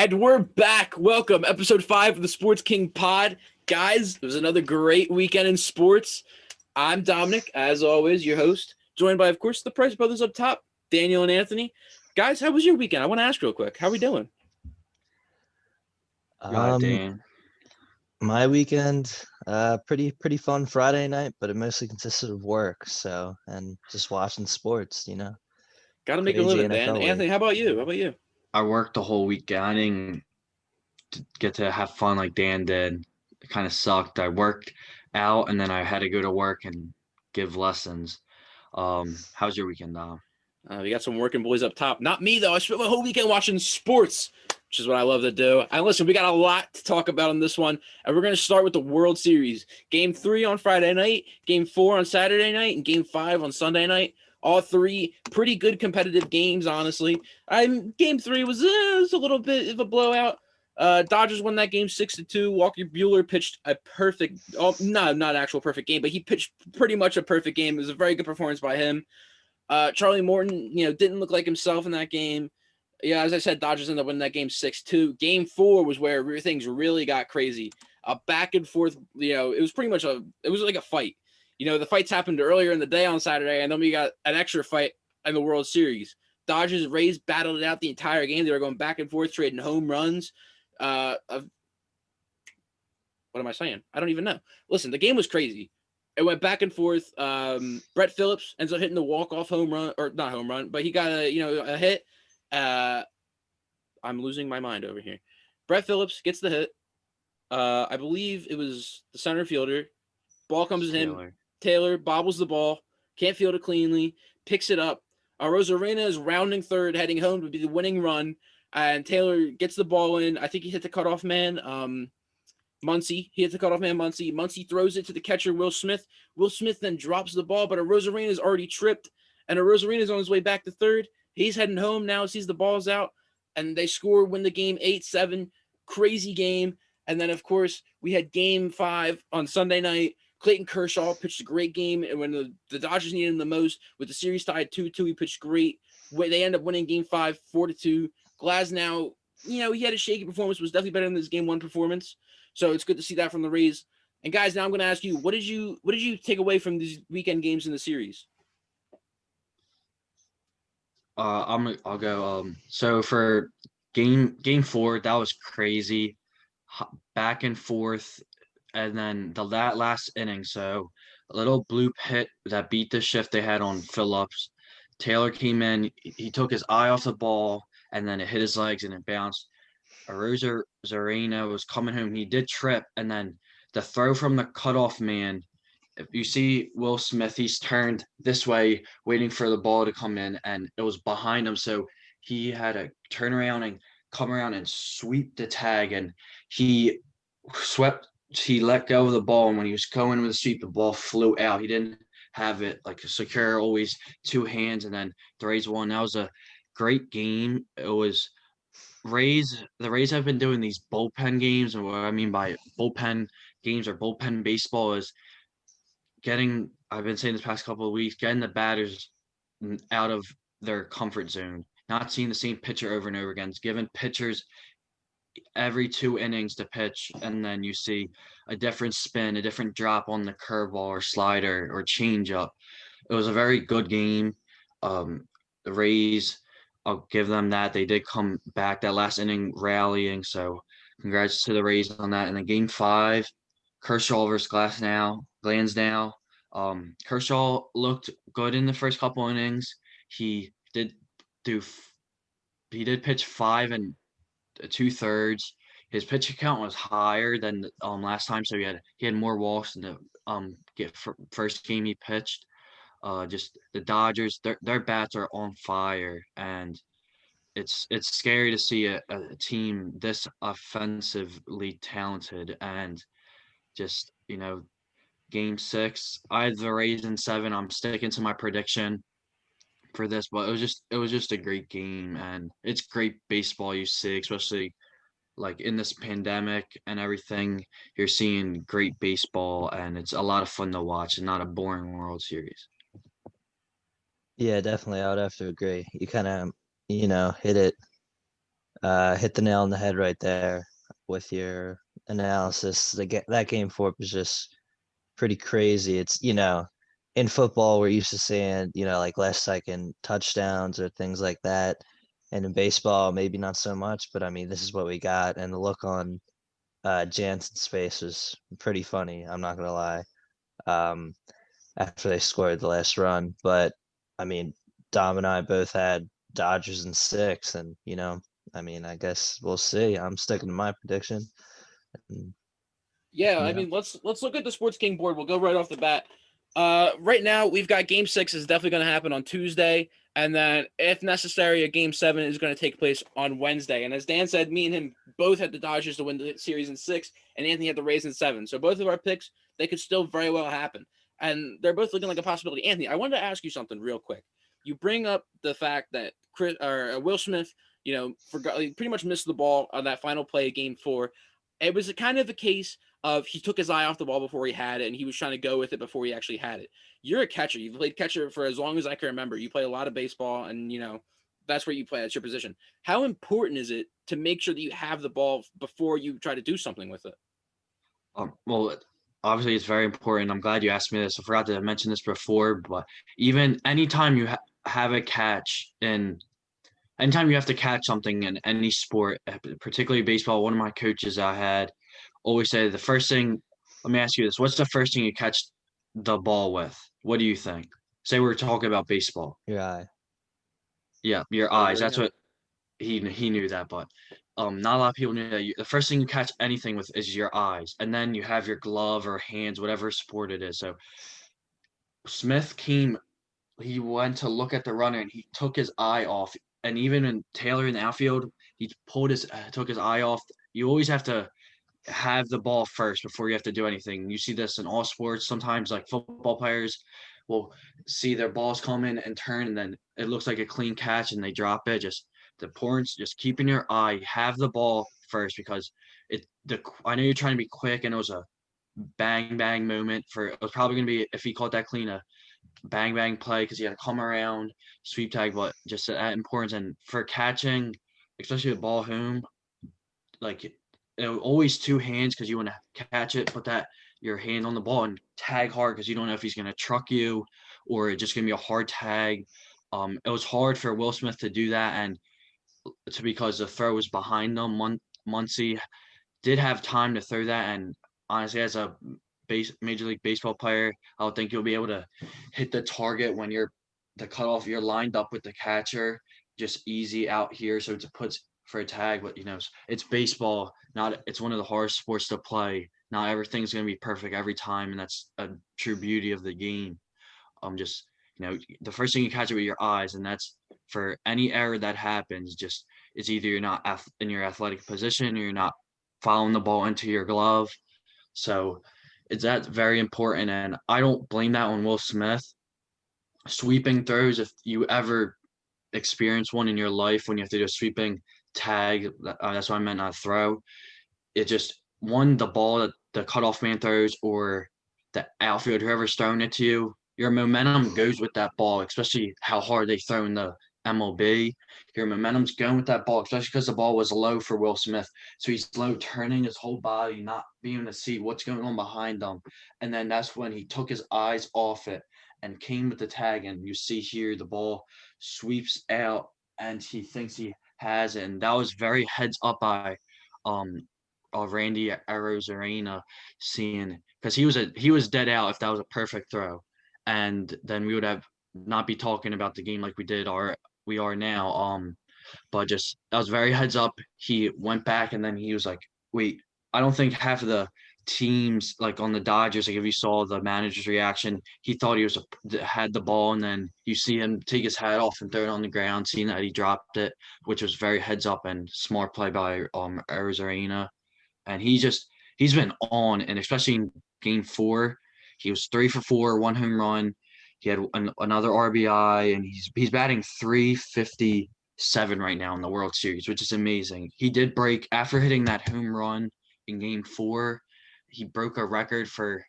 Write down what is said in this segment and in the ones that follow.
And we're back. Welcome, episode 5 of the Sports King.Pod. Guys, it was another great weekend in sports. I'm Dominic, as always, your host, joined by, of course, the Price Brothers up top, Daniel and Anthony. Guys, how was your weekend? I want to ask real quick. How are we doing? Dan. My weekend, pretty fun Friday night, but it mostly consisted of work, and just watching sports, Got to make a living, Dan. NFL Anthony, how about you? I worked the whole weekend. I didn't get to have fun like Dan did. It kind of sucked. I worked out and then I had to go to work and give lessons. How's your weekend, Dom? We got some working boys up top. Not me, though. I spent my whole weekend watching sports, which is what I love to do. And listen, we got a lot to talk about on this one. And we're going to start with the World Series. Game 3 on Friday night, Game 4 on Saturday night, and Game 5 on Sunday night. All three pretty good competitive games, honestly. Game 3 was a little bit of a blowout. Dodgers won that game 6-2. Walker Buehler pitched a perfect, not actual perfect game, but he pitched pretty much a perfect game. It was a very good performance by him. Charlie Morton, didn't look like himself in that game. Yeah, as I said, Dodgers ended up winning that game 6-2. Game 4 was where things really got crazy. A back and forth, it was pretty much it was like a fight. The fights happened earlier in the day on Saturday, and then we got an extra fight in the World Series. Dodgers, Rays battled it out the entire game. They were going back and forth, trading home runs. What am I saying? I don't even know. Listen, the game was crazy. It went back and forth. Brett Phillips ends up hitting the walk-off home run, or not home run, but he got a hit. I'm losing my mind over here. Brett Phillips gets the hit. I believe it was the center fielder. Ball comes to him. Taylor bobbles the ball, can't field it cleanly, picks it up. Rosarena is rounding third, heading home to be the winning run, and Taylor gets the ball in. I think he hit the cutoff man, Muncy. He hit the cutoff man, Muncy. Muncy throws it to the catcher, Will Smith. Will Smith then drops the ball, but Rosarena is already tripped, and Rosarena is on his way back to third. He's heading home now, sees the ball's out, and they score, win the game 8-7. Crazy game. And then, of course, we had Game 5 on Sunday night. Clayton Kershaw pitched a great game, and when the Dodgers needed him the most, with the series tied 2-2, he pitched great. They end up winning Game 5 4-2. Glasnow, he had a shaky performance, was definitely better than his Game 1 performance. So it's good to see that from the Rays. And guys, now I'm going to ask you, what did you take away from these weekend games in the series? I'll go. So for game 4, that was crazy, back and forth. And then that last inning, so a little bloop hit that beat the shift they had on Phillips. Taylor came in, he took his eye off the ball, and then it hit his legs and it bounced. Rosarena was coming home. He did trip, and then the throw from the cutoff man. If you see Will Smith, he's turned this way, waiting for the ball to come in, and it was behind him. So he had to turn around and come around and sweep the tag, and he let go of the ball, and when he was going with the sweep, the ball flew out. He didn't have it like secure, always two hands, and then the Rays won. That was a great game. It was the Rays have been doing these bullpen games, and what I mean by bullpen games or bullpen baseball is I've been saying this past couple of weeks, getting the batters out of their comfort zone, not seeing the same pitcher over and over again, giving pitchers every 2 innings to pitch, and then you see a different spin, a different drop on the curveball or slider or changeup. It was a very good game. The Rays, I'll give them that. They did come back that last inning rallying, so congrats to the Rays on that. And then Game 5, Kershaw versus Glasnow. Kershaw looked good in the first couple innings. He did pitch 5 2/3. His pitch count was higher than last time, so he had more walks in the first game he pitched. Just the Dodgers, their bats are on fire, and it's scary to see a team this offensively talented. And just Game 6, I had the Rays in 7. I'm sticking to my prediction for this, but it was just a great game, and it's great baseball you see, especially like in this pandemic and everything. You're seeing great baseball, and it's a lot of fun to watch and not a boring World Series. Yeah, definitely. I would have to agree. You kind of, hit it hit the nail on the head right there with your analysis. That game 4 was just pretty crazy. It's, in football, we're used to seeing, like last second touchdowns or things like that. And in baseball, maybe not so much, but I mean, this is what we got. And the look on Jansen's face was pretty funny. I'm not gonna lie. Um, After they scored the last run, but I mean, Dom and I both had Dodgers in 6, and I mean, I guess we'll see. I'm sticking to my prediction. And, Yeah, I mean, let's look at the Sports King board. We'll go right off the bat. Right now we've got Game 6 is definitely going to happen on Tuesday, and then if necessary, a Game 7 is going to take place on Wednesday. And as Dan said, me and him both had the Dodgers to win the series in 6, and Anthony had the Rays in 7. So both of our picks, they could still very well happen, and they're both looking like a possibility. Anthony, I wanted to ask you something real quick. You bring up the fact that Will Smith, forgot, he pretty much missed the ball on that final play of Game 4. It was kind of a case of he took his eye off the ball before he had it, and he was trying to go with it before he actually had it. You're a catcher. You've played catcher for as long as I can remember. You play a lot of baseball, and that's where you play. That's your position. How important is it to make sure that you have the ball before you try to do something with it? Well, obviously it's very important. I'm glad you asked me this. I forgot to mention this before, but even anytime you have a catch and anytime you have to catch something in any sport, particularly baseball, one of my coaches I had always said the first thing, let me ask you this, what's the first thing you catch the ball with? What do you think? Say we're talking about baseball. your eye. Yeah, your eyes. That's what he knew that, but not a lot of people knew that the first thing you catch anything with is your eyes, and then you have your glove or hands, whatever sport it is. So Smith came, he went to look at the runner and he took his eye off, and even in Taylor in the outfield, he took his eye off. You always have to have the ball first before you have to do anything. You see this in all sports. Sometimes like football players will see their balls come in and turn, and then it looks like a clean catch and they drop it. Just the importance, just keeping your eye, have the ball first, because I know you're trying to be quick, and it was a bang bang moment for, it was probably going to be, if he caught that clean, a bang bang play because he had to come around, sweep tag, but just that importance. And for catching, especially a ball home, like always two hands because you want to catch it, put that your hand on the ball and tag hard because you don't know if he's going to truck you or it's just going to be a hard tag. It was hard for Will Smith to do that, and because the throw was behind them. Muncy did have time to throw that, and honestly, as a Major League Baseball player, I don't think you'll be able to hit the target when you're the cutoff. You're lined up with the catcher, just easy out here, so it puts for a tag. But it's baseball. It's one of the hardest sports to play. Not everything's going to be perfect every time, and that's a true beauty of the game. Just the first thing you catch it with your eyes, and that's for any error that happens. Just it's either you're not in your athletic position, or you're not following the ball into your glove. So that's very important, and I don't blame that on Will Smith. Sweeping throws, if you ever experience one in your life when you have to do a sweeping tag, that's what I meant, not throw. It just the ball that the cutoff man throws, or the outfield, whoever's throwing it to you, your momentum goes with that ball, especially how hard they throw in the MLB. Your momentum's going with that ball, especially because the ball was low for Will Smith. So he's low, turning his whole body, not being able to see what's going on behind him. And then that's when he took his eyes off it and came with the tag. And you see here the ball sweeps out, and he thinks he has it. And that was very heads up by Randy Arozarena, seeing, because he was dead out if that was a perfect throw, and then we would have not be talking about the game like we are now. But just that was very heads up. He went back, and then he was like, "Wait, I don't think half of the teams, like on the Dodgers, like if you saw the manager's reaction, he thought he had the ball, and then you see him take his hat off and throw it on the ground, seeing that he dropped it, which was very heads up and smart play by Arozarena. And he's been on, and especially in Game 4, he was 3 for 4, 1 home run. He had another RBI, and he's batting 357 right now in the World Series, which is amazing. He did break, after hitting that home run in Game 4, he broke a record for,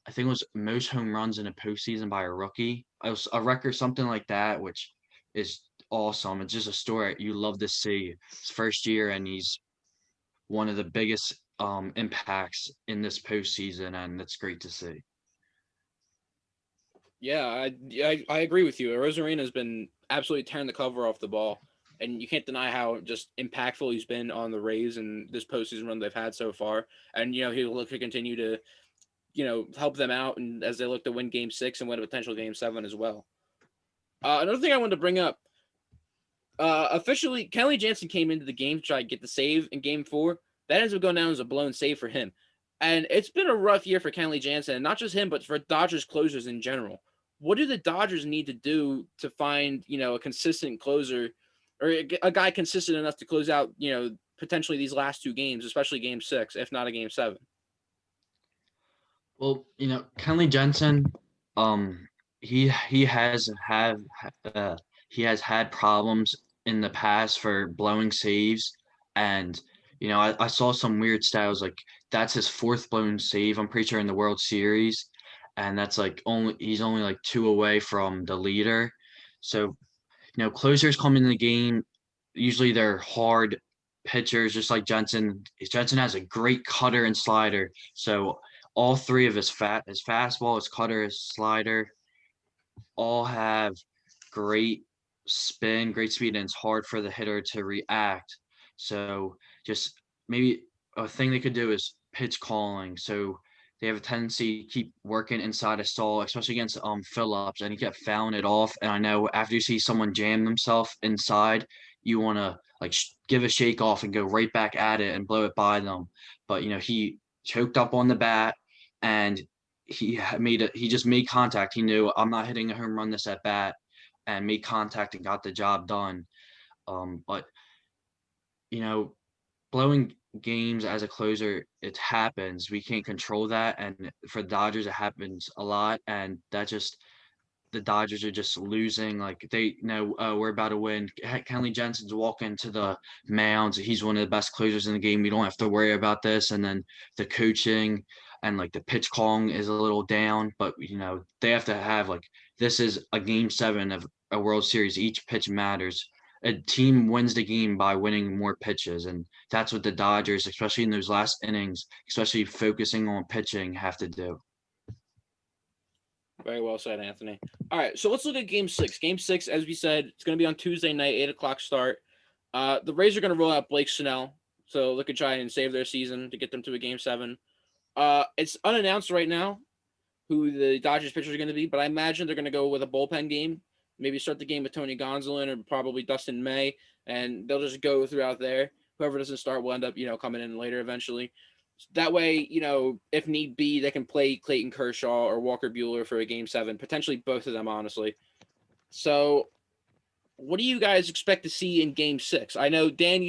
I think it was most home runs in a postseason by a rookie. It was a record, something like that, which is awesome. It's just a story you love to see. His first year, and he's one of the biggest impacts in this postseason, and it's great to see. Yeah, I agree with you. Rosarina has been absolutely tearing the cover off the ball, and you can't deny how just impactful he's been on the Rays and this postseason run they've had so far. And he'll look to continue to help them out, and as they look to win Game 6 and win a potential Game 7 as well. Another thing I wanted to bring up, officially, Kenley Jansen came into the game to try to get the save in Game 4. That ends up going down as a blown save for him. And it's been a rough year for Kenley Jansen, and not just him, but for Dodgers closers in general. What do the Dodgers need to do to find, a consistent closer or a guy consistent enough to close out, potentially these last 2 games, especially Game 6, if not a Game 7? Well, Kenley Jensen, he has had problems in the past for blowing saves, and I saw some weird styles like that's his 4th blown save. I'm pretty sure in the World Series, and that's like he's only like 2 away from the leader. So closers come in the game. Usually they're hard pitchers, just like Jensen. Jensen has a great cutter and slider. So all 3 of his fastball, his cutter, his slider, all have great spin, great speed, and it's hard for the hitter to react. So just maybe a thing they could do is pitch calling. So they have a tendency to keep working inside a stall, especially against Phillips, and he kept fouling it off. And I know after you see someone jam themselves inside, you want to like give a shake off and go right back at it and blow it by them. But he choked up on the bat, and he just made contact. He knew I'm not hitting a home run this at bat, and made contact and got the job done. But blowing games as a closer, it happens. We can't control that, and for the Dodgers, it happens a lot, and that just the Dodgers are just losing. Like they know we're about to win. Kenley Jensen's walking to the mound. He's one of the best closers in the game. We don't have to worry about this. And then the coaching and like the pitch calling is a little down, but they have to have like this is a Game 7 of a World Series. Each pitch matters. A team wins the game by winning more pitches, and that's what the Dodgers, especially in those last innings, especially focusing on pitching, have to do. Very well said, Anthony. All right, so let's look at Game 6. Game 6, as we said, it's going to be on Tuesday night, 8 o'clock start. The Rays are going to roll out Blake Snell, so look at try and save their season to get them to a Game 7. It's unannounced right now who the Dodgers pitchers are going to be, but I imagine they're going to go with a bullpen game. Maybe start the game with Tony Gonsolin or probably Dustin May, and they'll just go throughout there. Whoever doesn't start will end up, coming in later eventually. That way, if need be, they can play Clayton Kershaw or Walker Buehler for a Game 7, potentially both of them, honestly. So what do you guys expect to see in Game 6? I know, Dan,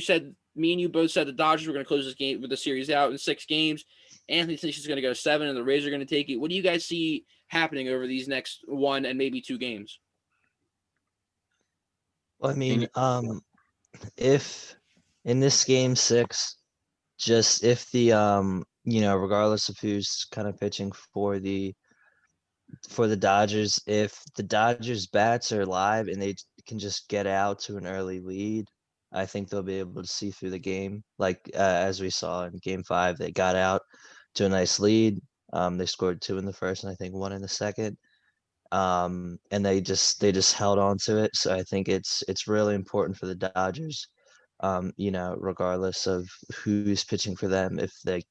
me and you both said the Dodgers were going to close this game with the series out in 6 games. Anthony thinks he's going to go 7, and the Rays are going to take it. What do you guys see happening over these next 1 and maybe 2 games? Well, I mean, if in this Game 6, just if the regardless of who's kind of pitching for the Dodgers, if the Dodgers bats are live and they can just get out to an early lead, I think they'll be able to see through the game. Like as we saw in Game 5, they got out to a nice lead. They scored 2 in the first and I think 1 in the second. And they just held on to it. So I think it's really important for the Dodgers, regardless of who's pitching for them, if they,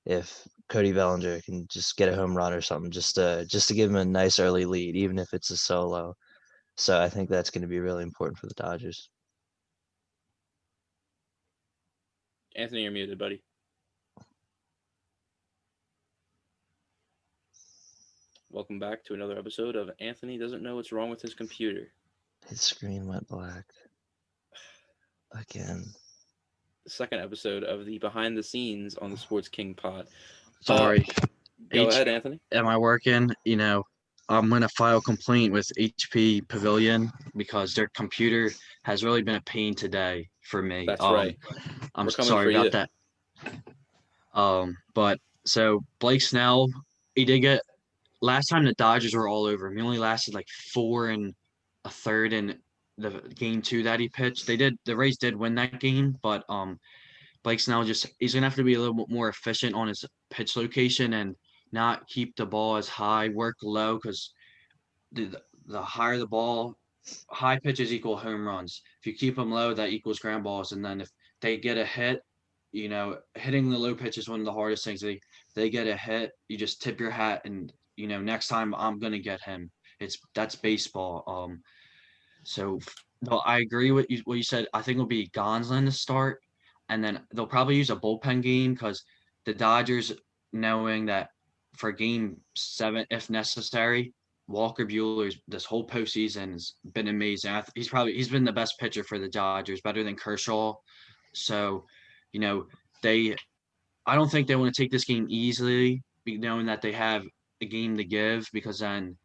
if Cody Bellinger can just get a home run or something, just to give him a nice early lead, even if it's a solo. So I think that's going to be really important for the Dodgers. Anthony, you're muted, buddy. Welcome back to another episode of Anthony Doesn't Know What's Wrong with His Computer. His screen went black. Again. The second episode of the Behind the Scenes on the Sports King.Pod. Sorry. Go ahead, Anthony. Am I working? I'm going to file a complaint with HP Pavilion because their computer has really been a pain today for me. That's right. I'm sorry about that. But so Blake Snell, he did get last time the Dodgers were all over him. He only lasted like 4 1/3, and the game 2 that he pitched. The Rays did win that game, but Blake Snell he's gonna have to be a little bit more efficient on his pitch location and not keep the ball as high, work low, because the higher the ball, high pitches equal home runs. If you keep them low, that equals ground balls. And then if they get a hit, hitting the low pitch is one of the hardest things. They get a hit, you just tip your hat, and next time I'm gonna get him. That's baseball. So no, I agree with what you said. I think it'll be Gonsolin to start, and then they'll probably use a bullpen game because the Dodgers, knowing that for Game 7, if necessary, Walker Buehler's this whole postseason has been amazing. He's been the best pitcher for the Dodgers, better than Kershaw. So, they I don't think they want to take this game easily, knowing that they have a game to give, because then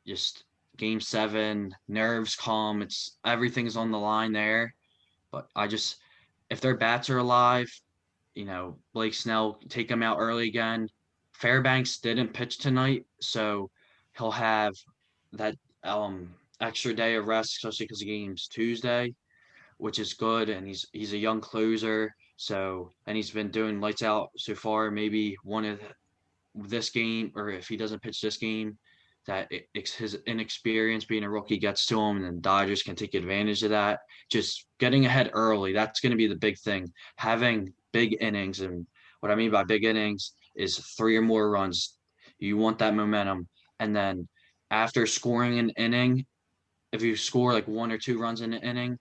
just Game 7, nerves calm. Everything's on the line there. But if their bats are alive, Blake Snell, take him out early again. Fairbanks didn't pitch tonight, so he'll have that extra day of rest, especially because the game's Tuesday, which is good. And he's a young closer, and he's been doing lights out so far. Maybe one of this game, or if he doesn't pitch this game, that his inexperience being a rookie gets to him, and then Dodgers can take advantage of that. Just getting ahead early, that's going to be the big thing. Having big innings, and what I mean by big innings is 3 or more runs. You want that momentum. And then after scoring an inning, if you score like 1 or 2 runs in an inning,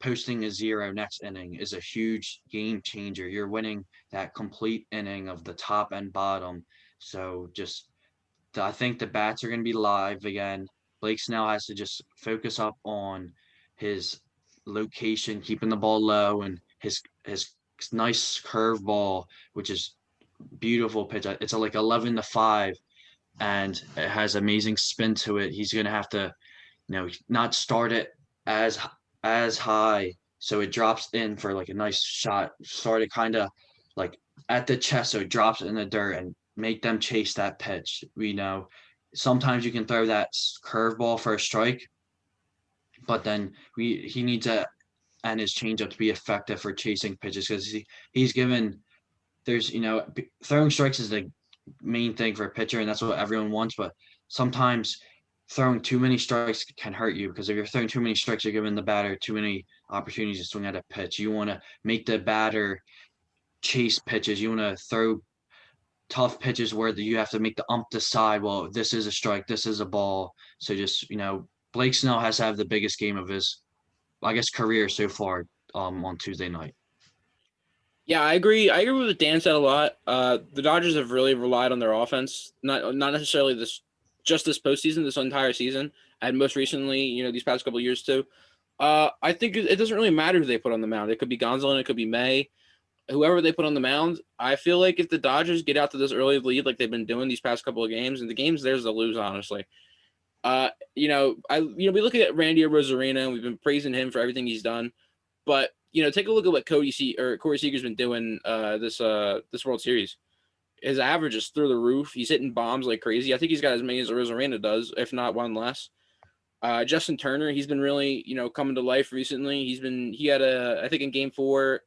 posting a 0 next inning is a huge game changer. You're winning that complete inning of the top and bottom. So I think the bats are going to be live again. Blake Snell has to just focus up on his location, keeping the ball low, and his nice curve ball, which is beautiful pitch. It's like 11-5, and it has amazing spin to it. He's going to have to, not start it as high, so it drops in for like a nice shot. Start it kind of like at the chest, so it drops in the dirt, and make them chase that pitch. Sometimes you can throw that curveball for a strike, but then he needs and his changeup to be effective for chasing pitches, because he's given. There's throwing strikes is the main thing for a pitcher, and that's what everyone wants. But sometimes throwing too many strikes can hurt you, because if you're throwing too many strikes, you're giving the batter too many opportunities to swing at a pitch. You want to make the batter chase pitches. You want to throw tough pitches where you have to make the ump decide, well, this is a strike, this is a ball. So Blake Snell has to have the biggest game of his, I guess, career so far on Tuesday night. Yeah, I agree. I agree with what Dan said a lot. The Dodgers have really relied on their offense, not necessarily this postseason, this entire season, and most recently, these past couple of years too. I think it doesn't really matter who they put on the mound. It could be Gonsolin, it could be May, whoever they put on the mound. I feel like if the Dodgers get out to this early lead like they've been doing these past couple of games, and the game's theirs to lose, honestly. We look at Randy Arozarena, and we've been praising him for everything he's done, but take a look at what Corey Seager's been doing this World Series. His average is through the roof. He's hitting bombs like crazy. I think he's got as many as Arozarena does, if not one less. Justin Turner, he's been really coming to life recently. He had I think in Game 4.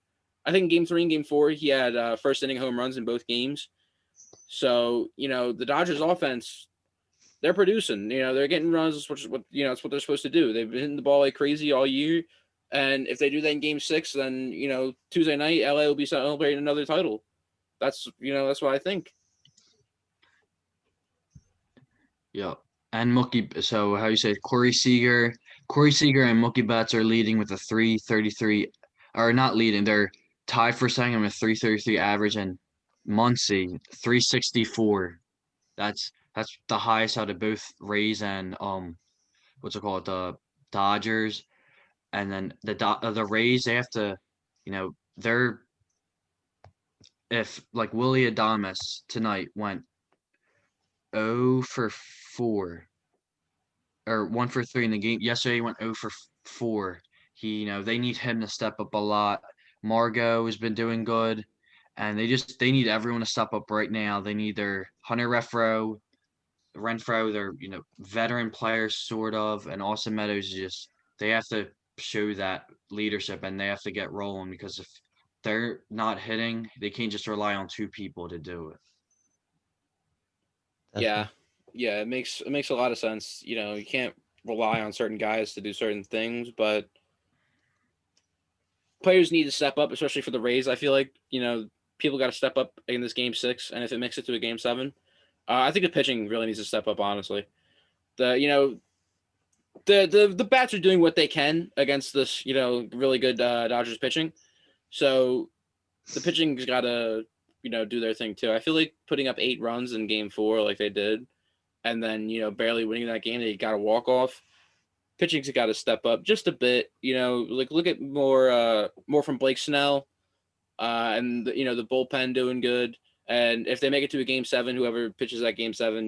I think in Game 3 and Game 4, he had first inning home runs in both games. So, the Dodgers offense, they're producing. They're getting runs, which is what it's what they're supposed to do. They've been hitting the ball like crazy all year. And if they do that in Game 6, then, Tuesday night, LA will be celebrating another title. That's what I think. Yeah. And so how you say Corey Seager and Mookie Betts are leading with a 3.33, or not leading, they're tied for second with 3.33 average, and Muncy 3.64. That's the highest out of both Rays and the Dodgers. And then the Rays, they have to, they're, if like Willy Adames tonight went 0 for 4 or 1 for 3 in the game. Yesterday he went 0 for 4. They need him to step up a lot. Margot has been doing good, and they need everyone to step up right now. They need their Hunter Renfroe, their veteran players sort of, and Austin Meadows. They have to show that leadership and they have to get rolling because if they're not hitting, they can't just rely on 2 people to do it. Yeah. Yeah, it makes a lot of sense. You can't rely on certain guys to do certain things, but players need to step up, especially for the Rays. I feel like, people got to step up in this game 6, and if it makes it to a game 7, I think the pitching really needs to step up, honestly. The bats are doing what they can against this, really good Dodgers pitching. So the pitching's got to, do their thing too. I feel like putting up 8 runs in game 4 like they did, and then, barely winning that game, they got to walk off. Pitching's got to step up just a bit, like look at more from Blake Snell, and the bullpen doing good. And if they make it to a game 7, whoever pitches that game 7,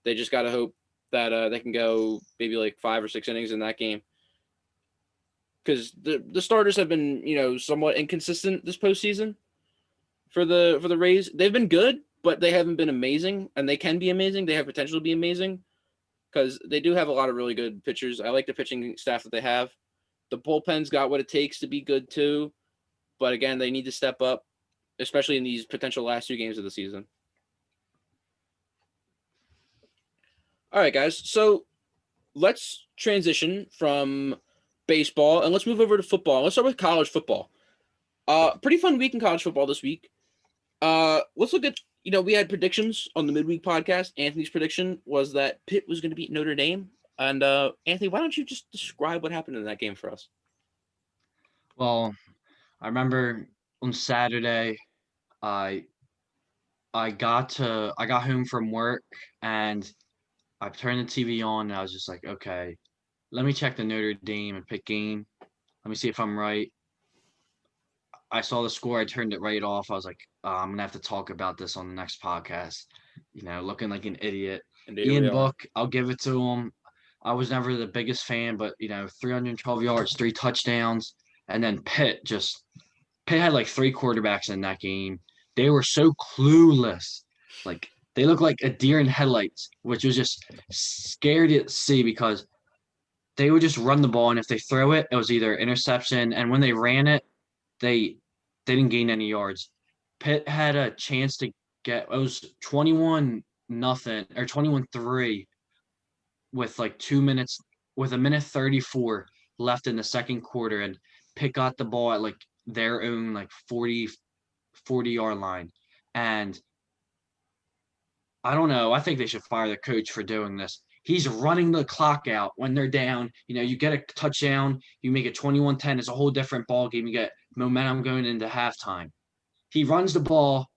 they just got to hope that they can go maybe like 5 or 6 innings in that game. Because the starters have been, somewhat inconsistent this postseason for the Rays. They've been good, but they haven't been amazing, and they can be amazing. They have potential to be amazing because they do have a lot of really good pitchers. I like the pitching staff that they have. The bullpen's got what it takes to be good too, but again, they need to step up, especially in these potential last 2 games of the season. All right, guys. So let's transition from baseball and let's move over to football. Let's start with college football. Pretty fun week in college football this week. Let's look at, we had predictions on the midweek podcast. Anthony's prediction was that Pitt was going to beat Notre Dame. And Anthony, why don't you just describe what happened in that game for us? Well, I remember on Saturday, I got home from work and I turned the TV on and I was just like, okay, let me check the Notre Dame and Pitt game. Let me see if I'm right. I saw the score. I turned it right off. I was like, I'm gonna have to talk about this on the next podcast. Looking like an idiot. Ian Book, I'll give it to him. I was never the biggest fan, but 312 yards, 3 touchdowns, and then Pitt had like 3 quarterbacks in that game. They were so clueless. Like they looked like a deer in headlights, which was just scary to see because they would just run the ball, and if they throw it, it was either interception. And when they ran it, they didn't gain any yards. Pitt had a chance to it was 21-0 or 21-3 with like 2 minutes, with a minute 34 left in the second quarter, and Pitt got the ball at like their own like 40-yard line. And I don't know. I think they should fire the coach for doing this. He's running the clock out when they're down. You get a touchdown, you make it 21-10. It's a whole different ball game. You get momentum going into halftime. He runs the ball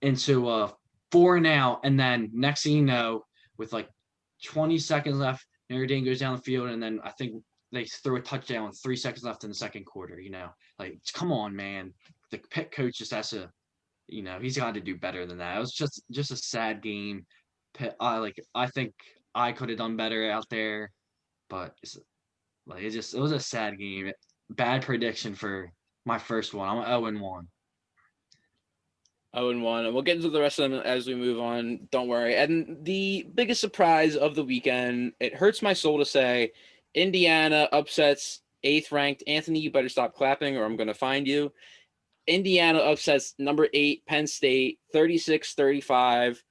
into a 4 and out, and then next thing you know, with like 20 seconds left, Notre Dame goes down the field, and then I think they throw a touchdown with 3 seconds left in the second quarter. Like come on, man. The Pitt coach just has to, he's got to do better than that. It was just a sad game. I think I could have done better out there, but it was a sad game. Bad prediction for my first one. I'm 0-1. 0-1, and we'll get into the rest of them as we move on. Don't worry. And the biggest surprise of the weekend, it hurts my soul to say, Indiana upsets 8th ranked. Anthony, you better stop clapping or I'm going to find you. Indiana upsets number 8 Penn State 36-35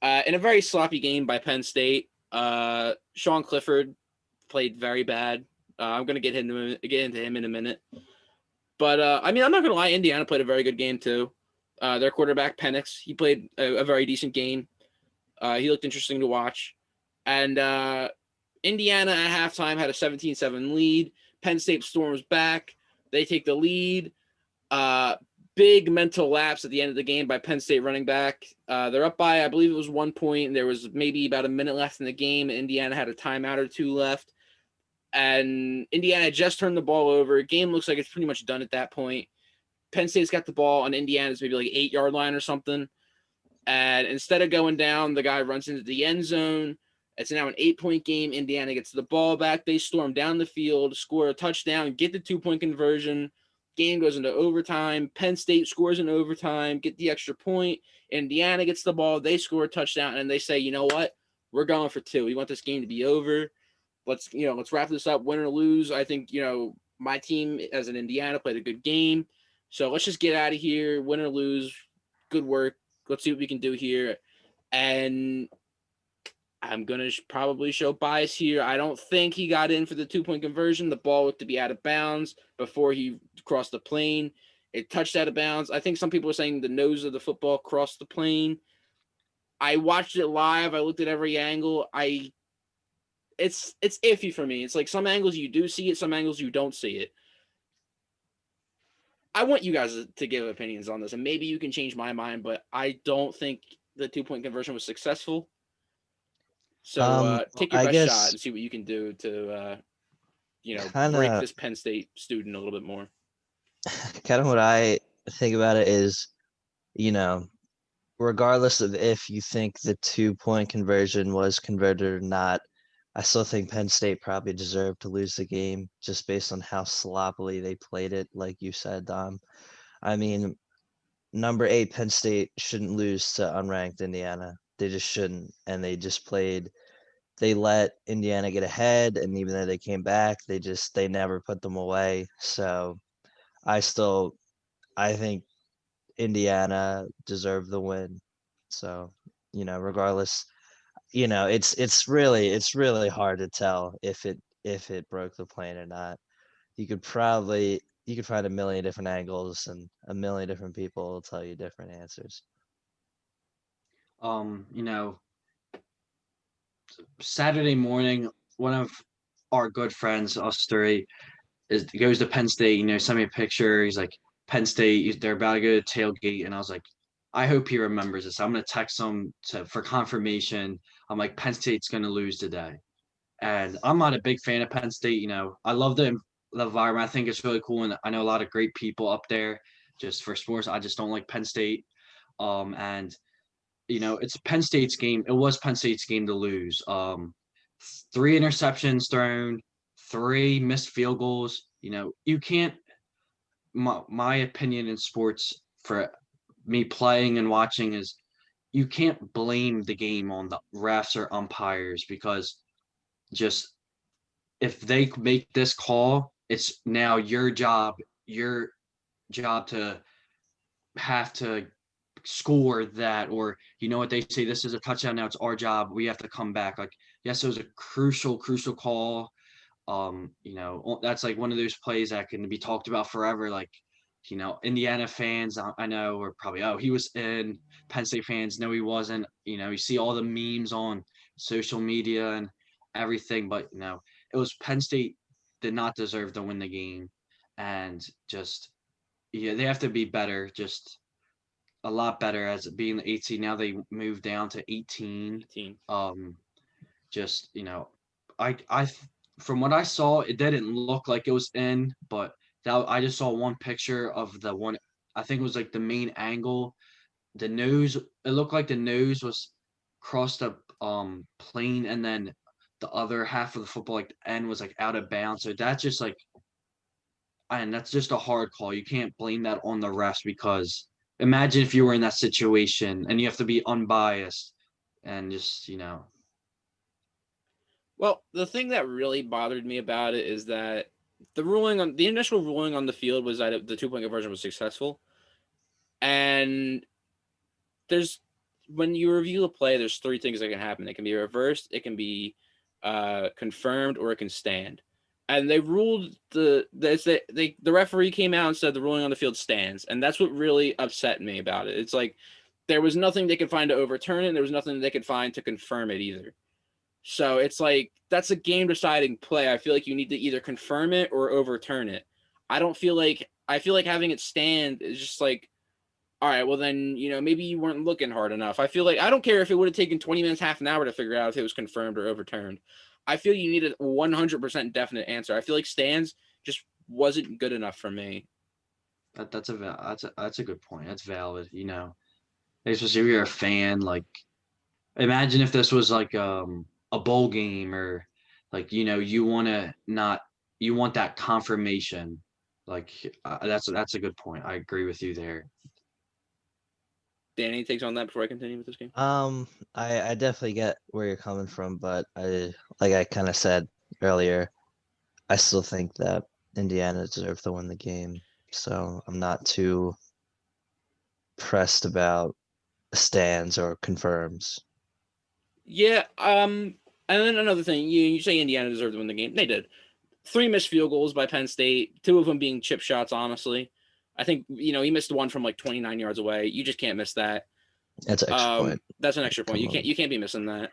in a very sloppy game by Penn State. Sean Clifford played very bad. I'm going to get into him in a minute. But I'm not going to lie, Indiana played a very good game too. Their quarterback Penix, he played a very decent game. He looked interesting to watch. And Indiana at halftime had a 17-7 lead. Penn State storms back. They take the lead. Big mental lapse at the end of the game by Penn State running back. They're up by, I believe it was 1 point. There was maybe about a minute left in the game. Indiana had a timeout or 2 left. And Indiana just turned the ball over. Game looks like it's pretty much done at that point. Penn State's got the ball on Indiana's maybe like 8-yard line or something. And instead of going down, the guy runs into the end zone. It's now an 8-point game. Indiana gets the ball back. They storm down the field, score a touchdown, get the 2-point conversion. Game goes into overtime. Penn State scores in overtime, get the extra point. Indiana gets the ball. They score a touchdown, and they say, you know what? We're going for 2. We want this game to be over. let's wrap this up. Win or lose, I think my team as an Indiana played a good game. So let's just get out of here. Win or lose, good work. Let's see what we can do here. And I'm going to probably show bias here. I don't think he got in for the 2-point conversion. The ball looked to be out of bounds before he crossed the plane. It touched out of bounds. I think some people are saying the nose of the football crossed the plane. I watched it live. I looked at every angle. It's iffy for me. It's like some angles you do see it, some angles you don't see it. I want you guys to give opinions on this, and maybe you can change my mind, but I don't think the 2-point conversion was successful. So take your best shot and see what you can do to, break this Penn State student a little bit more. Kind of what I think about it is, regardless of if you think the 2-point conversion was converted or not, I still think Penn State probably deserved to lose the game just based on how sloppily they played it, like you said, Dom. I mean, number 8 Penn State shouldn't lose to unranked Indiana. They just shouldn't. And they let Indiana get ahead, and even though they came back, they never put them away. So I think Indiana deserved the win. So, regardless, it's really hard to tell if it broke the plane or not. You could find a million different angles, and a million different people will tell you different answers. Saturday morning, one of our good friends, us three, goes to Penn State. Sent me a picture. He's like, Penn State, they're about to go to tailgate, and I was like, I hope he remembers this. I'm gonna text him for confirmation. I'm like, Penn State's gonna lose today, and I'm not a big fan of Penn State. I love the environment. I think it's really cool, and I know a lot of great people up there. Just for sports, I just don't like Penn State. And it's Penn State's game. It was Penn State's game to lose. 3 interceptions thrown, 3 missed field goals. You can't. My opinion in sports for me playing and watching is you can't blame the game on the refs or umpires, because just if they make this call, it's now your job to have to score that, or what they say, this is a touchdown, now it's our job, we have to come back. Like, yes, it was a crucial call. That's like one of those plays that can be talked about forever. Like, Indiana fans I know are probably, oh, he was in. Penn State fans, no, he wasn't. You see all the memes on social media and everything, but it was Penn State did not deserve to win the game, and just they have to be better, just a lot better as being the 18. Now they moved down to 18. Just I from what I saw, it didn't look like it was in, but I just saw one picture of the one. I think it was like the main angle. The nose, it looked like the nose was crossed up plane, and then the other half of the football, like the end, was like out of bounds. So that's just like, and that's just a hard call. You can't blame that on the refs, because imagine if you were in that situation and you have to be unbiased and just Well, the thing that really bothered me about it is that the initial ruling on the field was that the 2-point conversion was successful. And when you review the play, there's 3 things that can happen. It can be reversed, it can be confirmed, or it can stand. And they ruled the referee came out and said the ruling on the field stands, and that's what really upset me about it. It's like there was nothing they could find to overturn it, and there was nothing they could find to confirm it either. So it's like that's a game-deciding play. I feel like you need to either confirm it or overturn it. I feel like having it stand is just like, all right, well then, maybe you weren't looking hard enough. I feel like I don't care if it would have taken 20 minutes, half an hour to figure out if it was confirmed or overturned. I feel you need a 100% definite answer. I feel like stands just wasn't good enough for me. That's a good point. That's valid. Especially if you're a fan. Like, imagine if this was like a bowl game, or like you want that confirmation. Like, that's a good point. I agree with you there. Danny takes on that before I continue with this game. I definitely get where you're coming from, but like I kind of said, earlier, I still think that Indiana deserved to win the game. So I'm not too pressed about stands or confirms. Yeah. And then another thing, you say Indiana deserved to win the game. They did. 3 missed field goals by Penn State, 2 of them being chip shots, honestly. I think, he missed one from like 29 yards away. You just can't miss that. That's an extra point. That's an extra point. Come on. You can't be missing that.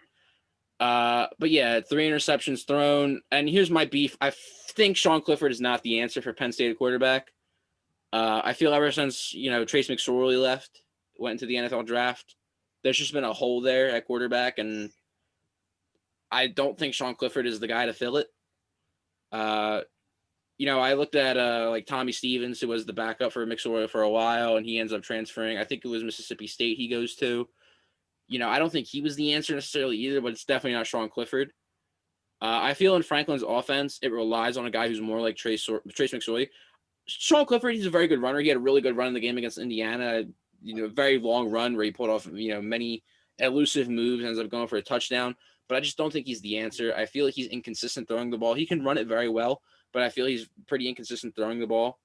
But yeah, 3 interceptions thrown. And here's my beef. I think Sean Clifford is not the answer for Penn State at quarterback. I feel ever since, Trace McSorley went into the NFL draft, there's just been a hole there at quarterback, and I don't think Sean Clifford is the guy to fill it. I looked at like Tommy Stevens, who was the backup for McSorley for a while, and he ends up transferring. I think it was Mississippi State he goes to. I don't think he was the answer necessarily either, but it's definitely not Sean Clifford. I feel in Franklin's offense, it relies on a guy who's more like Trace McSorley. Sean Clifford, he's a very good runner. He had a really good run in the game against Indiana. A very long run where he pulled off, many elusive moves, ends up going for a touchdown. But I just don't think he's the answer. I feel like he's inconsistent throwing the ball. He can run it very well, but I feel he's pretty inconsistent throwing the ball.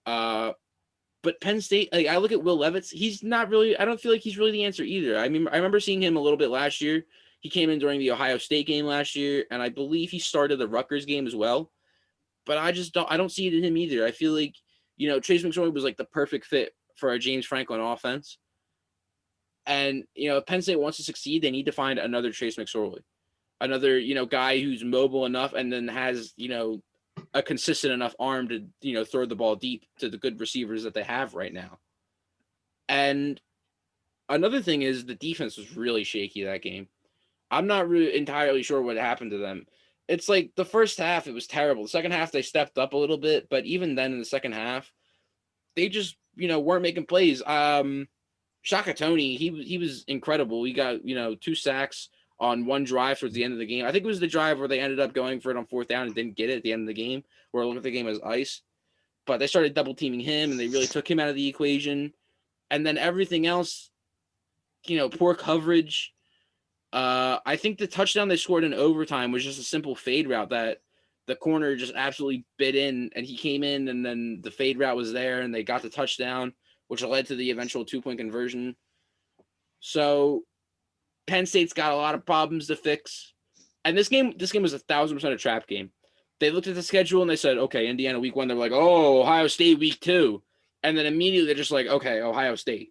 But Penn State, like, I look at Will Levis, he's not really, I don't feel like he's really the answer either. I mean, I remember seeing him a little bit last year. He came in during the Ohio State game last year, and I believe he started the Rutgers game as well. But I don't see it in him either. I feel like, Trace McSorley was like the perfect fit for a James Franklin offense. And, if Penn State wants to succeed, they need to find another Trace McSorley, another, guy who's mobile enough and then has, a consistent enough arm to, throw the ball deep to the good receivers that they have right now. And another thing is the defense was really shaky that game. I'm not really entirely sure what happened to them. It's like the first half, it was terrible. The second half, they stepped up a little bit, but even then in the second half, they just, weren't making plays. Shaka Toney, he was incredible. He got, 2 sacks on one drive towards the end of the game. I think it was the drive where they ended up going for it on 4th down and didn't get it at the end of the game, where it looked like the game was ice. But they started double teaming him, and they really took him out of the equation. And then everything else, poor coverage. I think the touchdown they scored in overtime was just a simple fade route that the corner just absolutely bit in, and he came in, and then the fade route was there, and they got the touchdown, which led to the eventual 2-point conversion. So Penn State's got a lot of problems to fix. And this game was 1,000% a trap game. They looked at the schedule and they said, okay, Indiana week 1, they're like, oh, Ohio State week 2. And then immediately they're just like, okay, Ohio State.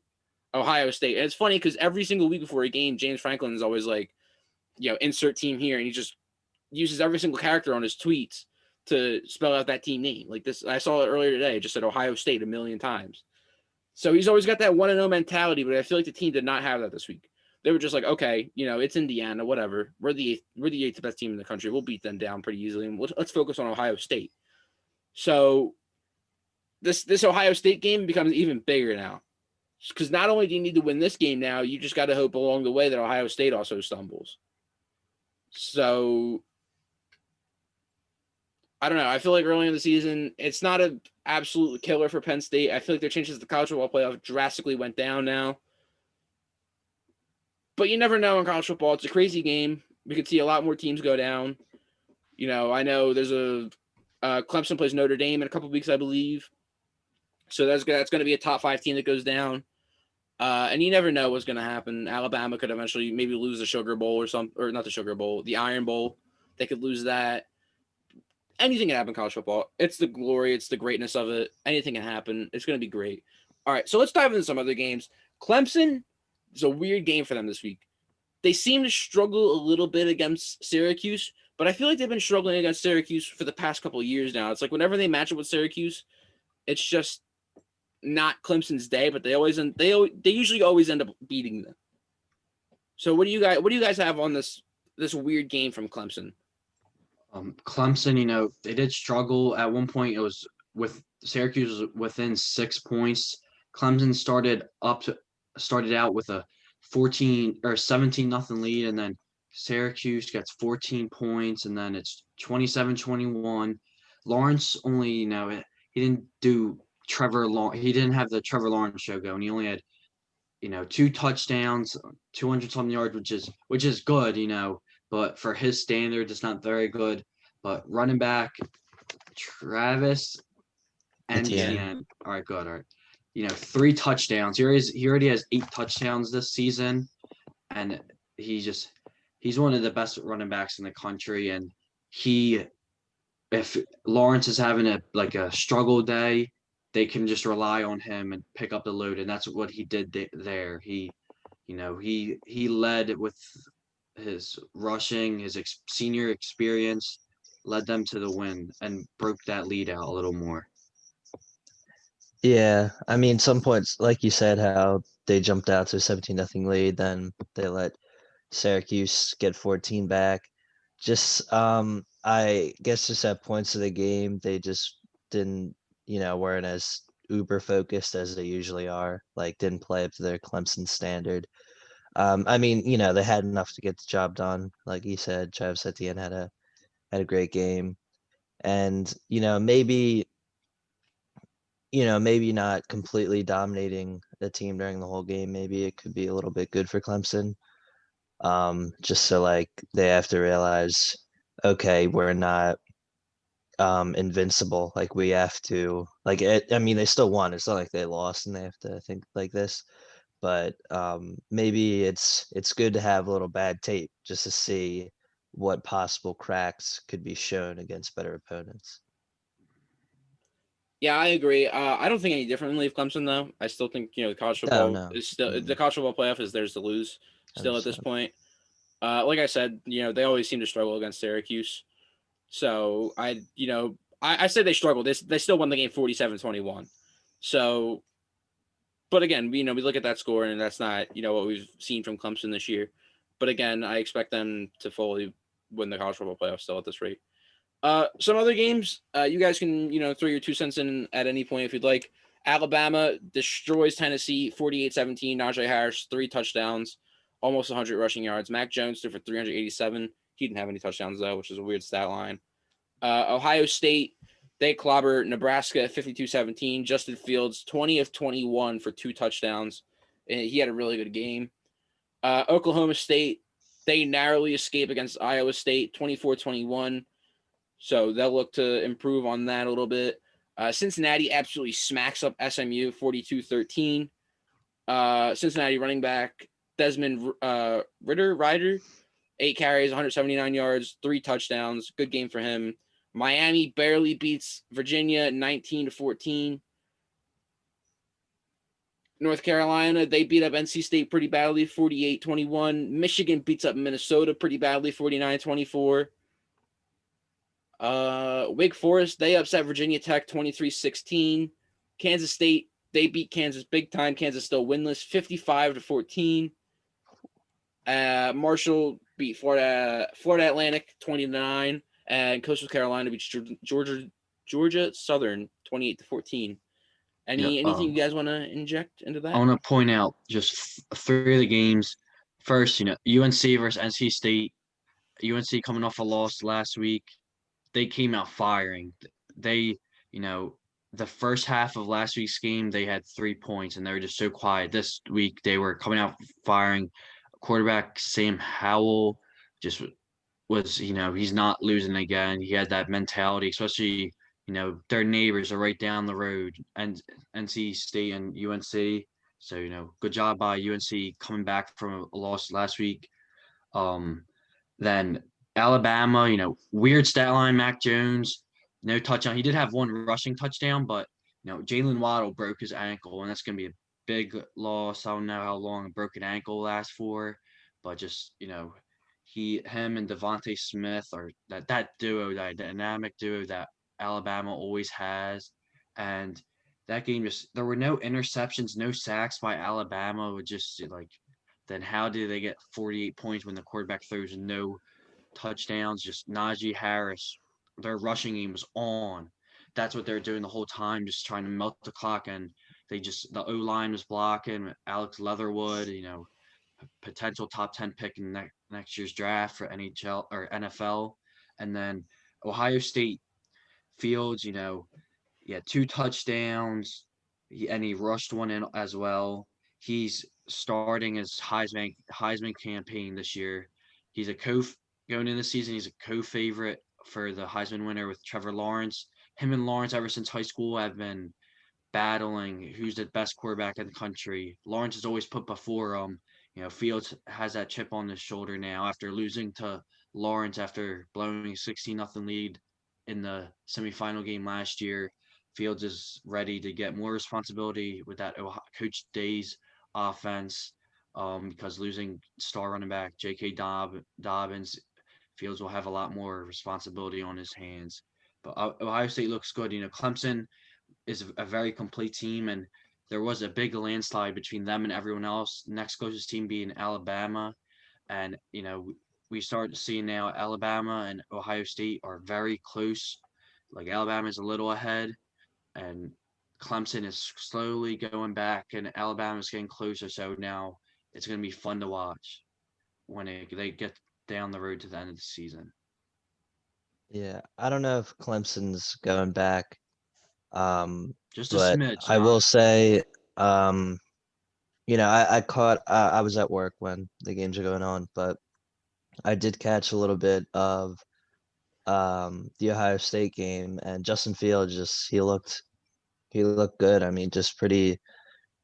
And it's funny because every single week before a game, James Franklin is always like, insert team here. And he just uses every single character on his tweets to spell out that team name. Like this, I saw it earlier today. It just said Ohio State 1,000,000 times. So he's always got that 1-0 mentality, but I feel like the team did not have that this week. They were just like, okay, it's Indiana, whatever. We're the 8th best team in the country. We'll beat them down pretty easily, and let's focus on Ohio State. So this Ohio State game becomes even bigger now, because not only do you need to win this game now, you just got to hope along the way that Ohio State also stumbles. So I don't know. I feel like early in the season, it's not an absolute killer for Penn State. I feel like their chances of the college football playoff drastically went down now. But you never know in college football. It's a crazy game. We could see a lot more teams go down. I know there's Clemson plays Notre Dame in a couple of weeks, I believe. So that's going to be a top 5 team that goes down. And you never know what's going to happen. Alabama could eventually maybe lose the Sugar Bowl or not the Sugar Bowl, the Iron Bowl. They could lose that. Anything can happen in college football. It's the glory. It's the greatness of it. Anything can happen. It's going to be great. All right, so let's dive into some other games. Clemson is a weird game for them this week. They seem to struggle a little bit against Syracuse, but I feel like they've been struggling against Syracuse for the past couple of years now. It's like whenever they match up with Syracuse, it's just not Clemson's day, but they usually always end up beating them. So what do you guys have on this weird game from Clemson? Clemson, they did struggle at one point. It was with Syracuse was within 6 points. Clemson started out with a 14 or 17-0 lead, and then Syracuse gets 14 points, and then it's 27-21. Lawrence only, he didn't do he didn't have the Trevor Lawrence show going. He only had, 2 touchdowns, 200 something yards, which is good, but for his standards, it's not very good. But running back Travis Etienne. All right, good. All right. 3 touchdowns. He already has 8 touchdowns this season, and he's one of the best running backs in the country. And if Lawrence is having a struggle day, they can just rely on him and pick up the load, and that's what he did there. He led with his rushing, his senior experience, led them to the win and broke that lead out a little more. Yeah, I mean, some points, like you said, how they jumped out to a 17-0 lead, then they let Syracuse get 14 back. Just, I guess just at points of the game, they just didn't, weren't as uber focused as they usually are. Like, didn't play up to their Clemson standard. I mean, they had enough to get the job done. Like you said, Travis Etienne had a great game, and maybe not completely dominating the team during the whole game. Maybe it could be a little bit good for Clemson. Just so like they have to realize, okay, we're not invincible. Like we have to I mean, they still won. It's not like they lost and they have to think like this. But maybe it's good to have a little bad tape just to see what possible cracks could be shown against better opponents. Yeah, I agree. I don't think any differently of Clemson though. I still think the college football is still the college football playoff is theirs to lose still at this point. Like I said, they always seem to struggle against Syracuse. So I said they struggled. They still won the game 47-21. So, but again, we look at that score and that's not what we've seen from Clemson this year. But again, I expect them to fully win the college football playoff still at this rate. Some other games, you guys can, throw your 2 cents in at any point if you'd like. Alabama destroys Tennessee 48-17. Najee Harris, 3 touchdowns, almost 100 rushing yards. Mac Jones threw for 387. He didn't have any touchdowns, though, which is a weird stat line. Ohio State, they clobber Nebraska 52-17. Justin Fields, 20 of 21 for 2 touchdowns. He had a really good game. Oklahoma State, they narrowly escape against Iowa State 24-21. So they'll look to improve on that a little bit. Cincinnati absolutely smacks up SMU 42-13. Cincinnati running back Desmond Rider, 8 carries, 179 yards, 3 touchdowns. Good game for him. Miami barely beats Virginia 19-14. North Carolina, they beat up NC State pretty badly, 48-21. Michigan beats up Minnesota pretty badly, 49-24. Wake Forest, they upset Virginia Tech 23-16. Kansas State, they beat Kansas big time. Kansas still winless, 55-14. Marshall beat Florida Atlantic 20-9, and Coastal Carolina beats Georgia Southern 28-14. Anything you guys want to inject into that? I want to point out just 3 of the games. First, UNC versus NC State. UNC coming off a loss last week. They came out firing. They, the first half of last week's game, they had 3 points and they were just so quiet. This week, they were coming out firing. Quarterback Sam Howell just was, he's not losing again. He had that mentality, especially, their neighbors are right down the road, and NC State and UNC. So, good job by UNC coming back from a loss last week. Then Alabama, weird stat line, Mac Jones, no touchdown. He did have 1 rushing touchdown, but, Jalen Waddle broke his ankle, and that's going to be a big loss. I don't know how long a broken ankle lasts for, but just, him and Devontae Smith are that duo, that dynamic duo that Alabama always has. And that game there were no interceptions, no sacks by Alabama. Would just then how do they get 48 points when the quarterback throws no touchdowns? Just Najee Harris, their rushing game was on. That's what they're doing the whole time, just trying to melt the clock. And the O-line was blocking. Alex Leatherwood, potential top 10 pick in next year's draft for NHL or NFL. And then Ohio State Fields, he had 2 touchdowns, and he rushed 1 in as well. He's starting his Heisman campaign this year. He's a going into the season, he's a co-favorite for the Heisman winner with Trevor Lawrence. Him and Lawrence, ever since high school, have been battling who's the best quarterback in the country. Lawrence is always put before him. Fields has that chip on his shoulder now after losing to Lawrence after blowing a 16-0 lead in the semifinal game last year. Fields is ready to get more responsibility with that Coach Day's offense because losing star running back J.K. Dobbins, Fields will have a lot more responsibility on his hands. But Ohio State looks good. Clemson is a very complete team, and there was a big landslide between them and everyone else. Next closest team being Alabama, and we start seeing now Alabama and Ohio State are very close. Like Alabama is a little ahead, and Clemson is slowly going back, and Alabama is getting closer. So now it's going to be fun to watch when they get down the road to the end of the season. Yeah, I don't know if Clemson's going back. Just a But smidge, I not will say, um, I was at work when the games are going on, but I did catch a little bit of the Ohio State game, and Justin Fields he looked good. I mean, just pretty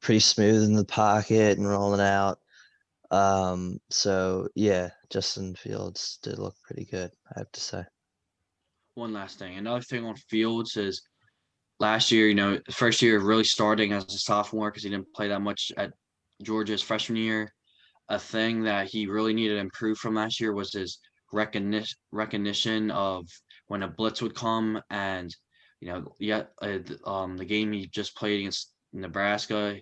smooth in the pocket and rolling out. So yeah, Justin Fields did look pretty good, I have to say. one last thing. Another thing on Fields is last year, first year really starting as a sophomore because he didn't play that much at Georgia's freshman year. A thing that he really needed to improve from last year was his recognition of when a blitz would come, and the game he just played against Nebraska,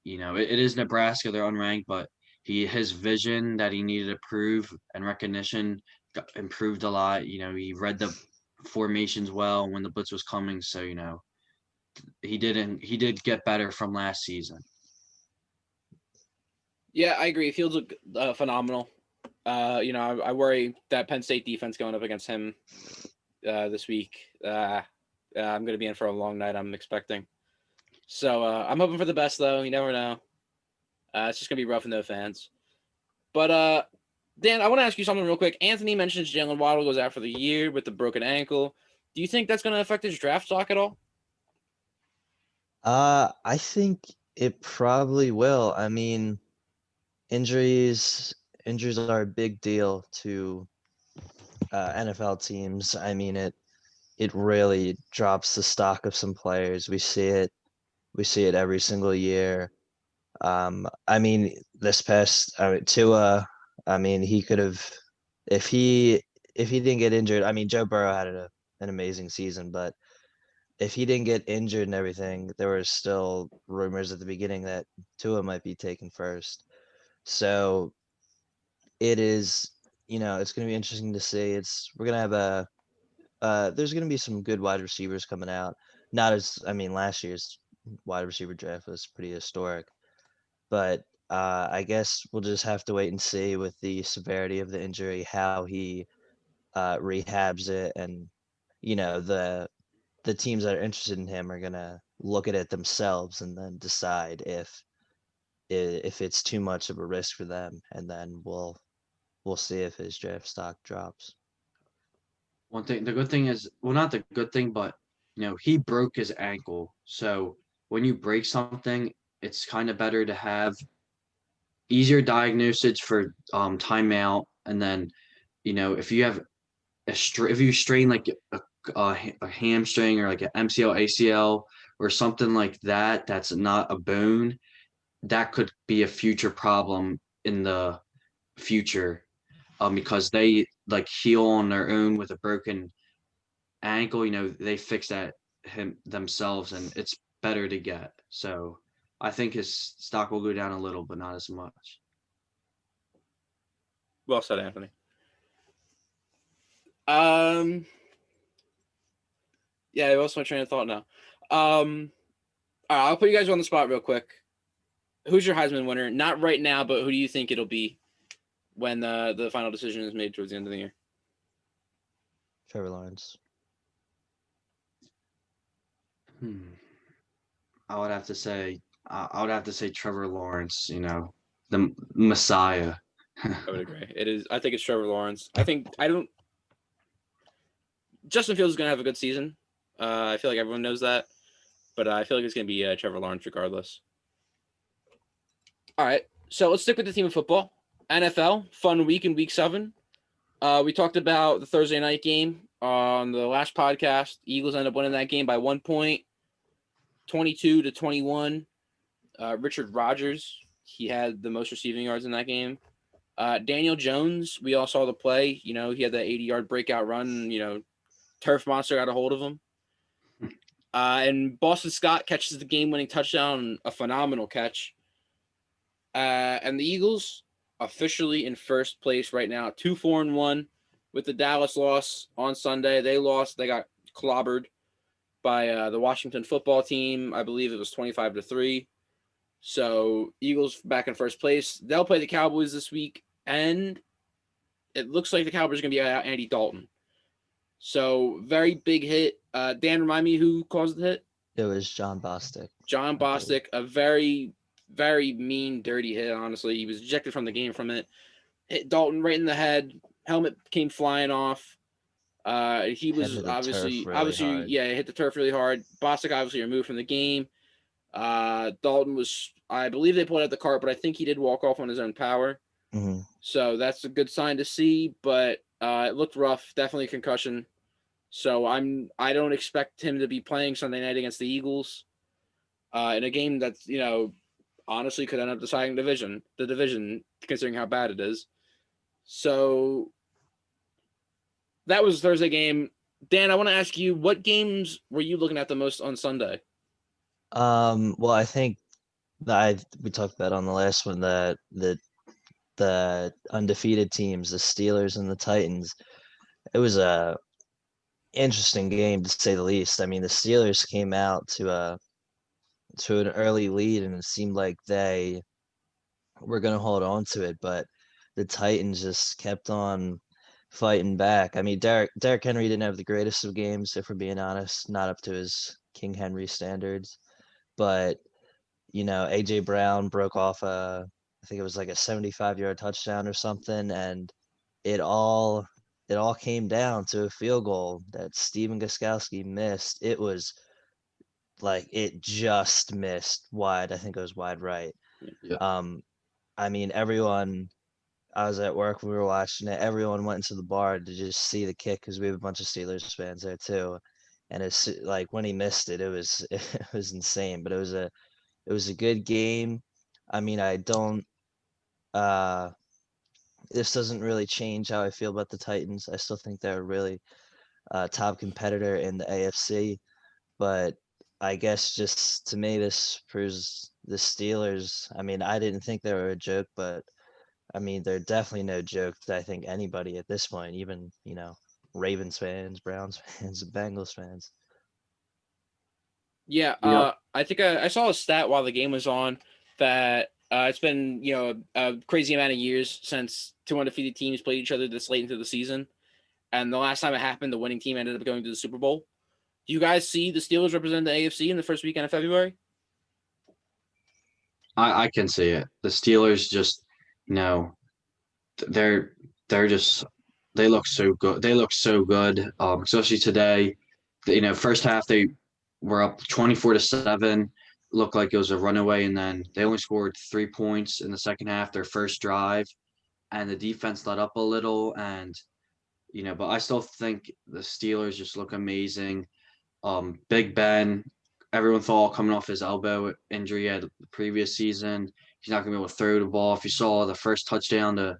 it is Nebraska, they're unranked, but his vision that he needed to prove and recognition improved a lot. He read the formations well when the blitz was coming, so he did get better from last season. Yeah, I agree. Fields look phenomenal. I worry that Penn State defense going up against him this week. I'm going to be in for a long night, I'm expecting. So I'm hoping for the best, though. You never know. It's just going to be rough with no fans. But, Dan, I want to ask you something real quick. Anthony mentions Jalen Waddle goes out for the year with the broken ankle. Do you think that's going to affect his draft stock at all? I think it probably will. I mean, injuries are a big deal to NFL teams. I mean, it really drops the stock of some players. We see it every single year. I mean, Tua, I mean, he could have, if he didn't get injured. I mean, Joe Burrow had an amazing season, but if he didn't get injured and everything, there were still rumors at the beginning that Tua might be taken first. So it is, it's going to be interesting to see. We're going to have there's going to be some good wide receivers coming out. Not as, I mean, last year's wide receiver draft was pretty historic, but I guess we'll just have to wait and see with the severity of the injury how he rehabs it, and the teams that are interested in him are gonna look at it themselves and then decide if it's too much of a risk for them, and then we'll see if his draft stock drops. One thing, the good thing is, well, not the good thing, but he broke his ankle. So when you break something, it's kind of better to have easier diagnosis for timeout, and then if you have if you strain like a hamstring or like an MCL, ACL, or something like that, that's not a bone, that could be a future problem in the future, because they like heal on their own with a broken ankle. They fix that themselves, and it's better to get. So I think his stock will go down a little, but not as much. Well said, Anthony. Yeah, I lost my train of thought now. All right, I'll put you guys on the spot real quick. Who's your Heisman winner? Not right now, but who do you think it'll be when the final decision is made towards the end of the year? Trevor Lawrence. I would have to say Trevor Lawrence. The Messiah. I would agree. It is. I think it's Trevor Lawrence. Justin Fields is going to have a good season. I feel like everyone knows that, but I feel like it's going to be Trevor Lawrence regardless. All right, so let's stick with the team of football. NFL, fun week in Week 7. We talked about the Thursday night game on the last podcast. Eagles ended up winning that game by 1 point, 22-21. Richard Rodgers, he had the most receiving yards in that game. Daniel Jones, we all saw the play. He had that 80-yard breakout run. Turf Monster got a hold of him. And Boston Scott catches the game-winning touchdown, a phenomenal catch. And the Eagles officially in first place right now, 2-4-1 with the Dallas loss on Sunday. They lost. They got clobbered by the Washington football team. I believe it was 25-3. So Eagles back in first place. They'll play the Cowboys this week, and it looks like the Cowboys are going to be out Andy Dalton. So very big hit. Dan, remind me who caused the hit? It was John Bostic. John Bostic, a very, very mean, dirty hit, honestly. He was ejected from the game from it. Hit Dalton right in the head. Helmet came flying off. He was obviously, hit the turf really hard. Bostic obviously removed from the game. Dalton was, I believe they pulled out the cart, but I think he did walk off on his own power. Mm-hmm. So that's a good sign to see, but it looked rough, definitely a concussion. So I don't expect him to be playing Sunday night against the Eagles in a game that's, honestly could end up deciding the division, considering how bad it is. So that was Thursday game. Dan, I want to ask you, what games were you looking at the most on Sunday? Well, I think we talked about on the last one that the undefeated teams, the Steelers and the Titans. It was a interesting game to say the least. I mean, the Steelers came out to an early lead, and it seemed like they were going to hold on to it, but the Titans just kept on fighting back. I mean, Derrick Henry didn't have the greatest of games, if we're being honest, not up to his King Henry standards. But AJ Brown broke off I think it was like a 75-yard touchdown or something, and it all came down to a field goal that Steven Gostkowski missed. It was like it just missed wide. I think it was wide right. Yeah. I mean, everyone. I was at work. We were watching it. Everyone went into the bar to just see the kick because we have a bunch of Steelers fans there too. And it's like when he missed it, it was it was insane. But it was a good game. I mean, I don't. This doesn't really change how I feel about the Titans. I still think they're a really top competitor in the AFC. But I guess just to me, this proves the Steelers. I mean, I didn't think they were a joke, but I mean, they're definitely no joke to I think anybody at this point, even, Ravens fans, Browns fans, Bengals fans. Yeah, I think I saw a stat while the game was on that it's been, a crazy amount of years since two undefeated teams played each other this late into the season. And the last time it happened, the winning team ended up going to the Super Bowl. Do you guys see the Steelers represent the AFC in the first weekend of February? I can see it. The Steelers just, they're just they look so good. They look so good. Especially today. First half they were up 24-7. Looked like it was a runaway, and then they only scored 3 points in the second half, their first drive, and the defense let up a little. And but I still think the Steelers just look amazing. Big Ben, everyone thought coming off his elbow injury at the previous season, he's not gonna be able to throw the ball. If you saw the first touchdown to,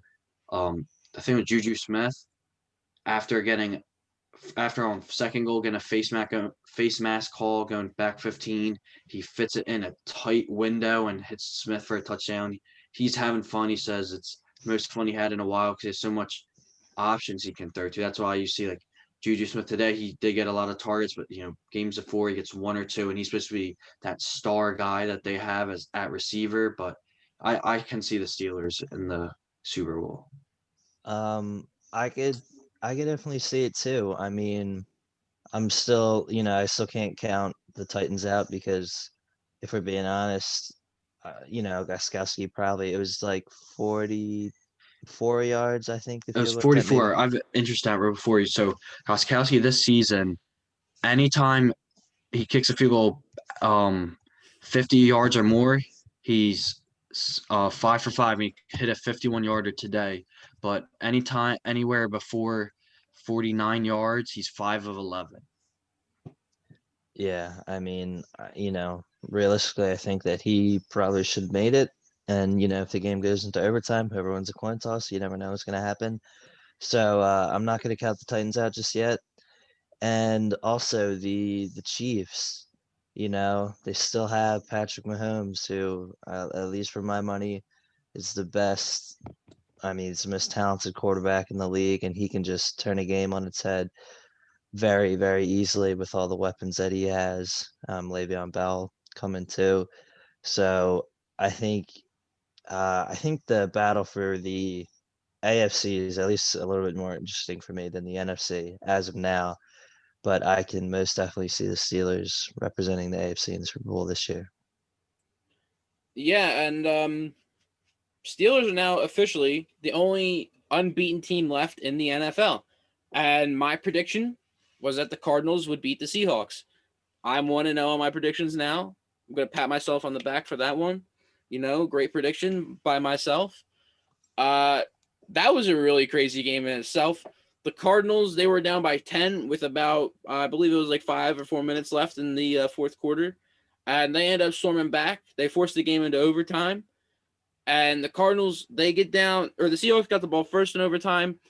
I think with Juju Smith, after on second goal getting a face mask call going back 15, he fits it in a tight window and hits Smith for a touchdown. He's having fun. He says it's the most fun he had in a while because there's so much options he can throw to. That's why you see like Juju Smith today, he did get a lot of targets, but games before he gets 1 or 2, and he's supposed to be that star guy that they have as at receiver. But I can see the Steelers in the Super Bowl. I could definitely see it too. I mean, I'm still, I still can't count the Titans out because if we're being honest, Gostkowski probably, it was like 40, 44 yards, I think, the It was field goal attempt. 44. I've interested that right before you. So Gostkowski this season, anytime he kicks a field goal 50 yards or more, he's 5 for 5. He hit a 51-yarder today. But anytime, anywhere before 49 yards, he's 5 of 11. Yeah, I mean, realistically, I think that he probably should have made it. And, if the game goes into overtime, whoever wins a coin toss, you never know what's going to happen. So I'm not going to count the Titans out just yet. And also the Chiefs, they still have Patrick Mahomes, who, at least for my money, is the best. I mean, he's the most talented quarterback in the league, and he can just turn a game on its head very, very easily with all the weapons that he has. Le'Veon Bell coming too. So I think the battle for the AFC is at least a little bit more interesting for me than the NFC as of now. But I can most definitely see the Steelers representing the AFC in the Super Bowl this year. Yeah, and Steelers are now officially the only unbeaten team left in the NFL. And my prediction was that the Cardinals would beat the Seahawks. I'm 1-0 on my predictions now. I'm going to pat myself on the back for that one. Great prediction by myself. That was a really crazy game in itself. The Cardinals, they were down by 10 with about, I believe it was like 5 or 4 minutes left in the fourth quarter. And they end up storming back. They forced the game into overtime. And the Cardinals, they get down, or the Seahawks got the ball first in overtime.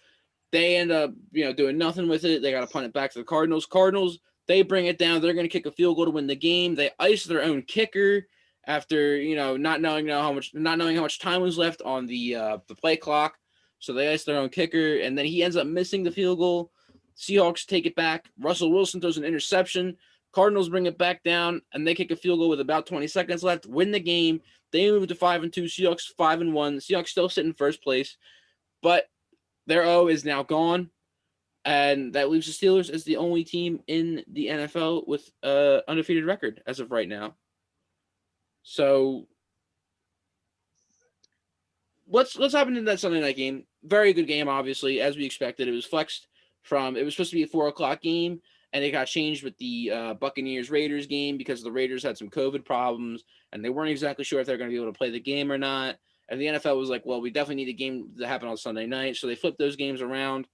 They end up, doing nothing with it. They got to punt it back to the Cardinals. Cardinals, they bring it down. They're going to kick a field goal to win the game. They ice their own kicker after, not knowing how much time was left on the play clock. So they ice their own kicker, and then he ends up missing the field goal. Seahawks take it back. Russell Wilson throws an interception. Cardinals bring it back down, and they kick a field goal with about 20 seconds left, win the game. They move to 5-2. Seahawks 5-1. Seahawks still sit in first place, but their O is now gone, and that leaves the Steelers as the only team in the NFL with an undefeated record as of right now. So let's hop into that Sunday night game. Very good game, obviously, as we expected. It was flexed from, it was supposed to be a 4:00 game, and it got changed with the Buccaneers-Raiders game because the Raiders had some COVID problems, and they weren't exactly sure if they're going to be able to play the game or not. And the NFL was like, well, we definitely need a game to happen on Sunday night. So they flipped those games around.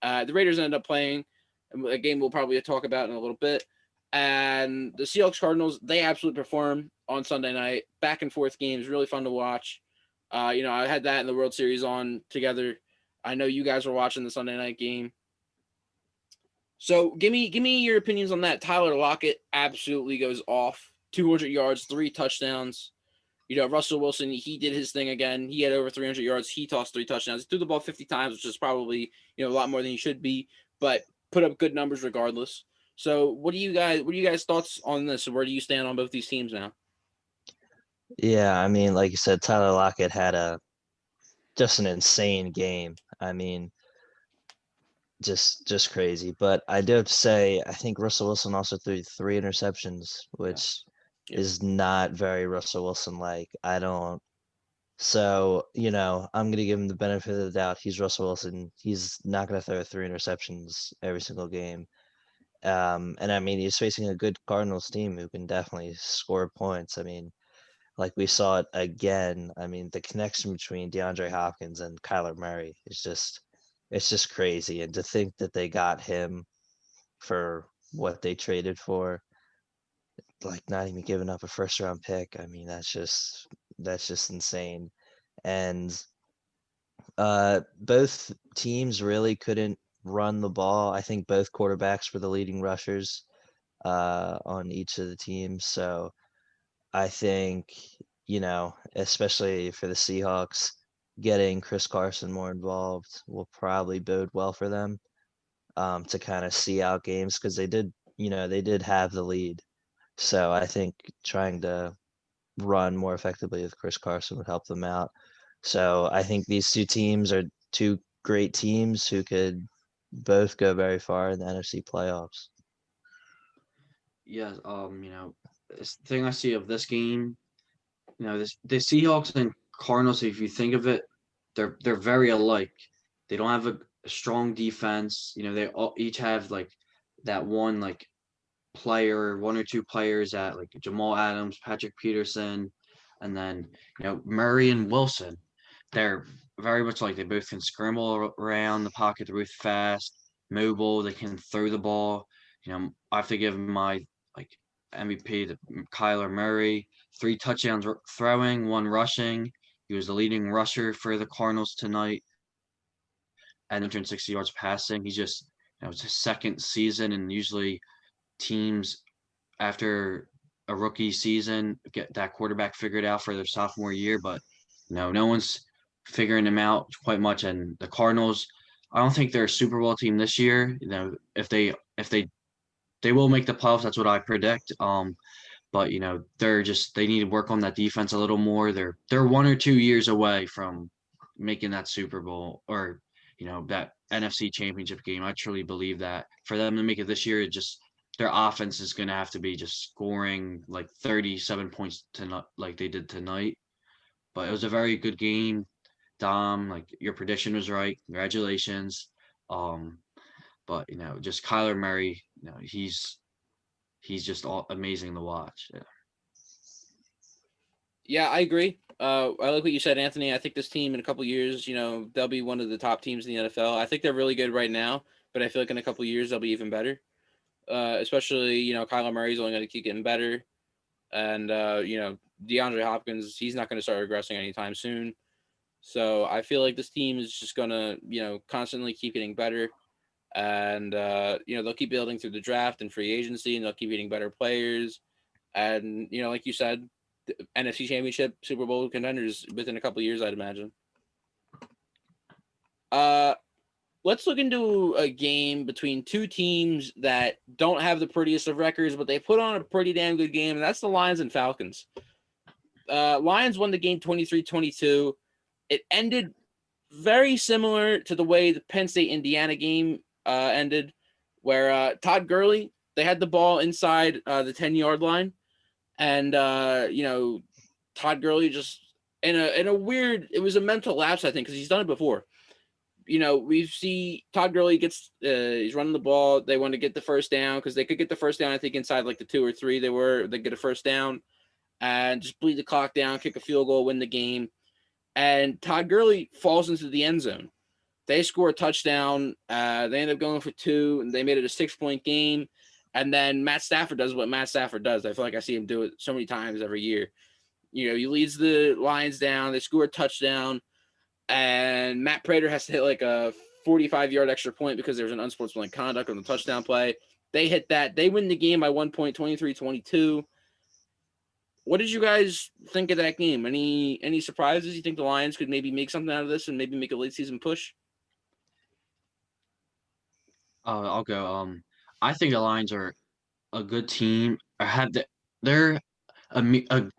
The Raiders ended up playing a game we'll probably talk about in a little bit. And the Seahawks Cardinals, they absolutely perform on Sunday night. Back and forth games, really fun to watch. I had that in the World Series on together. I know you guys were watching the Sunday night game. So give me your opinions on that. Tyler Lockett absolutely goes off. 200 yards, 3 touchdowns. Russell Wilson, he did his thing again. He had over 300 yards. He tossed 3 touchdowns. He threw the ball 50 times, which is probably, a lot more than he should be, but put up good numbers regardless. So what do you guys thoughts on this? Where do you stand on both these teams now? Yeah, I mean, like you said, Tyler Lockett had just an insane game. I mean, just crazy. But I do have to say, I think Russell Wilson also threw 3 interceptions, which is not very Russell Wilson like. I don't. So, I'm going to give him the benefit of the doubt. He's Russell Wilson. He's not going to throw 3 interceptions every single game. And I mean, he's facing a good Cardinals team who can definitely score points. I mean, like we saw it again. I mean, the connection between DeAndre Hopkins and Kyler Murray is it's just crazy. And to think that they got him for what they traded for, like not even giving up a first round pick. I mean, that's just insane. And both teams really couldn't run the ball. I think both quarterbacks were the leading rushers on each of the teams. So I think, especially for the Seahawks, getting Chris Carson more involved will probably bode well for them to kind of see out games because they did have the lead. So I think trying to run more effectively with Chris Carson would help them out. So I think these 2 teams are 2 great teams who could both go very far in the NFC playoffs. Yeah, this thing I see of this game, the Seahawks and Cardinals, if you think of it, they're very alike. They don't have a strong defense. They all each have like that one like player, one or two players at like Jamal Adams, Patrick Peterson, and then Murray and Wilson. They're very much like they both can scramble around the pocket, they're both fast, mobile, they can throw the ball. I have to give my like MVP to Kyler Murray, 3 touchdowns throwing, 1 rushing. He was the leading rusher for the Cardinals tonight at 160 yards passing. He's just, it's his second season, and usually teams after a rookie season get that quarterback figured out for their sophomore year, but no one's figuring him out quite much. And the Cardinals, I don't think they're a Super Bowl team this year. If they will make the playoffs, that's what I predict. But they need to work on that defense a little more. They're 1 or 2 years away from making that Super Bowl or that NFC Championship game. I truly believe that for them to make it this year, their offense is going to have to be just scoring like 37 points like they did tonight. But it was a very good game, Dom. Like your prediction was right. Congratulations. But just Kyler Murray, he's just amazing to watch. Yeah. Yeah, I agree. I like what you said, Anthony. I think this team in a couple years, they'll be one of the top teams in the NFL. I think they're really good right now, but I feel like in a couple years they'll be even better. Especially, Kyler Murray's only going to keep getting better. And, DeAndre Hopkins, he's not going to start regressing anytime soon. So I feel like this team is just going to, constantly keep getting better. And, they'll keep building through the draft and free agency, and they'll keep getting better players. And, like you said, the NFC Championship, Super Bowl contenders within a couple of years, I'd imagine. Let's look into a game between two teams that don't have the prettiest of records, but they put on a pretty damn good game, and that's the Lions and Falcons. Lions won the game 23-22. It ended very similar to the way the Penn State-Indiana game ended, where Todd Gurley, they had the ball inside the 10-yard line, and, Todd Gurley just, in a weird, it was a mental lapse, I think, because he's done it before. We see Todd Gurley gets, he's running the ball. They want to get the first down because they could get the first down, I think, inside like the 2 or 3 they get a first down and just bleed the clock down, kick a field goal, win the game. And Todd Gurley falls into the end zone. They score a touchdown. They end up going for 2, and they made it a 6-point game. And then Matt Stafford does what Matt Stafford does. I feel like I see him do it so many times every year. He leads the Lions down. They score a touchdown. And Matt Prater has to hit like a 45-yard extra point because there's an unsportsmanlike conduct on the touchdown play. They hit that. They win the game by 1 point, 23-22. What did you guys think of that game? Any surprises? You think the Lions could maybe make something out of this and maybe make a late season push? I'll go. I think the Lions are a good team. They're a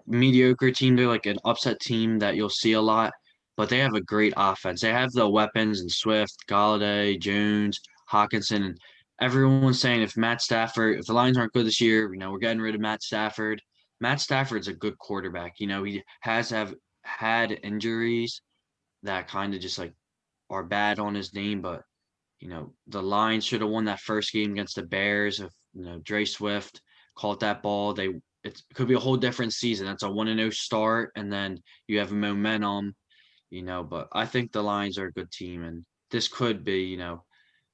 mediocre team. They're like an upset team that you'll see a lot, but they have a great offense. They have the weapons and Swift, Galladay, Jones, Hawkinson, and everyone's saying if the Lions aren't good this year, we're getting rid of Matt Stafford. Matt Stafford's a good quarterback. He has had injuries that kind of just like are bad on his name, but the Lions should have won that first game against the Bears if Dre Swift caught that ball. It could be a whole different season. That's a 1-0 start, and then you have momentum, but I think the Lions are a good team, and this could be,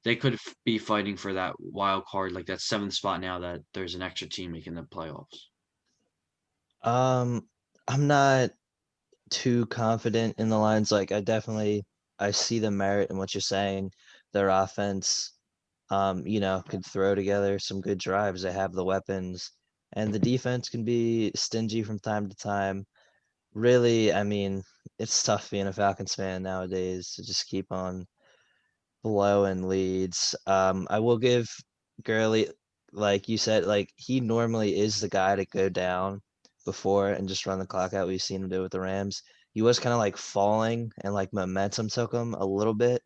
they could be fighting for that wild card, like that 7th spot now that there's an extra team making the playoffs. I'm not too confident in the Lions. Like I see the merit in what you're saying. Their offense, could throw together some good drives. They have the weapons, and the defense can be stingy from time to time. Really, I mean, it's tough being a Falcons fan nowadays to just keep on blowing leads. I will give Gurley, like you said, like he normally is the guy to go down before and just run the clock out. We've seen him do with the Rams. He was kind of like falling, and like momentum took him a little bit.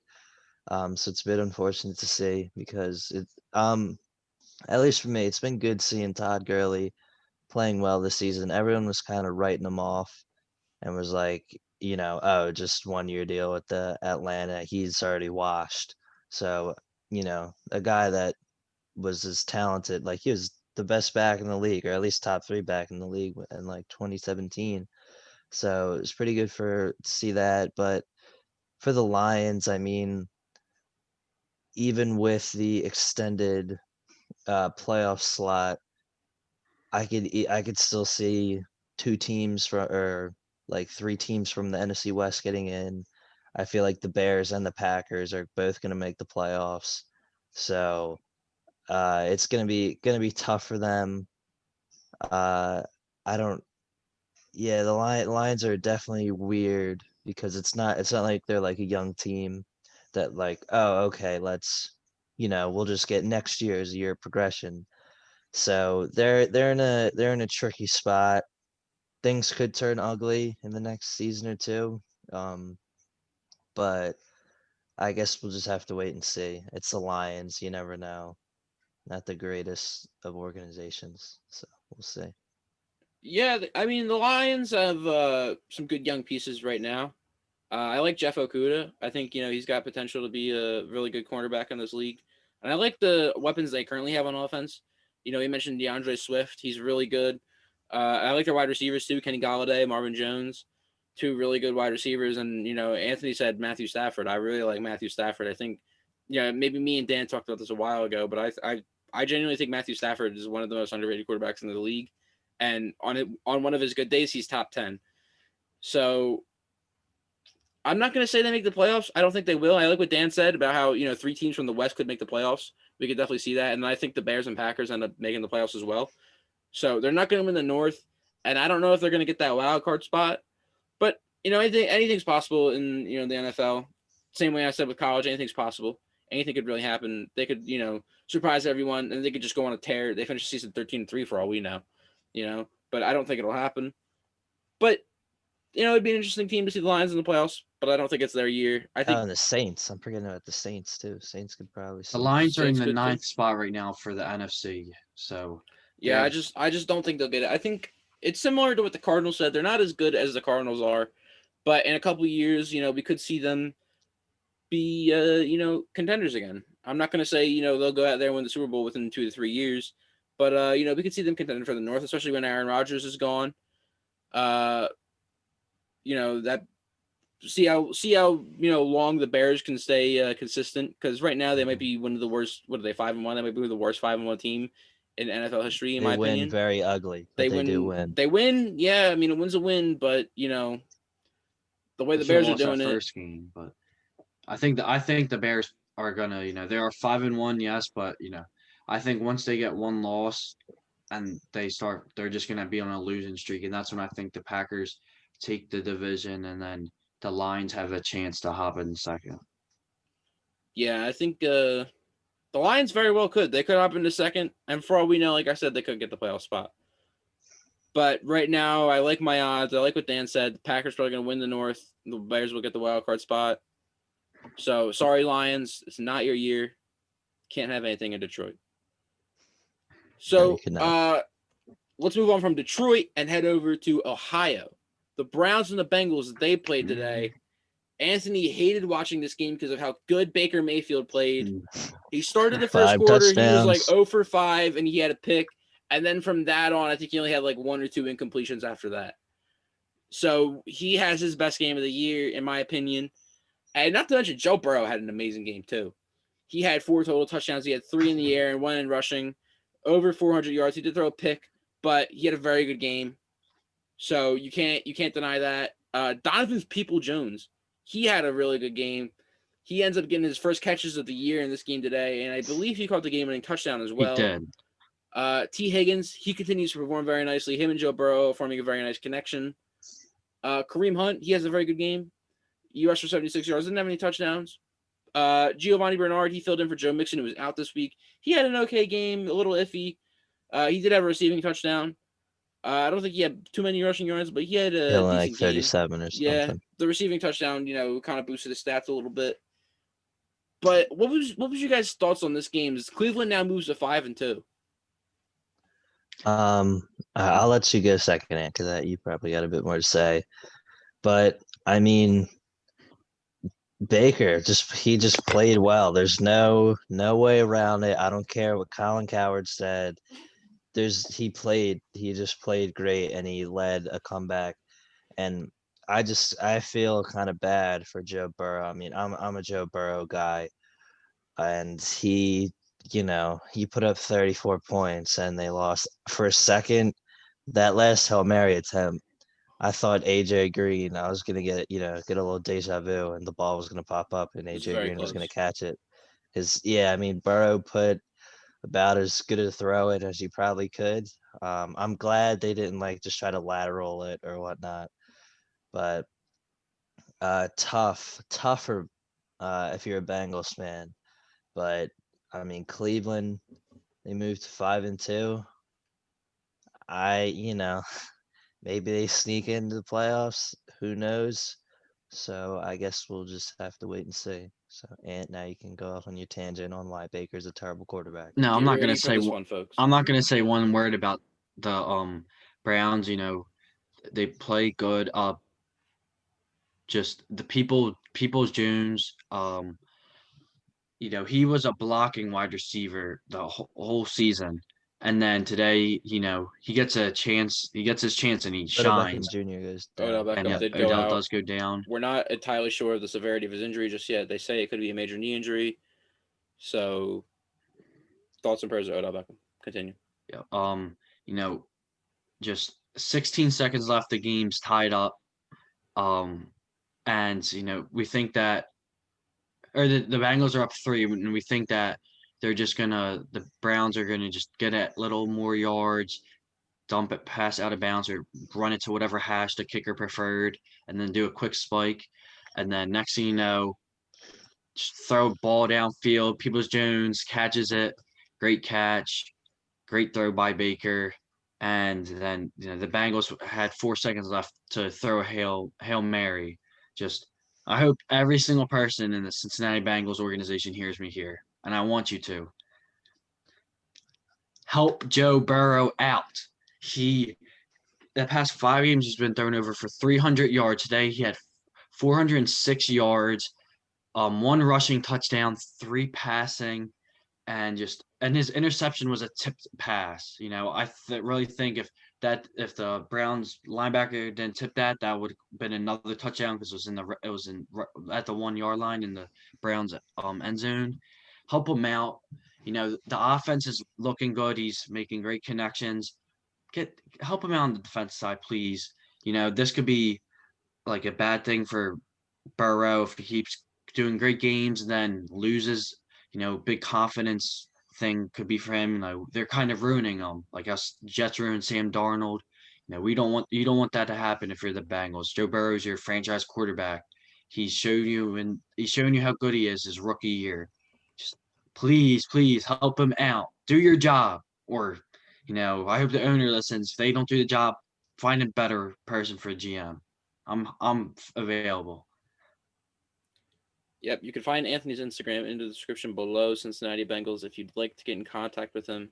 So it's a bit unfortunate to see because at least for me, it's been good seeing Todd Gurley playing well this season. Everyone was kind of writing him off and was like, just 1-year deal with the Atlanta. He's already washed. So, a guy that was as talented, like he was the best back in the league, or at least top 3 back in the league in like 2017. So it's pretty good to see that. But for the Lions, I mean, even with the extended playoff slot, I could still see 2 teams or like 3 teams from the NFC West getting in. I feel like the Bears and the Packers are both going to make the playoffs. So it's gonna be tough for them. I don't. Yeah, the Lions are definitely weird because it's not like they're like a young team that like, oh, okay, we'll just get next year as a year of progression. So they're in a tricky spot. Things could turn ugly in the next season or two. But I guess we'll just have to wait and see. It's the Lions, you never know. Not the greatest of organizations, so we'll see. Yeah, I mean the Lions have some good young pieces right now. I like Jeff Okuda. I think he's got potential to be a really good cornerback in this league, and I like the weapons they currently have on offense. You mentioned DeAndre Swift. He's really good. I like their wide receivers too. Kenny Galladay, Marvin Jones, 2 really good wide receivers. And Anthony said Matthew Stafford. I really like Matthew Stafford. I think, maybe me and Dan talked about this a while ago, but I genuinely think Matthew Stafford is one of the most underrated quarterbacks in the league. And on one of his good days, he's top 10. So I'm not going to say they make the playoffs. I don't think they will. I like what Dan said about how 3 teams from the West could make the playoffs. We could definitely see that, and I think the Bears and Packers end up making the playoffs as well. So they're not going to win the North, and I don't know if they're going to get that wild card spot. But anything's possible in the NFL. Same way I said with college, anything's possible. Anything could really happen. They could surprise everyone, and they could just go on a tear. They finish the season 13-3 for all we know. But I don't think it'll happen. But it'd be an interesting team to see the Lions in the playoffs, but I don't think it's their year. I think and the Saints. I'm forgetting about the Saints too. Saints could probably The see. Lions are in Saints the could too. 9th spot right now for the NFC. So Yeah, I just don't think they'll get it. I think it's similar to what the Cardinals said. They're not as good as the Cardinals are, but in a couple of years, we could see them be contenders again. I'm not going to say they'll go out there and win the Super Bowl within 2 to 3 years, but we could see them contending for the North, especially when Aaron Rodgers is gone. That see how long the Bears can stay consistent, because right now they might be one of the worst. What are they, 5-1? They might be the worst 5-1 team in NFL history, in my opinion. They win very ugly, but they do win. They win, yeah. I mean, a win's a win, but the way the Bears are doing it. First game, but I think the Bears are gonna, they are 5-1, yes, but I think once they get one loss and they're just gonna be on a losing streak, and that's when I think the Packers take the division, and then the Lions have a chance to hop in second. Yeah, I think the Lions very well could. They could hop into second, and for all we know, like I said, they could get the playoff spot. But right now, I like my odds. I like what Dan said. The Packers probably going to win the North. The Bears will get the wild card spot. So, sorry, Lions. It's not your year. Can't have anything in Detroit. So, let's move on from Detroit and head over to Ohio. The Browns and the Bengals, they played today. Anthony hated watching this game because of how good Baker Mayfield played. He started the first quarter. He was like 0 for 5, and he had a pick. And then from that on, I think he only had like 1 or 2 incompletions after that. So he has his best game of the year, in my opinion. And not to mention, Joe Burrow had an amazing game too. He had 4 total touchdowns. He had 3 in the air and 1 in rushing, over 400 yards. He did throw a pick, but he had a very good game. So you can't deny that. Donovan Peoples-Jones, he had a really good game. He ends up getting his first catches of the year in this game today, and I believe he caught the game-winning touchdown as well. He did. T. Higgins, he continues to perform very nicely. Him and Joe Burrow forming a very nice connection. Kareem Hunt, he has a very good game. He rushed for 76 yards, didn't have any touchdowns. Giovanni Bernard, he filled in for Joe Mixon, who was out this week. He had an okay game, a little iffy. He did have a receiving touchdown. I don't think he had too many rushing yards, but he had a decent like 37 game. or something. Yeah, the receiving touchdown, kind of boosted his stats a little bit. But what was your guys' thoughts on this game? Cleveland now moves to 5-2. I'll let you go second, because you probably got a bit more to say. But I mean, Baker he just played well. There's no way around it. I don't care what Colin Coward said. He just played great and he led a comeback. And I feel kind of bad for Joe Burrow. I mean, I'm a Joe Burrow guy, and he put up 34 points and they lost. For a second, that last Hail Mary attempt, I thought AJ Green, I was gonna get a little deja vu, and the ball was gonna pop up, and It was AJ very Green was gonna close. catch it. Because I mean, Burrow put about as good a throw it as he probably could. I'm glad they didn't like just try to lateral it or whatnot, but tougher if you're a Bengals fan. But I mean, Cleveland, they moved to 5-2. Maybe they sneak into the playoffs. Who knows? So I guess we'll just have to wait and see. So, Ant, now you can go off on your tangent on why Baker's a terrible quarterback. No, Get ready for this one, folks. I'm not gonna say one word about the Browns. They play good. Just the Peoples Jones. He was a blocking wide receiver the whole season, and then today, he gets a chance. He gets his chance, and he Odell Beckham shines. Jr. goes Odell down. Beckham And did go Odell out. does go down. We're not entirely sure of the severity of his injury just yet. They say it could be a major knee injury. So, thoughts and prayers to Odell Beckham. Continue. Yeah. Just 16 seconds left. The game's tied up. And we think that, or the Bengals are up 3, and we think that the Browns are gonna just get a little more yards, dump it, pass out of bounds, or run it to whatever hash the kicker preferred, and then do a quick spike, and then next thing you know, just throw a ball downfield. Peoples Jones catches it, great catch, great throw by Baker, and then the Bengals had 4 seconds left to throw a hail Mary. Just I hope every single person in the Cincinnati Bengals organization hears me here, and I want you to help Joe Burrow out. The past 5 games he's been thrown over for 300 yards. Today he had 406 yards, 1 rushing touchdown, 3 passing, and his interception was a tipped pass. I really think if the Browns linebacker didn't tip that, that would have been another touchdown because it was at the 1 yard line in the Browns end zone. Help him out. The offense is looking good. He's making great connections. Help him out on the defense side, please. This could be like a bad thing for Burrow if he keeps doing great games and then loses. Big confidence thing could be for him. They're kind of ruining him, like us Jets ruined Sam Darnold. You don't want that to happen if you're the Bengals. Joe Burrow is your franchise quarterback. He's shown you how good he is his rookie year. Just please help him out. Do your job. Or, I hope the owner listens. If they don't do the job, find a better person for a GM. I'm available. Yep, you can find Anthony's Instagram in the description below, Cincinnati Bengals, if you'd like to get in contact with him.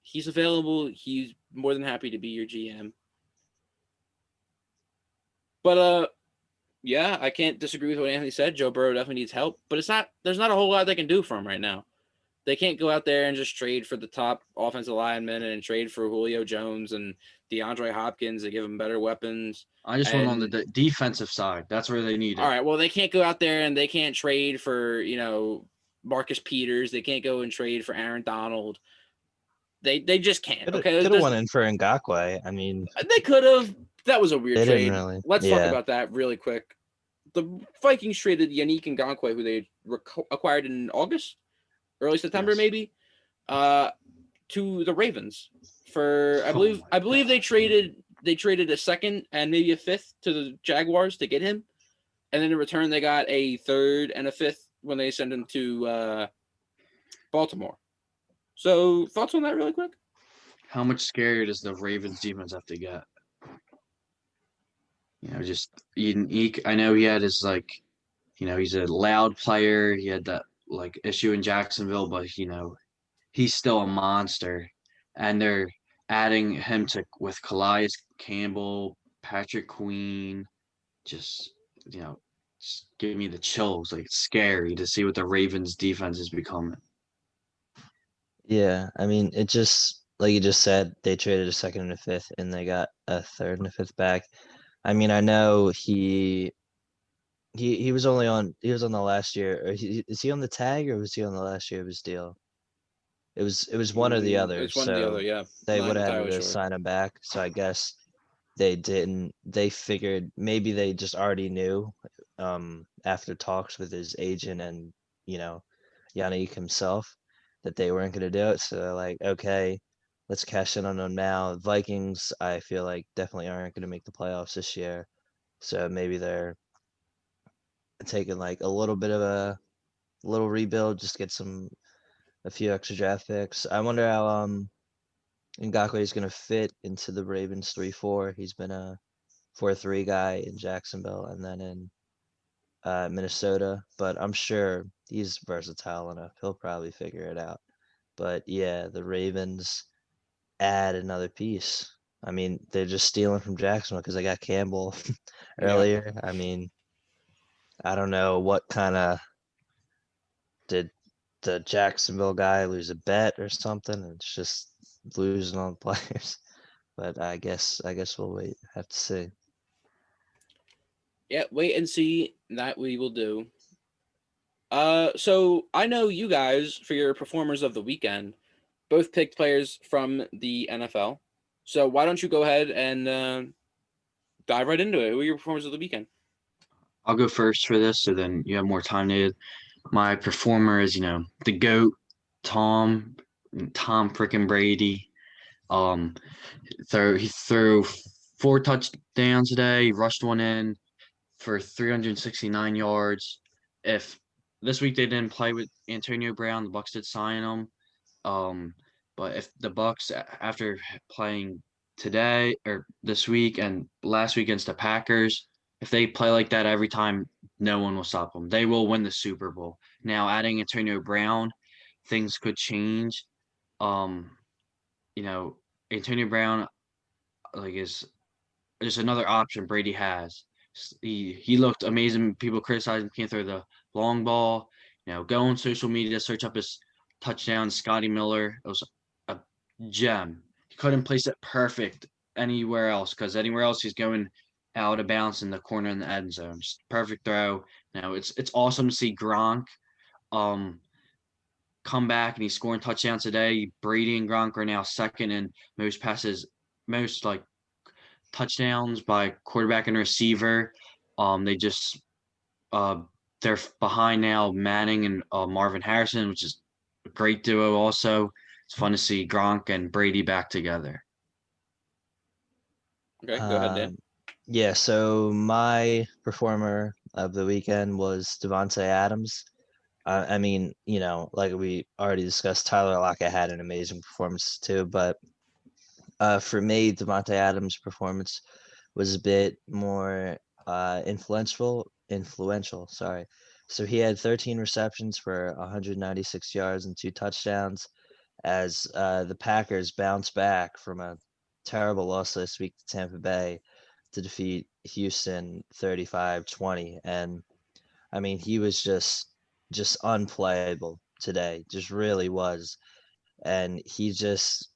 He's available. He's more than happy to be your GM. But yeah, I can't disagree with what Anthony said. Joe Burrow definitely needs help, but there's not a whole lot they can do for him right now. They can't go out there and just trade for the top offensive lineman and trade for Julio Jones and DeAndre Hopkins to give them better weapons. I just went on the defensive side. That's where they need it. All right, well, they can't go out there and they can't trade for, Marcus Peters. They can't go and trade for Aaron Donald. They just can't. Okay, could have went in for Ngakoue. I mean, they could have. That was a weird they trade. didn't really. Let's talk about that really quick. The Vikings traded Yannick Ngakoue, who they acquired in August, early September, maybe, to the Ravens for I believe they traded a second and maybe a fifth to the Jaguars to get him, and then in return they got a third and a fifth when they sent him to Baltimore. So thoughts on that really quick? How much scarier does the Ravens defense have to get? Just Eden Eek. I know he had his he's a loud player. He had that issue in Jacksonville, but he's still a monster. And they're adding him with Calais Campbell, Patrick Queen. Just just give me the chills. Like, it's scary to see what the Ravens defense is becoming. Yeah, I mean, it just like you just said, they traded a second and a fifth, and they got a third and a fifth back. I mean, I know he was only on he was on the last year. Is he on the tag or was he on the last year of his deal? It was one or the other. It's one or the other, So yeah. they Not would have had entirely to sure. sign him back. So I guess they didn't. They figured maybe they just already knew after talks with his agent and you know Yannick himself that they weren't going to do it. So they're like, okay, let's cash in on them now. Vikings, I feel like definitely aren't going to make the playoffs this year. So maybe they're taking like a little bit of a little rebuild, just get a few extra draft picks. I wonder how Ngakwe is going to fit into the Ravens 3-4. He's been a 4-3 guy in Jacksonville and then in Minnesota, but I'm sure he's versatile enough. He'll probably figure it out. But yeah, the Ravens add another piece. I mean, they're just stealing from Jacksonville because they got Campbell Yeah. earlier. I mean, I don't know what kind of did the Jacksonville guy lose a bet or something. It's just losing on players. But I guess we'll wait. Have to see. Yeah, wait and see. That we will do. So I know you guys, for your performers of the weekend, both picked players from the NFL. So why don't you go ahead and dive right into it? Who are your performers of the weekend? I'll go first for this, so then you have more time, Nate. My performer is, the GOAT, Tom, Tom frickin' Brady. Um, he threw 4 touchdowns today, rushed one in for 369 yards. If this week they didn't play with Antonio Brown, the Bucks did sign him. Um, but if the Bucks after playing today or this week and last week against the Packers, if they play like that every time, no one will stop them. They will win the Super Bowl. Now, adding Antonio Brown, things could change. Um, you know, Antonio Brown like is just another option Brady has. He looked amazing. People criticize him can't throw the long ball. Go on social media, search up his touchdown, Scotty Miller. It was a gem. He couldn't place it perfect anywhere else because anywhere else he's going out of bounds in the corner in the end zone. Just perfect throw. It's awesome to see Gronk um come back and he's scoring touchdowns today. Brady and Gronk are now second in most like touchdowns by quarterback and receiver. They just they're behind now Manning and Marvin Harrison, which is a great duo. Also, it's fun to see Gronk and Brady back together. Okay, go ahead, Dan. Yeah, so my performer of the weekend was Devonte Adams. I mean, like we already discussed, Tyler Lockett had an amazing performance too, but for me, Devonte Adams' performance was a bit more influential, sorry. So he had 13 receptions for 196 yards and 2 touchdowns as the Packers bounced back from a terrible loss last week to Tampa Bay to defeat Houston 35-20. And I mean, he was just unplayable today, just really was. And he just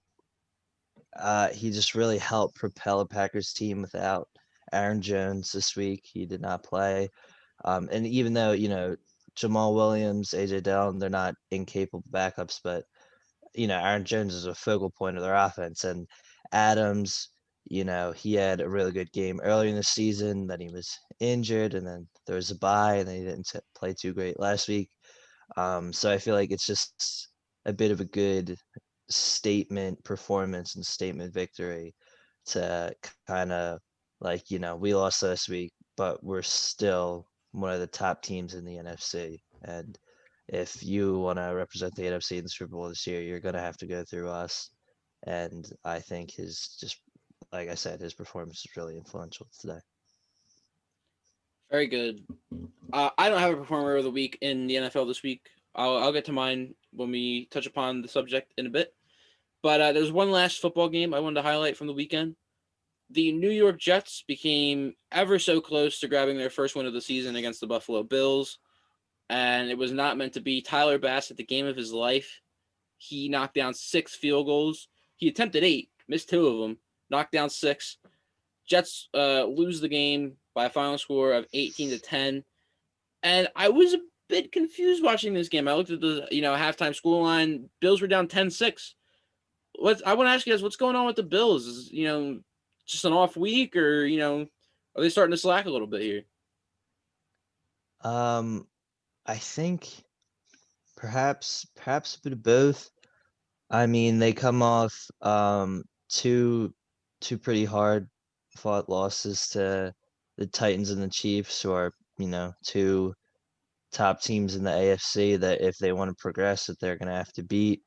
really helped propel a Packers team without Aaron Jones this week. He did not play. And even though, Jamal Williams, AJ Dillon, they're not incapable backups, but Aaron Jones is a focal point of their offense. And Adams, he had a really good game earlier in the season. Then he was injured, and then there was a bye, and then he didn't play too great last week. So I feel like it's just a bit of a good statement performance and statement victory to kind of like, we lost last week, but we're still one of the top teams in the NFC. And if you want to represent the NFC in the Super Bowl this year, you're going to have to go through us. And I think like I said, his performance is really influential today. Very good. I don't have a performer of the week in the NFL this week. I'll get to mine when we touch upon the subject in a bit. But there's one last football game I wanted to highlight from the weekend. the New York Jets became ever so close to grabbing their first win of the season against the Buffalo Bills, and it was not meant to be. Tyler Bassett, the game of his life, he knocked down 6 field goals. He attempted 8, missed 2 of them, knocked down 6. Jets lose the game by a final score of 18-10. And I was a bit confused watching this game. I looked at the halftime score line. Bills were down 10-6. I want to ask you guys, what's going on with the Bills? Is just an off week, or are they starting to slack a little bit here? I think perhaps a bit of both. I mean, they come off two pretty hard fought losses to the Titans and the Chiefs, who are, two top teams in the AFC that if they want to progress that they're going to have to beat.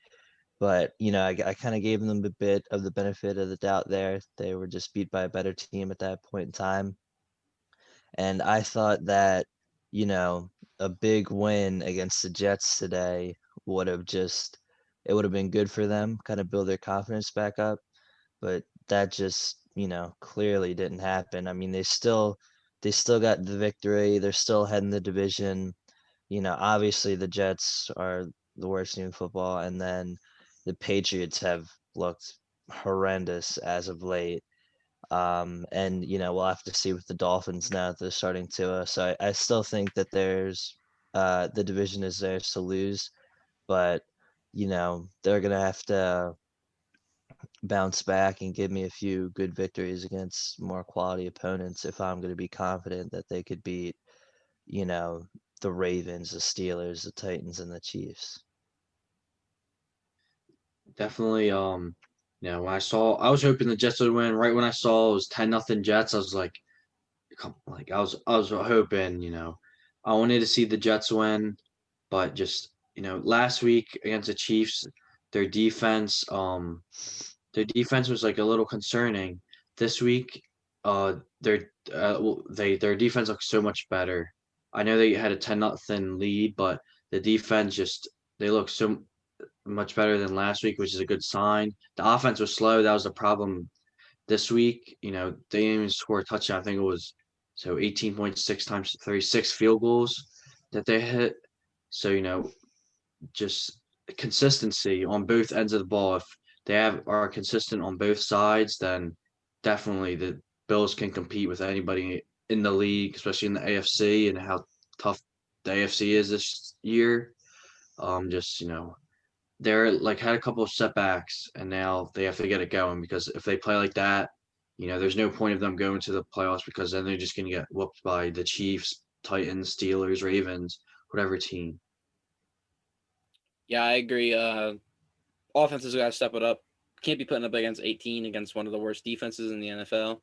But, I kind of gave them a bit of the benefit of the doubt there. They were just beat by a better team at that point in time. And I thought that, a big win against the Jets today would have it would have been good for them, kind of build their confidence back up. But that just, clearly didn't happen. I mean, they still got the victory. They're still heading the division. Obviously the Jets are the worst team in football, and then the Patriots have looked horrendous as of late. And we'll have to see with the Dolphins now that they're starting to. So I still think that there's the division is theirs to lose, but they're gonna have to bounce back and give me a few good victories against more quality opponents if I'm going to be confident that they could beat, the Ravens, the Steelers, the Titans, and the Chiefs. Definitely. When I was hoping the Jets would win. Right when I saw it was 10-0 Jets, I was like, I was hoping. I wanted to see the Jets win, but just last week against the Chiefs, their defense, was like a little concerning. This week, their defense looks so much better. I know they had a 10-0 lead, but the defense they look so much better than last week, which is a good sign. The offense was slow. That was the problem this week. They didn't even score a touchdown. I think it was 18.6 times 36 field goals that they hit. So, just consistency on both ends of the ball. If they are consistent on both sides, then definitely the Bills can compete with anybody in the league, especially in the AFC and how tough the AFC is this year. Just they're like had a couple of setbacks and now they have to get it going, because if they play like that, there's no point of them going to the playoffs, because then they're just going to get whooped by the Chiefs, Titans, Steelers, Ravens, whatever team. Yeah, I agree. Offenses got to step it up. Can't be putting up against 18 against one of the worst defenses in the NFL,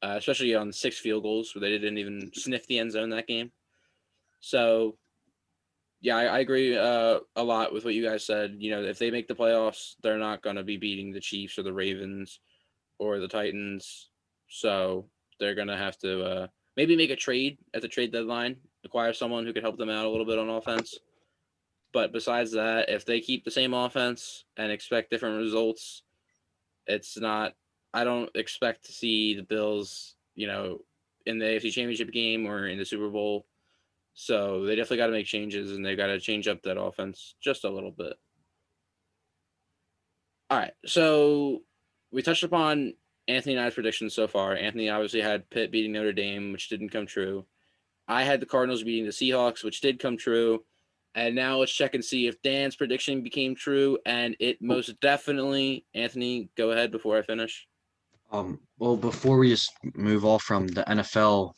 especially on 6 field goals where they didn't even sniff the end zone that game. So, yeah, I agree a lot with what you guys said. If they make the playoffs, they're not going to be beating the Chiefs or the Ravens or the Titans. So they're going to have to maybe make a trade at the trade deadline, acquire someone who could help them out a little bit on offense. But besides that, if they keep the same offense and expect different results, it's not. I don't expect to see the Bills, in the AFC Championship game or in the Super Bowl. So they definitely got to make changes, and they got to change up that offense just a little bit. All right, so we touched upon Anthony and I's predictions so far. Anthony obviously had Pitt beating Notre Dame, which didn't come true. I had the Cardinals beating the Seahawks, which did come true. And now let's check and see if Dan's prediction became true, and it most definitely. Anthony, go ahead before I finish. Well, before we just move off from the NFL,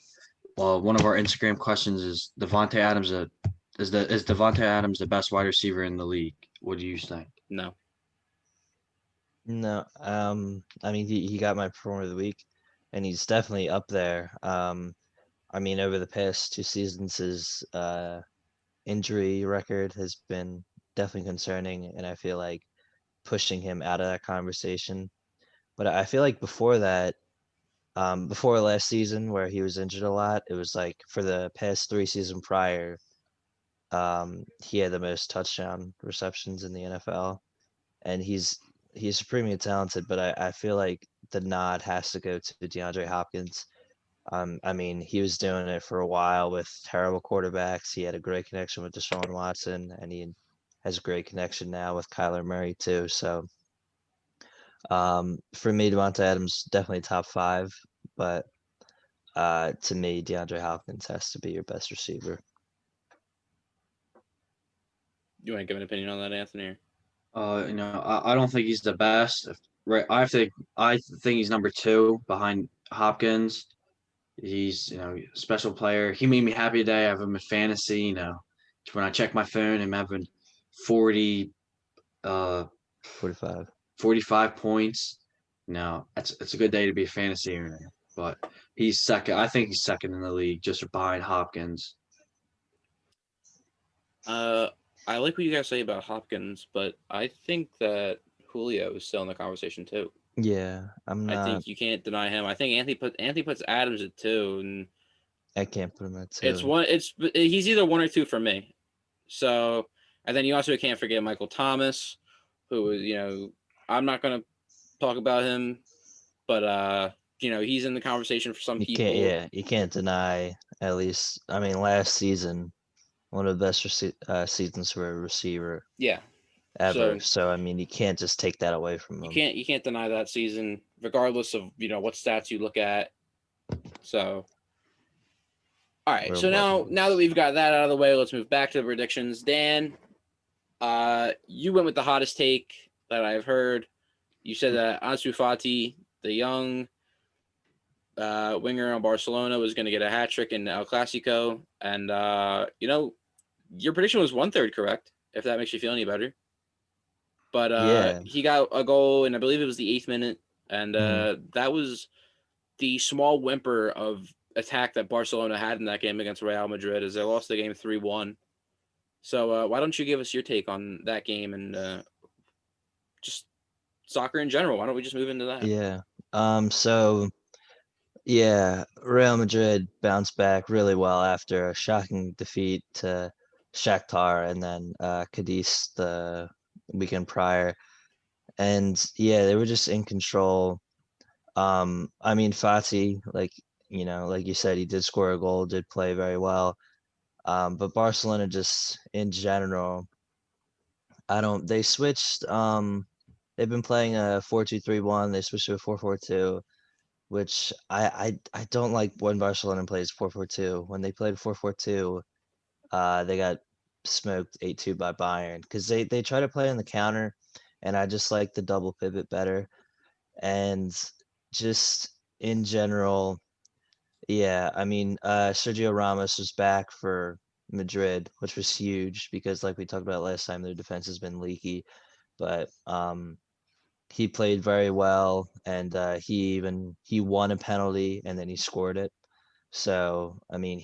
one of our Instagram questions is Devontae Adams is Devontae Adams the best wide receiver in the league? What do you think? No. No, I mean he got my performer of the week, and he's definitely up there. I mean over the past 2 seasons, his injury record has been definitely concerning, and I feel like pushing him out of that conversation. But I feel like before that, before last season where he was injured a lot, it was like for the past 3 seasons prior, he had the most touchdown receptions in the NFL, and he's supremely talented. But I feel like the nod has to go to DeAndre Hopkins. I mean, he was doing it for a while with terrible quarterbacks. He had a great connection with Deshaun Watson, and he has a great connection now with Kyler Murray too. So, for me, Devontae Adams definitely top 5, but to me, DeAndre Hopkins has to be your best receiver. You want to give an opinion on that, Anthony? I don't think he's the best. Right, I think he's number 2 behind Hopkins. He's a special player. He made me happy today. I have him in fantasy. When I check my phone, I'm having 40, 45. 45 points. No, it's a good day to be a fantasy owner. But he's second. I think he's second in the league, just behind Hopkins. I like what you guys say about Hopkins, but I think that Julio is still in the conversation too. Yeah, I'm not. I think you can't deny him. I think Anthony puts Adams at 2, and I can't put him at 2. He's either 1 or 2 for me. So, and then you also can't forget Michael Thomas, who is I'm not gonna talk about him, but he's in the conversation for some people. You can't deny. At least, I mean, last season, one of the best seasons for a receiver. Yeah. Ever. So I mean, you can't just take that away from him. You can't deny that season, regardless of what stats you look at. So, all right. So now that we've got that out of the way, let's move back to the predictions. Dan, you went with the hottest take that I've heard. You said that Ansu Fati, the young winger on Barcelona, was going to get a hat trick in El Clasico, and your prediction was 1/3 correct. If that makes you feel any better. But he got a goal, and I believe it was the 8th minute, and that was the small whimper of attack that Barcelona had in that game against Real Madrid, as they lost the game 3-1. So why don't you give us your take on that game and just soccer in general? Why don't we just move into that? Yeah. So, yeah, Real Madrid bounced back really well after a shocking defeat to Shakhtar and then Cadiz the weekend prior. And yeah, they were just in control. I mean, Fati, like you said, he did score a goal, did play very well. But Barcelona just in general, they switched, they've been playing a 4-2-3-1, they switched to a 4-4-2, which I don't like when Barcelona plays 4-4-2. When they played 4-4-2, they got smoked 8-2 by Bayern because they try to play on the counter, and I just like the double pivot better. And just in general, yeah, I mean, Sergio Ramos was back for Madrid, which was huge because, like we talked about last time, their defense has been leaky. But he played very well, and he won a penalty and then he scored it. So I mean,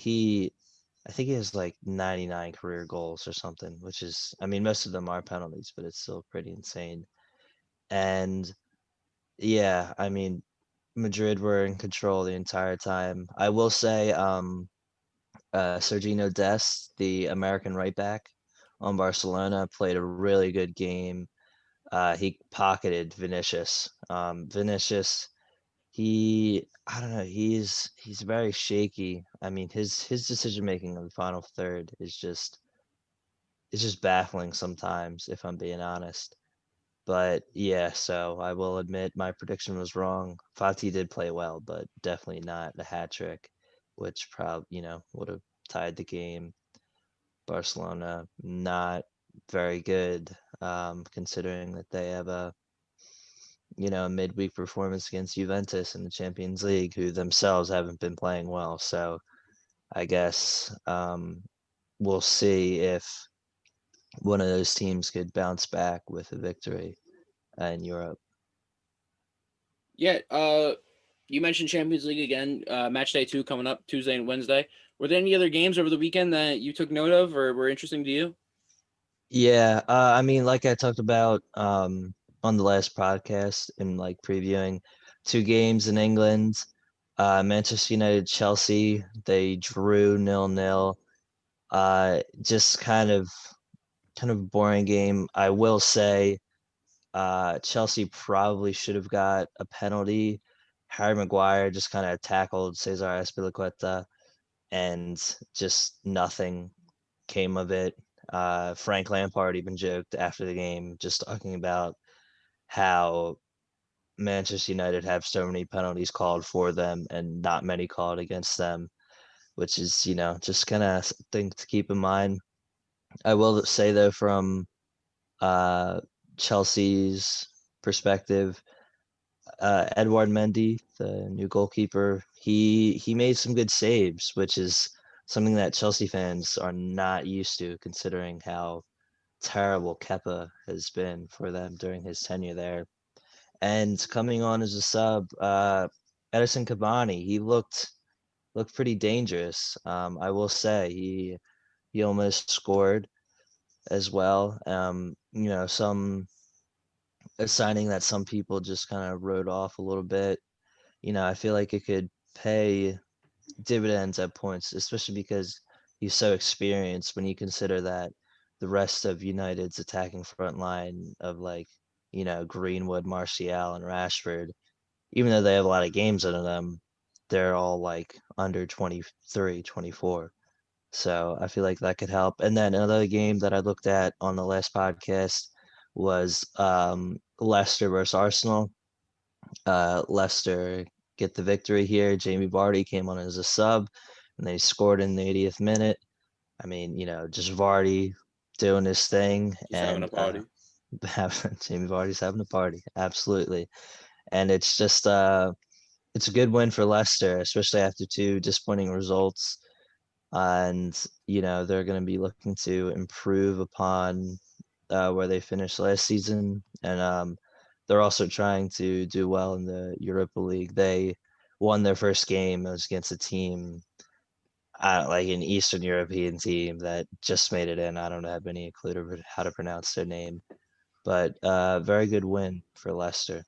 I think he has like 99 career goals or something, which is, I mean, most of them are penalties, but it's still pretty insane. And yeah, I mean, Madrid were in control the entire time. I will say, Sergio Dest, the American right back on Barcelona, played a really good game. He pocketed Vinicius. Vinicius, I don't know, he's very shaky. I mean, his decision making in the final third is just baffling sometimes, if I'm being honest. But yeah, so I will admit my prediction was wrong. Fati did play well, but definitely not the hat trick, which probably, would have tied the game. Barcelona not very good, considering that they have a midweek performance against Juventus in the Champions League, who themselves haven't been playing well. So I guess we'll see if one of those teams could bounce back with a victory in Europe. Yeah, you mentioned Champions League again. Match day 2 coming up Tuesday and Wednesday. Were there any other games over the weekend that you took note of or were interesting to you? Yeah, I mean, like I talked about on the last podcast in like previewing 2 games in England, Manchester United, Chelsea, they drew 0-0. Just kind of boring game. I will say, Chelsea probably should have got a penalty. Harry Maguire just kind of tackled Cesar Azpilicueta, and just nothing came of it. Frank Lampard even joked after the game, just talking about how Manchester United have so many penalties called for them and not many called against them, which is, just kind of thing to keep in mind. I will say though, from uh, Chelsea's perspective, Edouard Mendy, the new goalkeeper, he made some good saves, which is something that Chelsea fans are not used to, considering how terrible Kepa has been for them during his tenure there. And coming on as a sub, Edison Cavani, he looked pretty dangerous. I will say he almost scored as well. Some a signing that some people just kind of wrote off a little bit. I feel like it could pay dividends at points, especially because he's so experienced when you consider that the rest of United's attacking front line of Greenwood, Martial, and Rashford, even though they have a lot of games under them, they're all like under 23, 24. So I feel like that could help. And then another game that I looked at on the last podcast was Leicester versus Arsenal. Leicester get the victory here. Jamie Vardy came on as a sub, and they scored in the 80th minute. I mean, just Vardy doing his thing, He's having a and party. Jamie Vardy's having a party, absolutely. And it's just it's a good win for Leicester, especially after two disappointing results. And they're going to be looking to improve upon where they finished last season, and they're also trying to do well in the Europa League. They won their first game. It was against a team, like an Eastern European team that just made it in. I don't have any clue to how to pronounce their name, but very good win for Leicester.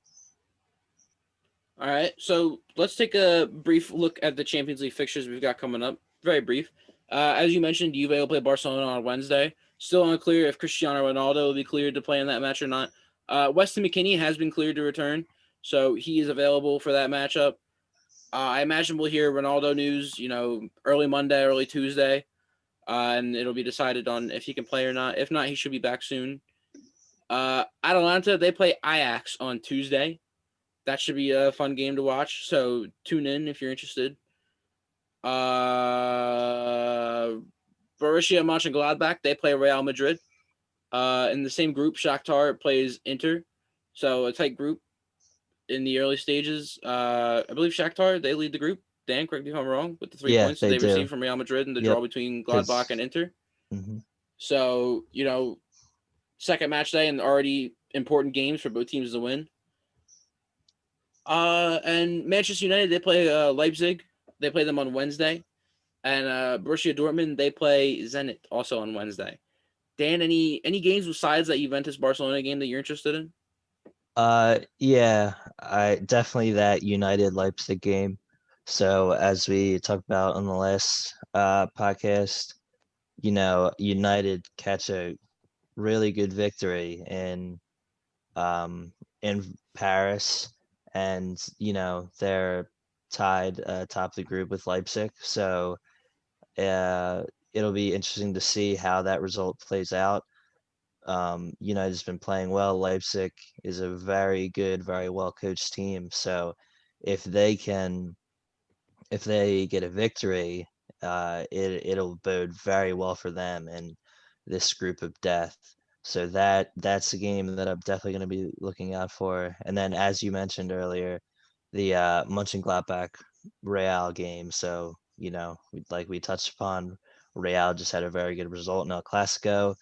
All right, so let's take a brief look at the Champions League fixtures we've got coming up. Very brief. As you mentioned, Juve will play Barcelona on Wednesday. Still unclear if Cristiano Ronaldo will be cleared to play in that match or not. Weston McKennie has been cleared to return, so he is available for that matchup. I imagine we'll hear Ronaldo news, early Monday, early Tuesday, and it'll be decided on if he can play or not. If not, he should be back soon. Atalanta, they play Ajax on Tuesday. That should be a fun game to watch. So tune in if you're interested. Borussia Mönchengladbach, they play Real Madrid. In the same group, Shakhtar plays Inter. So a tight group in the early stages. I believe Shakhtar, they lead the group. Dan, correct me if I'm wrong, with the 3 Yeah, points that they they do. received from Real Madrid and the draw between Gladbach and Inter. Mm-hmm. So, second match day and already important games for both teams to win. And Manchester United, they play Leipzig. They play them on Wednesday. And Borussia Dortmund, they play Zenit also on Wednesday. Dan, any games besides that Juventus Barcelona game that you're interested in? Yeah, I definitely that United Leipzig game. So as we talked about on the last podcast, United catch a really good victory in Paris, and they're tied top of the group with Leipzig. So it'll be interesting to see how that result plays out. United's been playing well. Leipzig is a very good, very well coached team. So if they get a victory, it'll bode very well for them in this group of death. So that's a game that I'm definitely going to be looking out for. And then, as you mentioned earlier, the Mönchengladbach Real game. So like we touched upon, Real just had a very good result in El Clasico.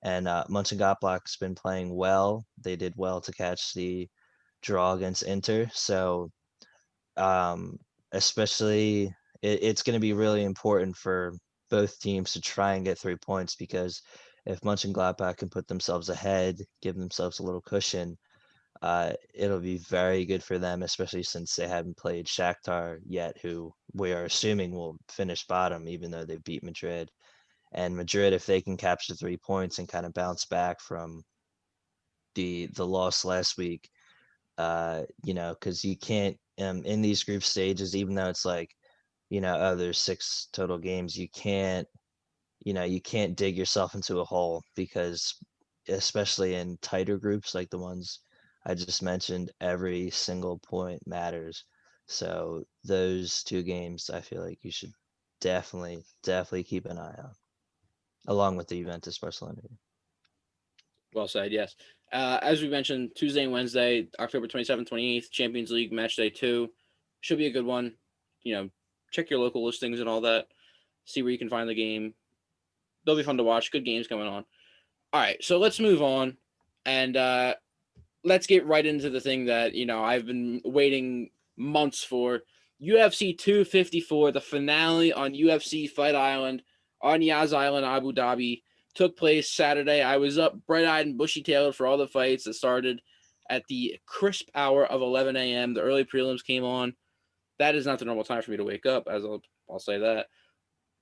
And Mönchengladbach's been playing well. They did well to catch the draw against Inter. So, especially, it's going to be really important for both teams to try and get 3 points, because if Mönchengladbach can put themselves ahead, give themselves a little cushion, it'll be very good for them, especially since they haven't played Shakhtar yet, who we are assuming will finish bottom, even though they beat Madrid. And Madrid, if they can capture 3 points and kind of bounce back from the loss last week. Because you can't in these group stages, even though it's like, there's 6 total games, you can't dig yourself into a hole, because especially in tighter groups like the ones I just mentioned, every single point matters. So those 2 games, I feel like you should definitely keep an eye on, along with the Juventus Barcelona game. Well said, yes. As we mentioned, Tuesday and Wednesday, October 27th, 28th, Champions League Match Day 2. Should be a good one. Check your local listings and all that. See where you can find the game. They'll be fun to watch. Good games coming on. All right, so let's move on. And let's get right into the thing that, I've been waiting months for. UFC 254, the finale on UFC Fight Island on Yas Island, Abu Dhabi, took place Saturday. I was up bright-eyed and bushy-tailed for all the fights that started at the crisp hour of 11 a.m. The early prelims came on. That is not the normal time for me to wake up, as I'll say that.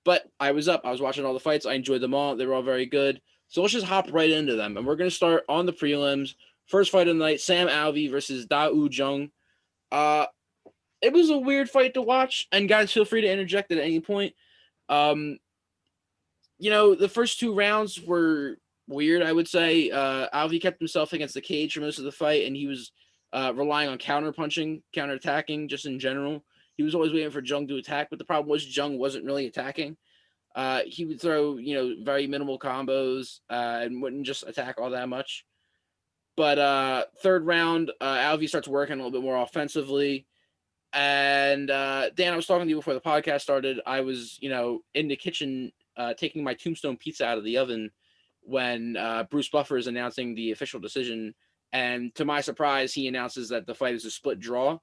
But I was up. I was watching all the fights. I enjoyed them all. They were all very good. So let's just hop right into them. And we're going to start on the prelims. First fight of the night, Sam Alvey versus Da Woo Jung. It was a weird fight to watch. And guys, feel free to interject at any point. The first 2 rounds were weird, I would say. Alvey kept himself against the cage for most of the fight, and he was relying on counterattacking just in general. He was always waiting for Jung to attack, but the problem was Jung wasn't really attacking. He would throw, very minimal combos and wouldn't just attack all that much. But third round, Alvey starts working a little bit more offensively. And Dan, I was talking to you before the podcast started. I was, in the kitchen taking my Tombstone pizza out of the oven when Bruce Buffer is announcing the official decision. And to my surprise, he announces that the fight is a split draw.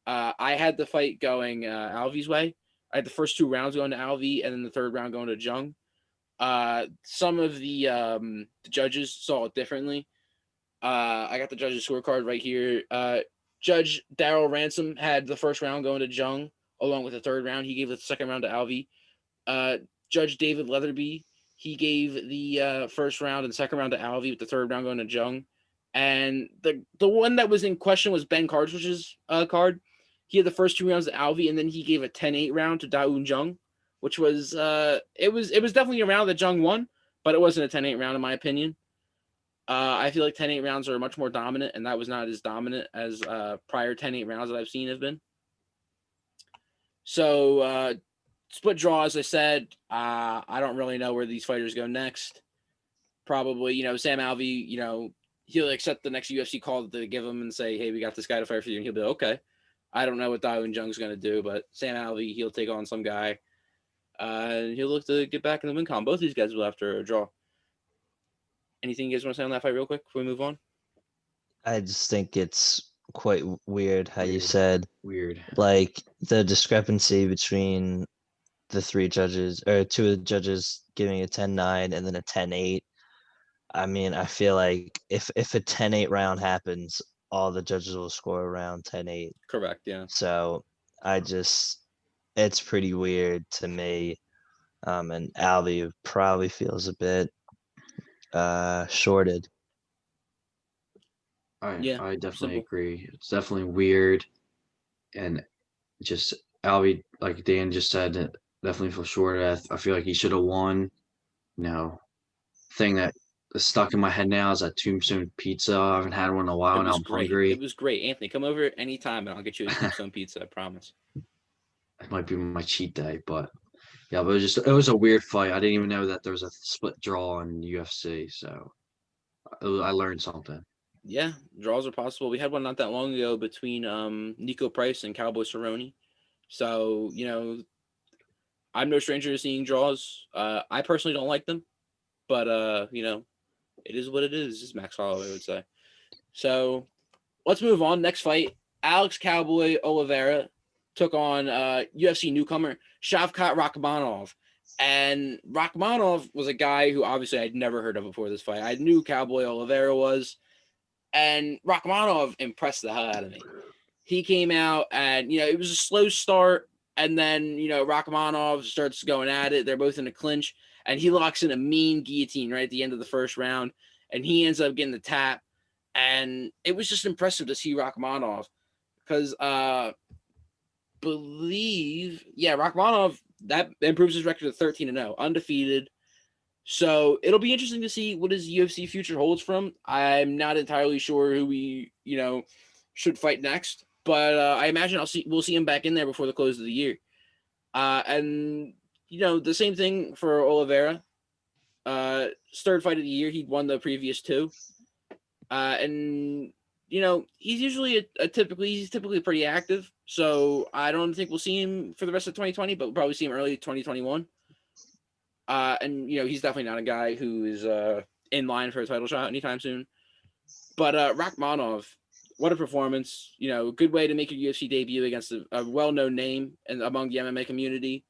I had the fight going Alvey's way. I had the first 2 rounds going to Alvey, and then the third round going to Jung. Some of the judges saw it differently. I got the judges' scorecard right here. Judge Daryl Ransom had the first round going to Jung, along with the third round. He gave the second round to Alvey. Judge David Leatherby, he gave the first round and second round to Alvey, with the third round going to Jung. And the one that was in question was Ben Cartridge's card. He had the first 2 rounds to Alvey, and then he gave a 10-8 round to Da Woo Jung, which was it was definitely a round that Jung won, but it wasn't a 10-8 round in my opinion. I feel like 10-8 rounds are much more dominant, and that was not as dominant as prior 10-8 rounds that I've seen have been. So split draw, as I said. I don't really know where these fighters go next. Probably, Sam Alvey, he'll accept the next UFC call that they give him and say, hey, we got this guy to fight for you. And he'll be like, okay. I don't know what Da Woo Jung's going to do, but Sam Alvey, he'll take on some guy. And he'll look to get back in the win column. Both these guys will after a draw. Anything you guys want to say on that fight real quick before we move on? I just think it's quite weird how you said weird, like the discrepancy between the 3 judges, or 2 of the judges giving a 10-9 and then a 10-8. I mean, I feel like if a 10-8 round happens, all the judges will score around 10-8. Correct, yeah. So it's pretty weird to me. And Alvey probably feels a bit shorted. I definitely agree. It's definitely weird, and just Alvey, like Dan just said, definitely feel short. I feel like he should have won. Thing that is stuck in my head now is that Tombstone pizza. I haven't had one in a while, and I'm hungry. It was great. Anthony, come over anytime, and I'll get you a Tombstone pizza. I promise. It might be my cheat day, but yeah, but it was a weird fight. I didn't even know that there was a split draw in UFC, so I learned something. Yeah, draws are possible. We had one not that long ago between Nico Price and Cowboy Cerrone. So, I'm no stranger to seeing draws. I personally don't like them, but it is what it is, as Max Holloway would say. So let's move on. Next fight, Alex Cowboy Oliveira took on UFC newcomer Shavkat Rakhmonov. And Rakhmonov was a guy who obviously I'd never heard of before this fight. I knew Cowboy Oliveira was. And Rakhmonov impressed the hell out of me. He came out and, it was a slow start. And then, Rakhmonov starts going at it. They're both in a clinch. And he locks in a mean guillotine right at the end of the first round. And he ends up getting the tap. And it was just impressive to see Rachmanov because Rachmanov, that improves his record to 13-0, undefeated. So it'll be interesting to see what his UFC future holds from. I'm not entirely sure who we, should fight next, but I imagine we'll see him back in there before the close of the year. And the same thing for Oliveira. Third fight of the year, he'd won the previous two. And he's usually he's typically pretty active. So I don't think we'll see him for the rest of 2020, but we'll probably see him early 2021. And he's definitely not a guy who is in line for a title shot anytime soon. But Rachmanov, what a performance! Good way to make your UFC debut against a well-known name and among the MMA community.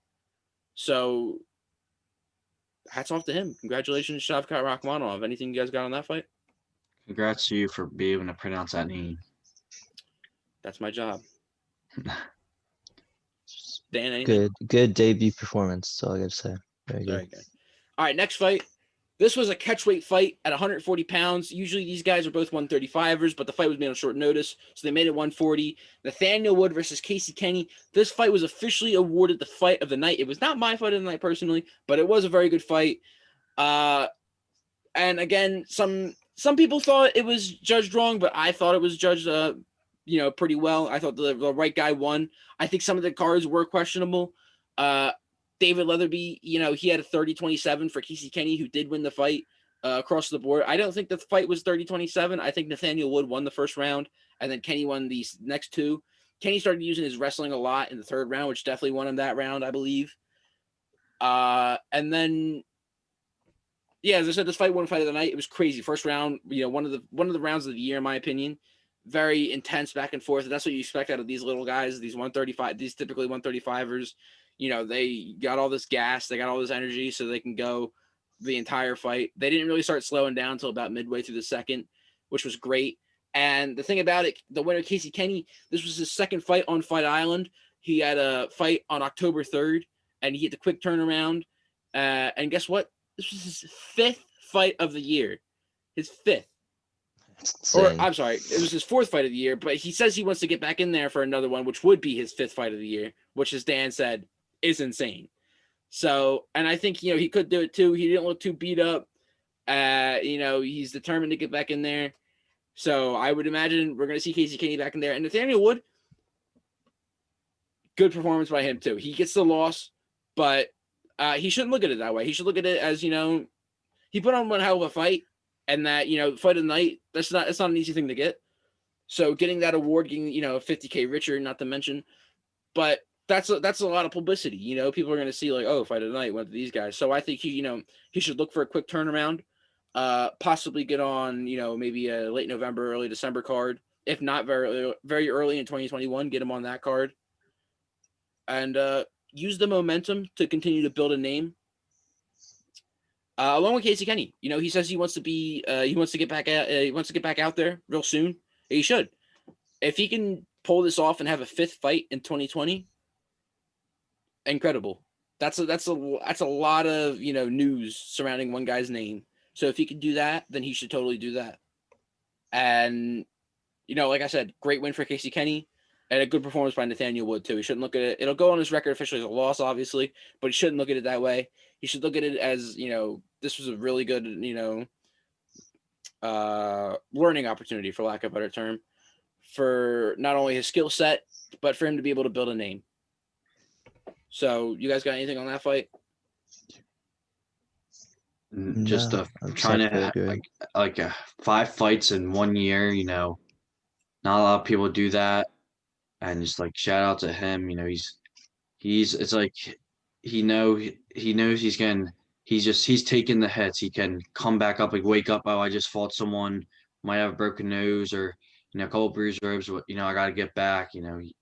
So hats off to him. Congratulations, Shavkat Rachmanov. Anything you guys got on that fight? Congrats to you for being able to pronounce that name. That's my job. Dan, anything? Good debut performance. That's all I got to say. Very good. All right, next fight. This was a catchweight fight at 140 pounds. Usually these guys are both 135ers, but the fight was made on short notice, so they made it 140. Nathaniel Wood versus Casey Kenny. This fight was officially awarded the fight of the night. It was not my fight of the night personally, but it was a very good fight. And again, some people thought it was judged wrong, but I thought it was judged, pretty well. I thought the right guy won. I think some of the cards were questionable. David Leatherby, he had a 30-27 for Casey Kenny, who did win the fight across the board. I don't think the fight was 30-27. I think Nathaniel Wood won the first round, and then Kenny won these next two. Kenny started using his wrestling a lot in the third round, which definitely won him that round, I believe. And then, as I said, this fight won fight of the night. It was crazy. First round, one of the rounds of the year, in my opinion. Very intense back and forth. And that's what you expect out of these little guys, these typically 135ers. They got all this gas, they got all this energy, so they can go the entire fight. They didn't really start slowing down until about midway through the second, which was great. And the thing about it, the winner, Casey Kenny, this was his second fight on Fight Island. He had a fight on October 3rd, and he hit the quick turnaround. And guess what? This was his fifth fight of the year. His fifth. Or, I'm sorry, it was his fourth fight of the year, but he says he wants to get back in there for another one, which would be his fifth fight of the year, which, as Dan said, is insane. So, and I think, he could do it too. He didn't look too beat up. He's determined to get back in there. So I would imagine we're going to see Casey Kenny back in there. And Nathaniel Wood, good performance by him too. He gets the loss, but he shouldn't look at it that way. He should look at it as, he put on one hell of a fight, and that, fight of the night, it's not an easy thing to get. So getting that award, getting, $50K richer, not to mention, but that's a lot of publicity. People are going to see like, oh, fight of the night went to these guys. So I think he should look for a quick turnaround, possibly get on, maybe a late November, early December card. If not very, very early in 2021, get him on that card, and use the momentum to continue to build a name. Along with Casey Kenny, he says he wants to get back out there real soon. He should. If he can pull this off and have a fifth fight in 2020, incredible. That's a lot of news surrounding one guy's name. So if he can do that, then he should totally do that. And like I said, great win for Casey Kenny, and a good performance by Nathaniel Wood too. He shouldn't look at it. It'll go on his record officially as a loss, obviously, but he shouldn't look at it that way. He should look at it as, this was a really good, learning opportunity, for lack of a better term, for not only his skill set, but for him to be able to build a name. So you guys got anything on that fight? Just trying to like 5 fights in 1 year, not a lot of people do that. And just like shout out to him, it's like he knows he's taking the hits. He can come back up, like wake up. Oh, I just fought someone, might have a broken nose or a couple bruised ribs. But I got to get back.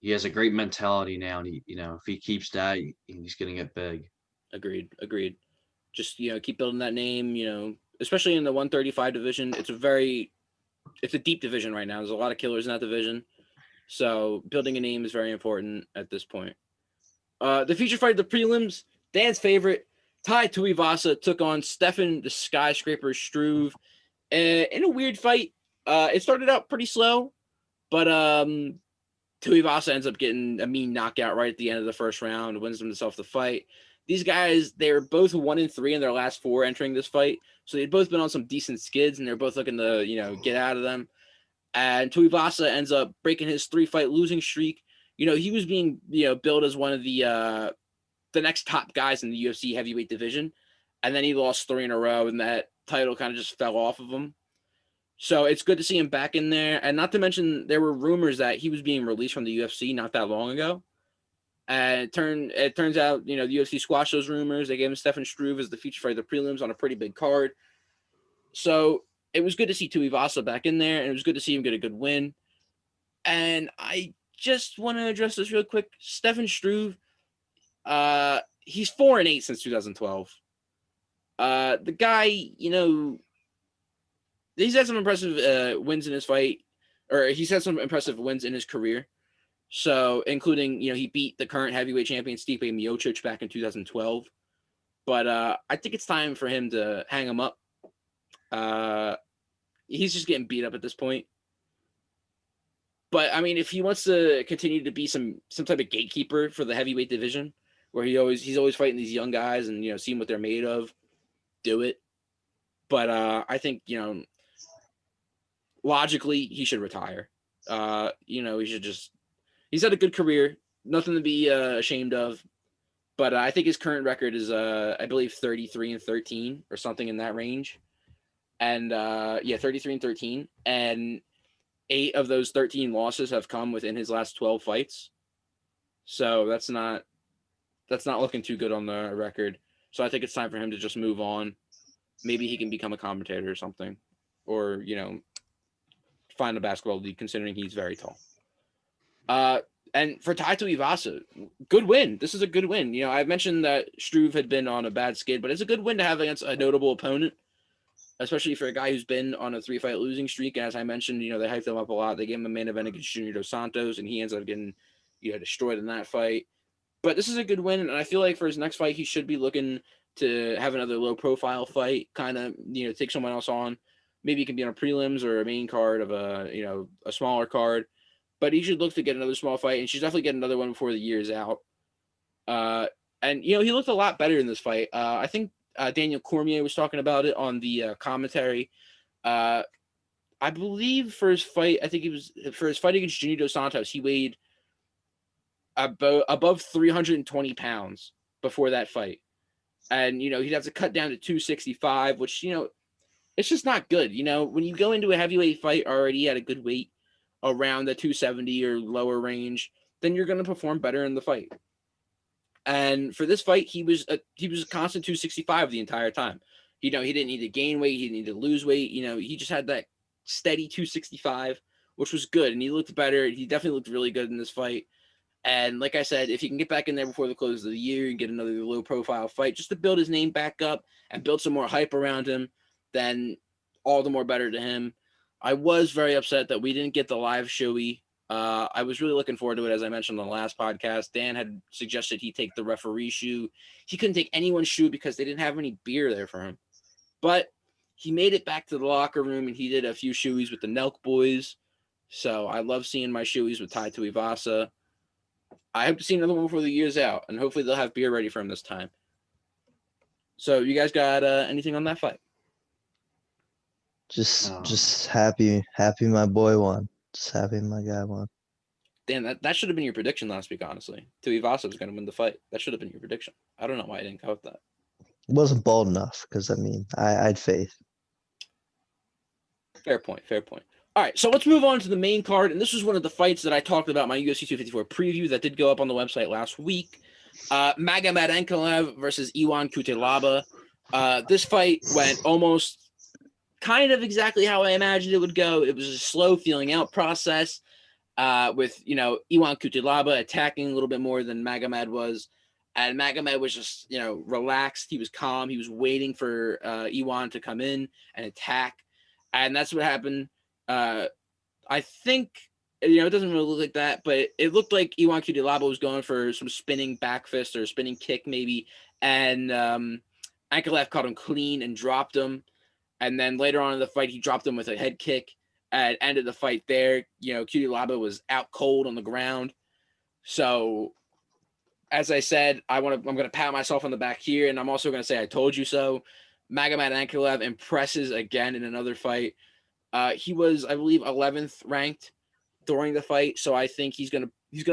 He has a great mentality now, and if he keeps that, he's gonna get big. Agreed. Just keep building that name. Especially in the 135 division, it's a deep division right now. There's a lot of killers in that division, so building a name is very important at this point. The feature fight, the prelims, Dan's favorite, Tai Tuivasa took on Stefan the Skyscraper Struve in a weird fight. It started out pretty slow, but Tuivasa ends up getting a mean knockout right at the end of the first round, wins himself the fight. These guys, they're both 1-3 in their last 4 entering this fight, so they'd both been on some decent skids, and they're both looking to get out of them. And Tuivasa ends up breaking his 3-fight losing streak. He was being billed as one of the next top guys in the UFC heavyweight division, and then he lost 3 in a row, and that title kind of just fell off of him. So it's good to see him back in there. And not to mention, there were rumors that he was being released from the UFC not that long ago. And it turns out, the UFC squashed those rumors. They gave him Stefan Struve as the feature fighter of the prelims on a pretty big card. So it was good to see Tuivasa back in there, and it was good to see him get a good win. And I just want to address this real quick. Stefan Struve, he's 4-8 since 2012. The guy, he's had some impressive wins in his fight, or he's had some impressive wins in his career. So, including, he beat the current heavyweight champion Stipe Miocic back in 2012. But I think it's time for him to hang him up. He's just getting beat up at this point. But I mean, if he wants to continue to be some type of gatekeeper for the heavyweight division, where he's always fighting these young guys and seeing what they're made of, do it. But I think logically he should retire. He should just. He's had a good career, nothing to be ashamed of. But I think his current record is, I believe, 33-13 or something in that range. And 33-13, and 8 of those 13 losses have come within his last 12 fights. So that's not looking too good on the record. So I think it's time for him to just move on. Maybe he can become a commentator or something, or find a basketball league, considering he's very tall. And for Tai Tuivasa, good win. This is a good win. I've mentioned that Struve had been on a bad skid, but it's a good win to have against a notable opponent, especially for a guy who's been on a 3-fight losing streak. As I mentioned, they hyped him up a lot. They gave him a main event against Junior Dos Santos, and he ends up getting, destroyed in that fight. But this is a good win, and I feel like for his next fight, he should be looking to have another low-profile fight, kind of, take someone else on. Maybe he can be on a prelims or a main card of a smaller card. But he should look to get another small fight, and should definitely get another one before the year's out. And he looked a lot better in this fight. I think Daniel Cormier was talking about it on the commentary. I believe for his fight, for his fight against Junior Dos Santos, he weighed above 320 pounds before that fight. And, he'd have to cut down to 265, which, it's just not good. When you go into a heavyweight fight already at a good weight, around the 270 or lower range, then you're going to perform better in the fight. And for this fight, he was a constant 265 the entire time. He didn't need to gain weight, he didn't need to lose weight. He just had that steady 265, which was good, and he looked better. He definitely looked really good in this fight. And like I said, if he can get back in there before the close of the year and get another low-profile fight, just to build his name back up and build some more hype around him, then all the more better to him. I was very upset that we didn't get the live showy. I was really looking forward to it, as I mentioned on the last podcast. Dan had suggested he take the referee shoe. He couldn't take anyone's shoe because they didn't have any beer there for him. But he made it back to the locker room, and he did a few shoeys with the Nelk boys. So I love seeing my shoeys with Tai Tuivasa. I hope to see another one before the year's out, and hopefully they'll have beer ready for him this time. So you guys got anything on that fight? Just happy my boy won. Just happy my guy won. Dan, that should have been your prediction last week, honestly. Tuivasa was going to win the fight. That should have been your prediction. I don't know why I didn't go with that. It wasn't bold enough because, I had faith. Fair point. All right, so let's move on to the main card. And this was one of the fights that I talked about my UFC 254 preview that did go up on the website last week. Magomed Ankalaev versus Ion Cutelaba. This fight went almost kind of exactly how I imagined it would go. It was a slow feeling out process with, Ion Cutelaba attacking a little bit more than Magomed was. And Magomed was just, relaxed. He was calm. He was waiting for Ion to come in and attack. And that's what happened. I think, it doesn't really look like that, but it looked like Ion Cutelaba was going for some spinning back fist or spinning kick maybe. And Ankalaev caught him clean and dropped him. And then later on in the fight, he dropped him with a head kick. and ended the fight there. Q-Daloia was out cold on the ground. So, as I said, I'm going to pat myself on the back here, and I'm also going to say I told you so. Magomed Ankalaev impresses again in another fight. He was, I believe, 11th ranked during the fight, so I think he's gonna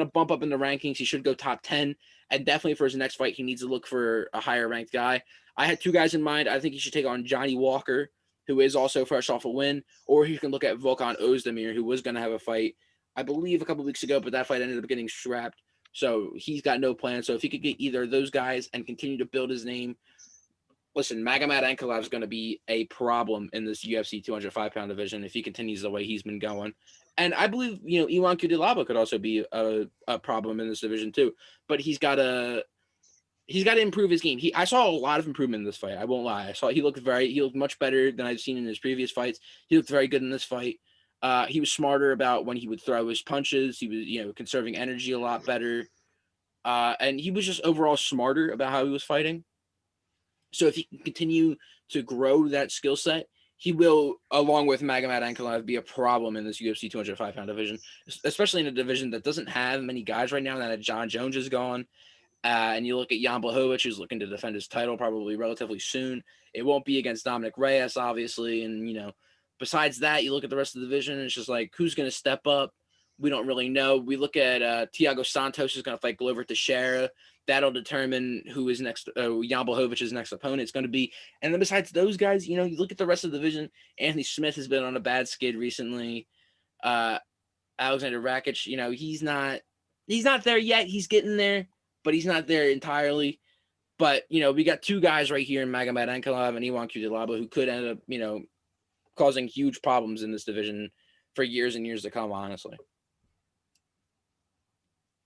bump up in the rankings. He should go top 10, and definitely for his next fight, he needs to look for a higher ranked guy. I had two guys in mind. I think he should take on Johnny Walker, who is also fresh off a win, or he can look at Volkan Ozdemir, who was going to have a fight, I believe, a couple weeks ago, but that fight ended up getting scrapped. So he's got no plan. So if he could get either of those guys and continue to build his name, listen, Magomed Ankalaev is going to be a problem in this UFC 205-pound division if he continues the way he's been going. And I believe, Iwan Q-Daloia could also be a problem in this division too. But he's got to improve his game. I saw a lot of improvement in this fight. I won't lie. He looked much better than I've seen in his previous fights. He looked very good in this fight. He was smarter about when he would throw his punches. He was, conserving energy a lot better. And he was just overall smarter about how he was fighting. So if he can continue to grow that skill set, he will, along with Magomed Ankalaev, be a problem in this UFC 205-pound division, especially in a division that doesn't have many guys right now. Now that John Jones is gone, and you look at Jan Blachowicz, who's looking to defend his title probably relatively soon. It won't be against Dominic Reyes, obviously. And, besides that, you look at the rest of the division, and it's just like, who's going to step up? We don't really know. We look at Thiago Santos is going to fight Glover Teixeira. That'll determine who is next. Jan Blachowicz' next opponent is going to be. And then besides those guys, you look at the rest of the division. Anthony Smith has been on a bad skid recently. Alexander Rakic, he's not there yet. He's getting there, but he's not there entirely. But we got two guys right here in Magomed Ankalaev and Iwan Q-Daloia who could end up, causing huge problems in this division for years and years to come. Honestly,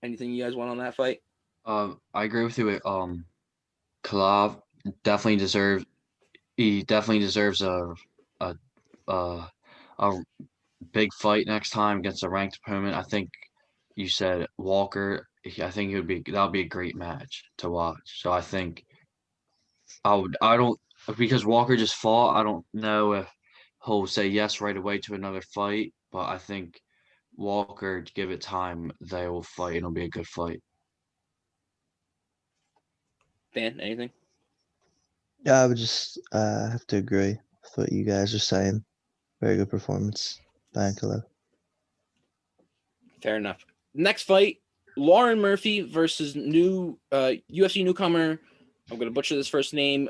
anything you guys want on that fight? I agree with you. Kalav definitely deserves. He definitely deserves a a a big fight next time against a ranked opponent. I think you said Walker. I think that would be a great match to watch. So I think I don't because Walker just fought. I don't know if he'll say yes right away to another fight, but I think Walker, give it time, they will fight. It'll be a good fight. Dan, anything? Yeah, I would just have to agree with what you guys are saying. Very good performance by Ankalaev. Fair enough. Next fight, Lauren Murphy versus new UFC newcomer. I'm going to butcher this first name,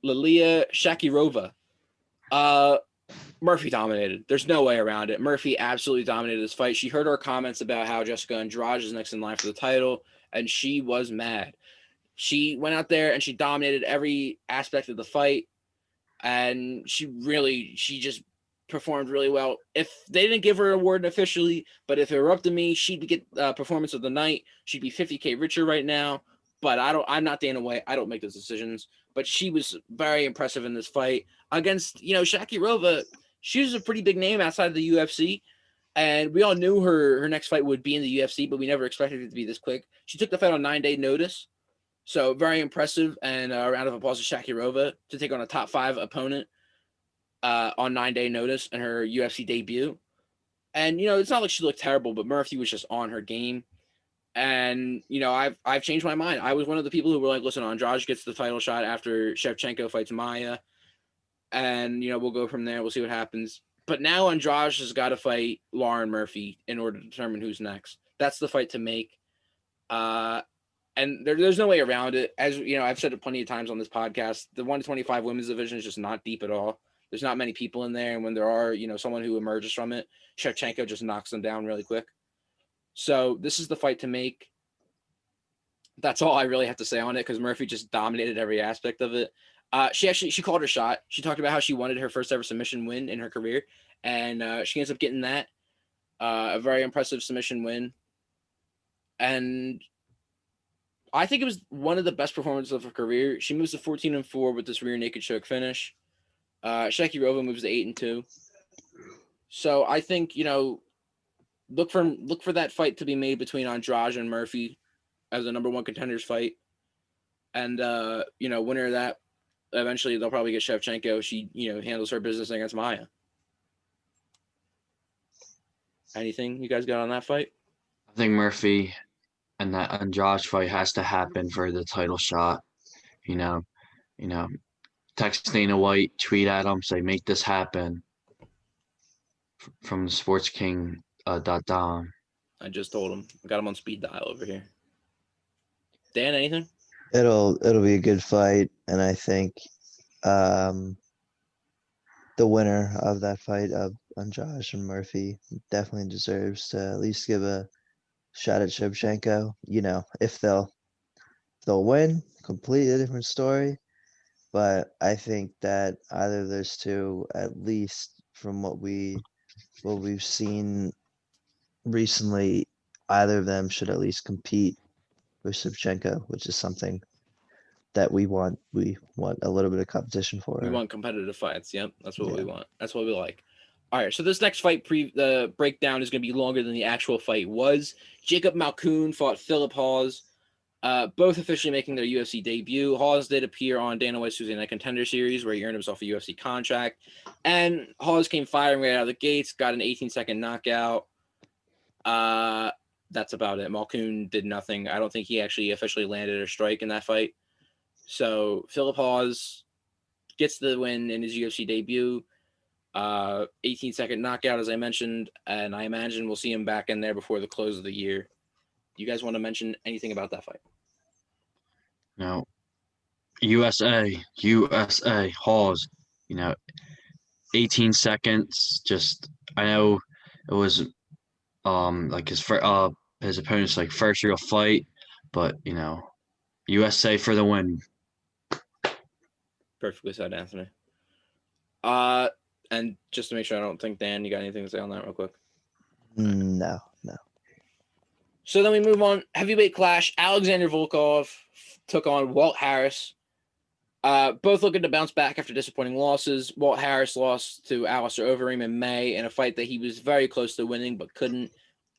Lilia Shakirova. Murphy dominated. There's no way around it. Murphy absolutely dominated this fight. She heard our comments about how Jessica Andrade is next in line for the title, and she was mad. She went out there and she dominated every aspect of the fight, and she just performed really well. If they didn't give her an award officially, but if it were up to me, she'd get performance of the night. She'd be $50K richer right now. But I'm not Dana White. I don't make those decisions. But she was very impressive in this fight against, Shakirova. She was a pretty big name outside of the UFC. And we all knew her next fight would be in the UFC, but we never expected it to be this quick. She took the fight on 9-day notice. So very impressive, and a round of applause to Shakirova to take on a top 5 opponent on 9-day notice in her UFC debut. And, it's not like she looked terrible, but Murphy was just on her game. And, I've changed my mind. I was one of the people who were like, listen, Andrade gets the title shot after Shevchenko fights Maya. And, we'll go from there. We'll see what happens. But now Andrade has got to fight Lauren Murphy in order to determine who's next. That's the fight to make. And there's no way around it. As I've said it plenty of times on this podcast, the 125 women's division is just not deep at all. There's not many people in there. And when there are, someone who emerges from it, Shevchenko just knocks them down really quick. So this is the fight to make. That's all I really have to say on it, because Murphy just dominated every aspect of it. She called her shot. She talked about how she wanted her first ever submission win in her career. And she ends up getting that. A very impressive submission win. And I think it was one of the best performances of her career. She moves to 14-4 with this rear naked choke finish. Shakirova moves to 8-2. So I think, look for that fight to be made between Andrade and Murphy as a number 1 contenders fight. And winner of that, eventually they'll probably get Shevchenko. She, handles her business against Maya. Anything you guys got on that fight? I think Murphy and that Andrade fight has to happen for the title shot. You know, you know, text Dana White, tweet at him, say make this happen from the Sports King.Dom. I just told him. I got him on speed dial over here. Dan, anything? It'll be a good fight, and I think the winner of that fight of Josh and Murphy definitely deserves to at least give a shot at Shevchenko. If they'll win, completely different story. But I think that either of those two, at least from what we've seen recently, either of them should at least compete with Shevchenko, which is something that we want. We want a little bit of competition for We her. want competitive fights. Yep, that's what we Yeah. want. That's what we like. All right, so this next fight the breakdown is going to be longer than the actual fight was. Jacob Malkoun fought Philip Hawes, both officially making their UFC debut. Hawes did appear on Dana White's Tuesday Night Contender Series, where he earned himself a UFC contract, and Hawes came firing right out of the gates, got an 18-second knockout. That's about it. Malkoun did nothing. I don't think he actually officially landed a strike in that fight. So Philip Hawes gets the win in his UFC debut. 18-second knockout, as I mentioned, and I imagine we'll see him back in there before the close of the year. Do you guys want to mention anything about that fight? No, USA, Hawes. 18 seconds. Just I know it was like his opponent's like first real fight, but USA for the win. Perfectly said, Anthony. And just to make sure I don't think, Dan, you got anything to say on that real quick? No. So then we move on. Heavyweight clash. Alexander Volkov took on Walt Harris. Both looking to bounce back after disappointing losses. Walt Harris lost to Alistair Overeem in May in a fight that he was very close to winning but couldn't.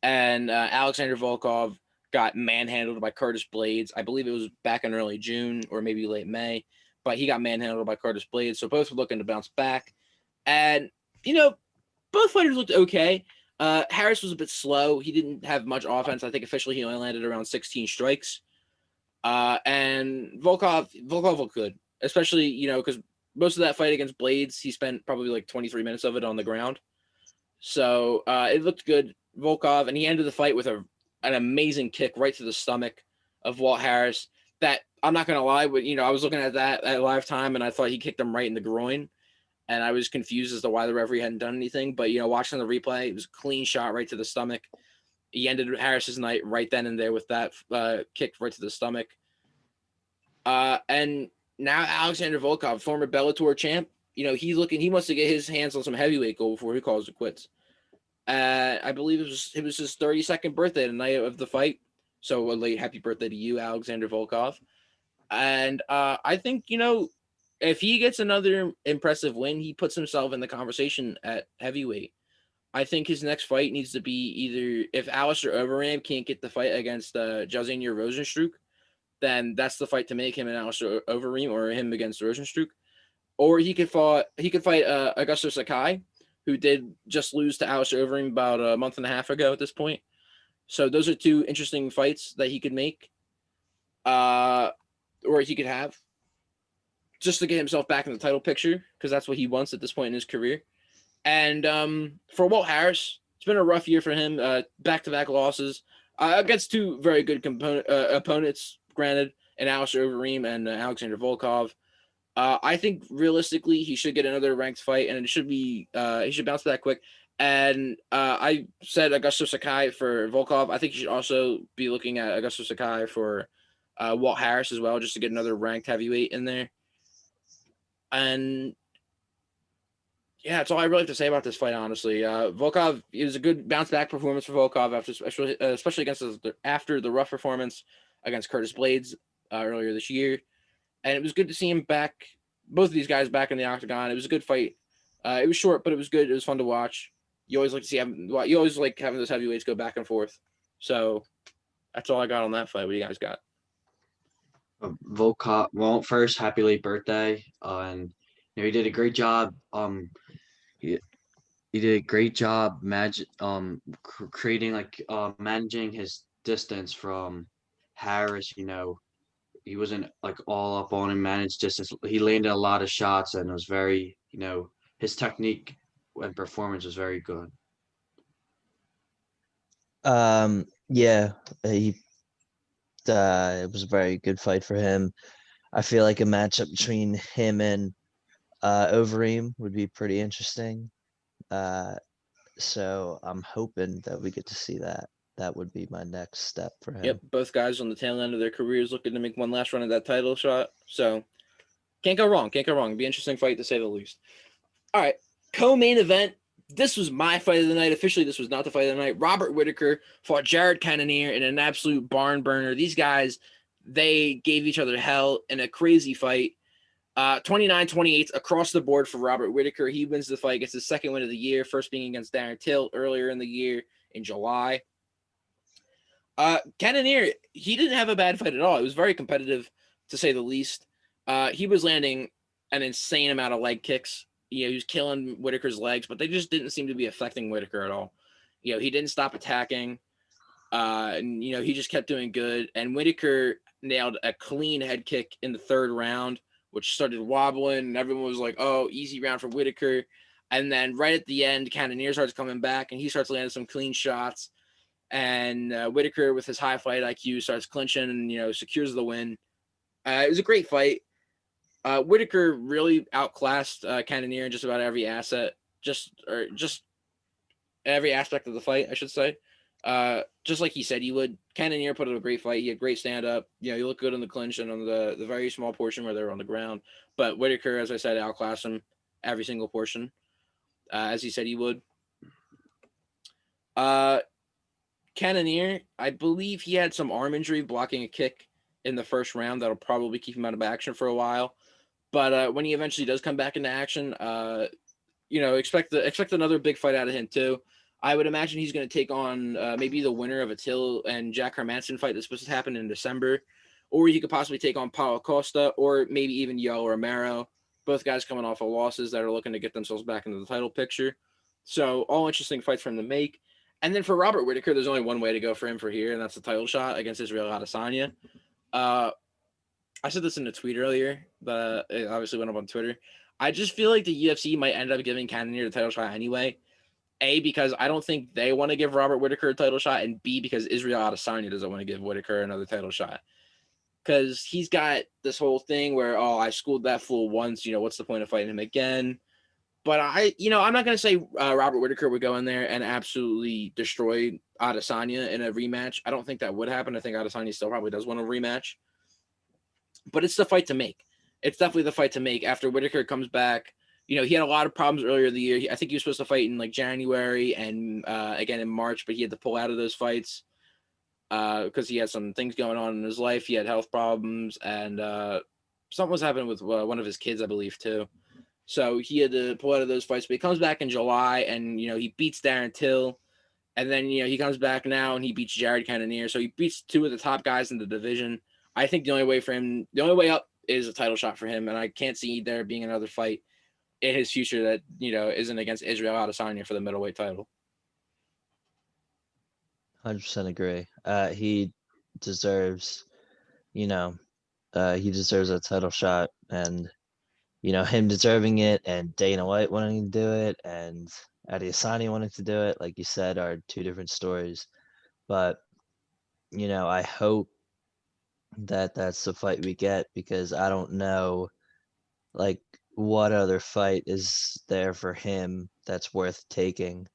And Alexander Volkov got manhandled by Curtis Blades. I believe it was back in early June or maybe late May, but he got manhandled by Curtis Blades. So both were looking to bounce back. And, both fighters looked okay. Harris was a bit slow. He didn't have much offense. I think officially he only landed around 16 strikes. And Volkov looked good, especially, because most of that fight against Blades, he spent probably like 23 minutes of it on the ground. So it looked good, Volkov, and he ended the fight with an amazing kick right to the stomach of Walt Harris. That, I'm not going to lie, but, I was looking at that at live time, and I thought he kicked him right in the groin. And I was confused as to why the referee hadn't done anything. But, watching the replay, it was a clean shot right to the stomach. He ended Harris's night right then and there with that kick right to the stomach. And now Alexander Volkov, former Bellator champ, he wants to get his hands on some heavyweight gold before he calls it quits. I believe it was his 32nd birthday the night of the fight. So a late happy birthday to you, Alexander Volkov. And I think, if he gets another impressive win, he puts himself in the conversation at heavyweight. I think his next fight needs to be either, if Alistair Overeem can't get the fight against Jairzinho Rozenstruik, then that's the fight to make, him and Alistair Overeem, or him against Rozenstruik. Or he could fight Augusto Sakai, who did just lose to Alistair Overeem about a month and a half ago at this point. So those are two interesting fights that he could make, or he could have, just to get himself back in the title picture, because that's what he wants at this point in his career. And for Walt Harris, it's been a rough year for him. Back-to-back losses against two very good opponents, granted, and Alistair Overeem and Alexander Volkov. I think realistically he should get another ranked fight, and it should be he should bounce back quick. And I said Augusto Sakai for Volkov. I think you should also be looking at Augusto Sakai for Walt Harris as well, just to get another ranked heavyweight in there. And yeah, that's all I really have to say about this fight, honestly. Volkov, it was a good bounce back performance for Volkov especially against after the rough performance against Curtis Blades earlier this year. And it was good to see him back, both of these guys back in the octagon. It was a good fight. It was short, but it was good. It was fun to watch. You always like having those heavyweights go back and forth. So that's all I got on that fight. What do you guys got? Volkov, well, first, happy late birthday. And he did a great job. he did a great job creating managing his distance from Harris. He wasn't like all up on him, managed distance. He landed a lot of shots and was very, his technique and performance was very good. Yeah, he it was a very good fight for him. I feel like a matchup between him and Overeem would be pretty interesting. So I'm hoping that we get to see that. That would be my next step for him. Yep, both guys on the tail end of their careers looking to make one last run at that title shot. So can't go wrong. Can't go wrong. Be an interesting fight to say the least. All right, co-main event. This was my fight of the night. Officially, this was not the fight of the night. Robert Whitaker fought Jared Cannonier in an absolute barn burner. These guys, they gave each other hell in a crazy fight. 29-28 across the board for Robert Whitaker. He wins the fight, gets his second win of the year, first being against Darren Till earlier in the year in July. Cannonier, he didn't have a bad fight at all. It was very competitive, to say the least. He was landing an insane amount of leg kicks. He was killing Whitaker's legs, but they just didn't seem to be affecting Whitaker at all. He didn't stop attacking. And he just kept doing good. And Whitaker nailed a clean head kick in the third round, which started wobbling, and everyone was like, oh, easy round for Whitaker. And then right at the end, Cannonier starts coming back, and he starts landing some clean shots. And Whitaker, with his high fight IQ, starts clinching and, secures the win. It was a great fight. Whitaker really outclassed Cannonier in just about every just every aspect of the fight, I should say. Just like he said he would. Cannonier put up a great fight. He had great stand-up. He looked good in the clinch and on the very small portion where they were on the ground. But Whitaker, as I said, outclassed him every single portion, as he said he would. Cannonier, I believe he had some arm injury blocking a kick in the first round that'll probably keep him out of action for a while. But when he eventually does come back into action, expect another big fight out of him too. I would imagine he's going to take on maybe the winner of a Till and Jack Hermansson fight that's supposed to happen in December, or he could possibly take on Paulo Costa, or maybe even Yoel Romero. Both guys coming off of losses that are looking to get themselves back into the title picture. So all interesting fights for him to make. And then for Robert Whitaker, there's only one way to go for him for here, and that's the title shot against Israel Adesanya. I said this in a tweet earlier, but it obviously went up on Twitter. I just feel like the UFC might end up giving Cannonier the title shot anyway. A, because I don't think they want to give Robert Whitaker a title shot, and B, because Israel Adesanya doesn't want to give Whitaker another title shot. Because he's got this whole thing where, I schooled that fool once, what's the point of fighting him again? But I'm not going to say Robert Whitaker would go in there and absolutely destroy Adesanya in a rematch. I don't think that would happen. I think Adesanya still probably does want a rematch. But it's the fight to make. It's definitely the fight to make after Whitaker comes back. He had a lot of problems earlier in the year. I think he was supposed to fight in like January and again in March, but he had to pull out of those fights because he had some things going on in his life. He had health problems and something was happening with one of his kids, I believe, too. So he had to pull out of those fights, but he comes back in July and, he beats Darren Till. And then, he comes back now and he beats Jared Cannonier. So he beats two of the top guys in the division. I think the only way up is a title shot for him. And I can't see there being another fight in his future that, isn't against Israel Adesanya for the middleweight title. 100% agree. He deserves, he deserves a title shot, and, him deserving it and Dana White wanting to do it and Adesanya wanting to do it, like you said, are two different stories. But, I hope that that's the fight we get, because I don't know, like, what other fight is there for him that's worth taking.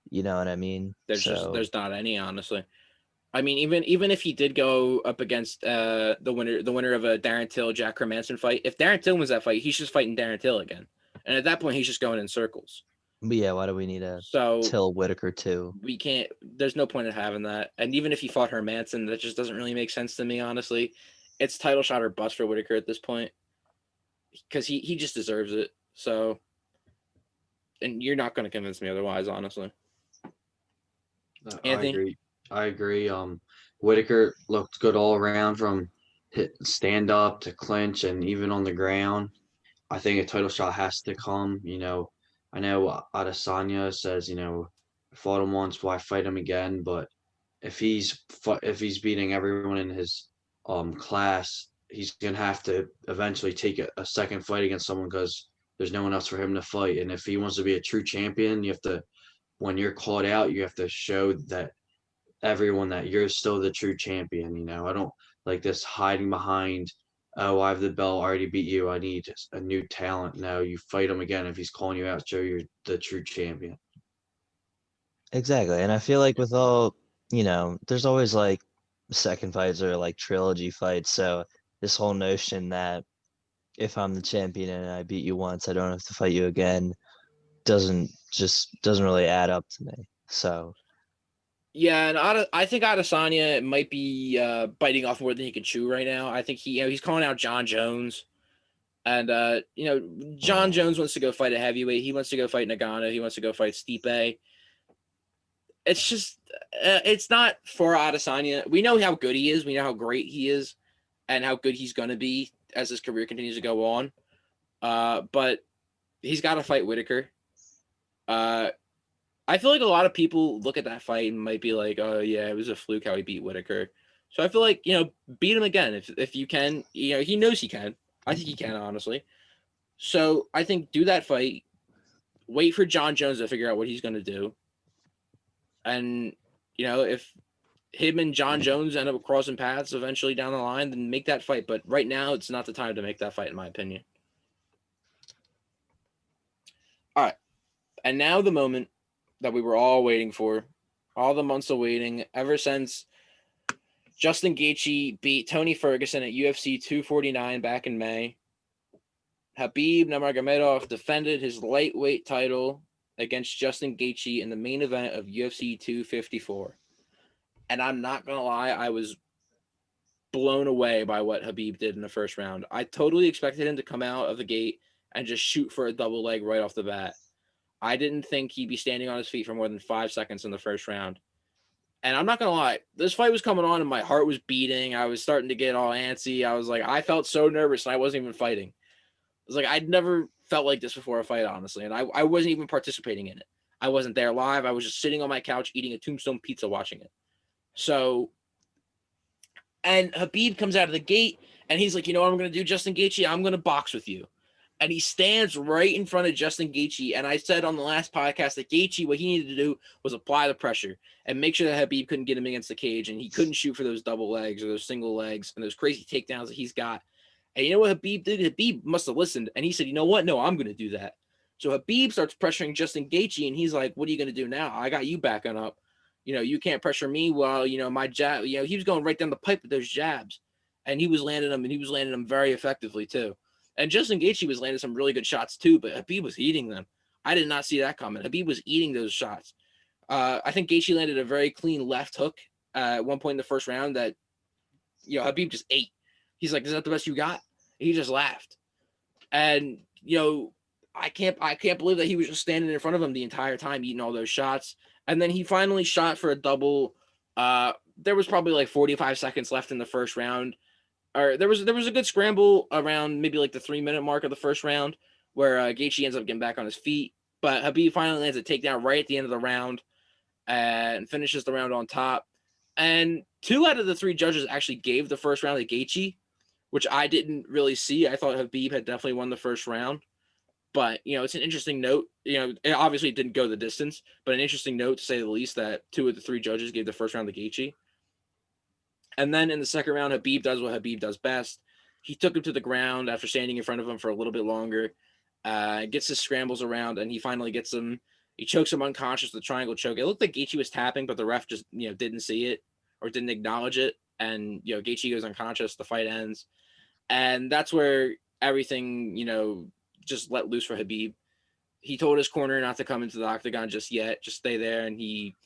You know what I mean? There's not any, honestly. I mean, even if he did go up against the winner of a Darren Till Jack Hermansson fight, if Darren Till wins that fight, he's just fighting Darren Till again, and at that point, he's just going in circles. But yeah, why do we need a Till Whitaker too? We can't. There's no point in having that. And even if he fought Hermansson, that just doesn't really make sense to me, honestly. It's title shot or bust for Whitaker at this point, because he just deserves it. So, and you're not going to convince me otherwise, honestly. Anthony? I agree. Whitaker looked good all around from stand up to clinch and even on the ground. I think a title shot has to come. I know Adesanya says, I fought him once, why fight him again? But if he's beating everyone in his class, he's gonna have to eventually take a second fight against someone because there's no one else for him to fight. And if he wants to be a true champion, you have to when you're called out, you have to show that everyone that you're still the true champion. I don't like this hiding behind, oh, I have the belt, I already beat you, I need a new talent. No, you fight him again. If he's calling you out, show you're the true champion. Exactly. And I feel like with all, there's always like second fights or like trilogy fights. So this whole notion that if I'm the champion and I beat you once, I don't have to fight you again doesn't really add up to me. So Yeah, and I think Adesanya might be biting off more than he can chew right now. I think he's calling out John Jones, and John Jones wants to go fight a heavyweight. He wants to go fight Nagano. He wants to go fight Stipe. It's just it's not for Adesanya. We know how good he is. We know how great he is, and how good he's going to be as his career continues to go on. But he's got to fight Whitaker. I feel like a lot of people look at that fight and might be like, "Oh yeah, it was a fluke how he beat Whitaker." So I feel like beat him again if you can. He knows he can. I think he can, honestly. So I think do that fight. Wait for John Jones to figure out what he's going to do, and if him and John Jones end up crossing paths eventually down the line, then make that fight. But right now, it's not the time to make that fight, in my opinion. All right, and now the moment that we were all waiting for, all the months of waiting, ever since Justin Gaethje beat Tony Ferguson at UFC 249 back in May. Khabib Nurmagomedov defended his lightweight title against Justin Gaethje in the main event of UFC 254. And I'm not going to lie, I was blown away by what Khabib did in the first round. I totally expected him to come out of the gate and just shoot for a double leg right off the bat. I didn't think he'd be standing on his feet for more than 5 seconds in the first round. And I'm not going to lie, this fight was coming on and my heart was beating. I was starting to get all antsy. I was like, I felt so nervous and I wasn't even fighting. It was like, I'd never felt like this before a fight, honestly. And I wasn't even participating in it. I wasn't there live. I was just sitting on my couch eating a Tombstone pizza watching it. So, and Khabib comes out of the gate and he's like, you know what I'm going to do, Justin Gaethje? I'm going to box with you. And he stands right in front of Justin Gaethje. And I said on the last podcast that Gaethje, what he needed to do was apply the pressure and make sure that Khabib couldn't get him against the cage and he couldn't shoot for those double legs or those single legs and those crazy takedowns that he's got. And you know what Khabib did? Khabib must have listened. And he said, you know what? No, I'm going to do that. So Khabib starts pressuring Justin Gaethje and he's like, what are you going to do now? I got you backing up. You can't pressure me while, my jab, he was going right down the pipe with those jabs. And he was landing them very effectively too. And Justin Gaethje was landing some really good shots too, but Khabib was eating them. I did not see that coming. Khabib was eating those shots. I think Gaethje landed a very clean left hook at one point in the first round that, Khabib just ate. He's like, is that the best you got? He just laughed. And, I can't believe that he was just standing in front of him the entire time eating all those shots. And then he finally shot for a double. There was probably like 45 seconds left in the first round. Or there was a good scramble around maybe like the 3-minute mark of the first round where Gaethje ends up getting back on his feet. But Khabib finally lands a takedown right at the end of the round and finishes the round on top. And 2 out of the 3 judges actually gave the first round to Gaethje, which I didn't really see. I thought Khabib had definitely won the first round. But, it's an interesting note. Obviously it didn't go the distance, but an interesting note to say the least that 2 of the 3 judges gave the first round to Gaethje. And then in the second round, Khabib does what Khabib does best. He took him to the ground after standing in front of him for a little bit longer, gets his scrambles around, and he finally gets him. He chokes him unconscious with a triangle choke. It looked like Gaethje was tapping, but the ref just, didn't see it or didn't acknowledge it. And, Gaethje goes unconscious. The fight ends. And that's where everything, just let loose for Khabib. He told his corner not to come into the octagon just yet, just stay there. And he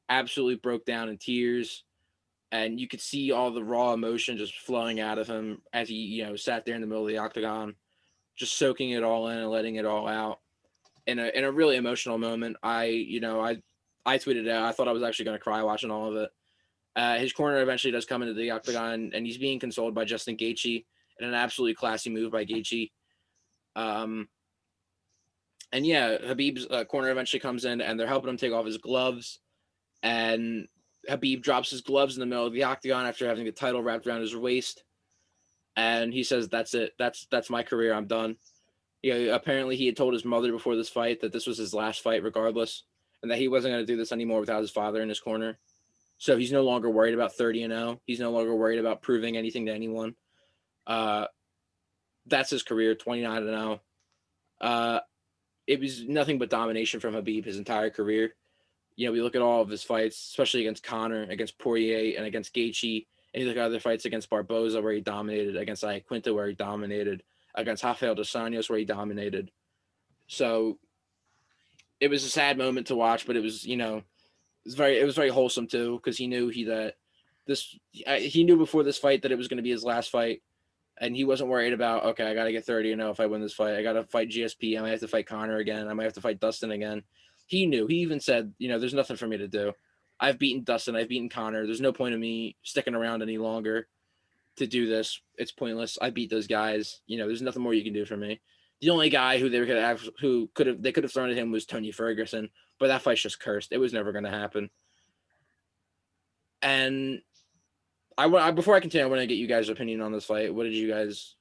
absolutely broke down in tears. And you could see all the raw emotion just flowing out of him as he, sat there in the middle of the octagon, just soaking it all in and letting it all out. In a really emotional moment, I tweeted out, I thought I was actually going to cry watching all of it. His corner eventually does come into the octagon, and he's being consoled by Justin Gaethje in an absolutely classy move by Gaethje. And yeah, Habib's corner eventually comes in, and they're helping him take off his gloves. And Habib drops his gloves in the middle of the octagon after having the title wrapped around his waist. And he says, "That's it. That's my career. I'm done." Apparently he had told his mother before this fight that this was his last fight, regardless, and that he wasn't going to do this anymore without his father in his corner. So he's no longer worried about 30-0. He's no longer worried about proving anything to anyone. That's his career, 29-0. It was nothing but domination from Habib his entire career. We look at all of his fights, especially against Conor, against Poirier, and against Gaethje, and you look at other fights against Barboza where he dominated, against Iaquinta where he dominated, against Rafael dos Anjos where he dominated. So it was a sad moment to watch, but it was very wholesome too, because he knew he knew before this fight that it was going to be his last fight, and he wasn't worried about, okay, I got to get 30-0 if I win this fight. I got to fight GSP. I might have to fight Conor again. I might have to fight Dustin again. He knew. He even said, there's nothing for me to do. I've beaten Dustin. I've beaten Conor. There's no point in me sticking around any longer to do this. It's pointless. I beat those guys. There's nothing more you can do for me. The only guy who they could have thrown at him was Tony Ferguson, but that fight's just cursed. It was never going to happen. And before I continue, I want to get you guys' opinion on this fight. What did you guys,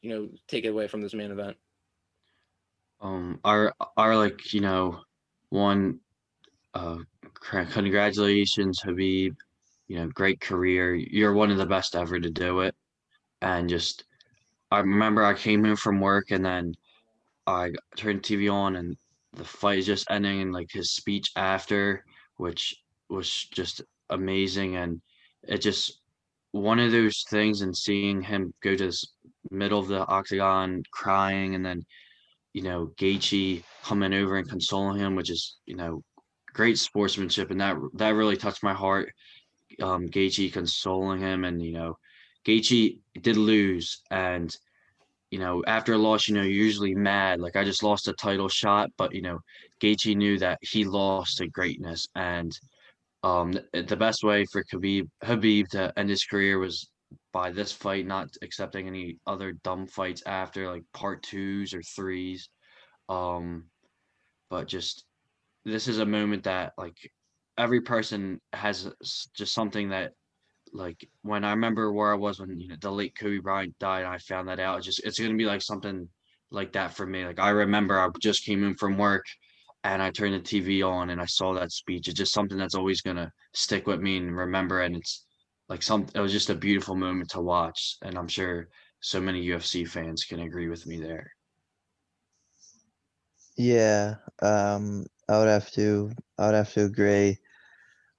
take away from this main event? Our one, congratulations, Habib. Great career. You're one of the best ever to do it. And I remember I came in from work and then I turned TV on and the fight is just ending and like his speech after, which was just amazing. And it just one of those things and seeing him go to this middle of the octagon crying and then, Gaethje coming over and consoling him, which is, great sportsmanship. And that really touched my heart. Gaethje consoling him and, Gaethje did lose and after a loss, you're usually mad. Like I just lost a title shot, but Gaethje knew that he lost to greatness, and the best way for Habib to end his career was by this fight, not accepting any other dumb fights after like part twos or threes. Um, but just this is a moment that like every person has just something that like when I remember where I was when the late Kobe Bryant died and I found that out, it's gonna be like something like that for me. Like I remember I just came in from work and I turned the TV on and I saw that speech. It's just something that's always gonna stick with me and remember. And it's like it was just a beautiful moment to watch. And I'm sure so many UFC fans can agree with me there. Yeah, I would have to agree.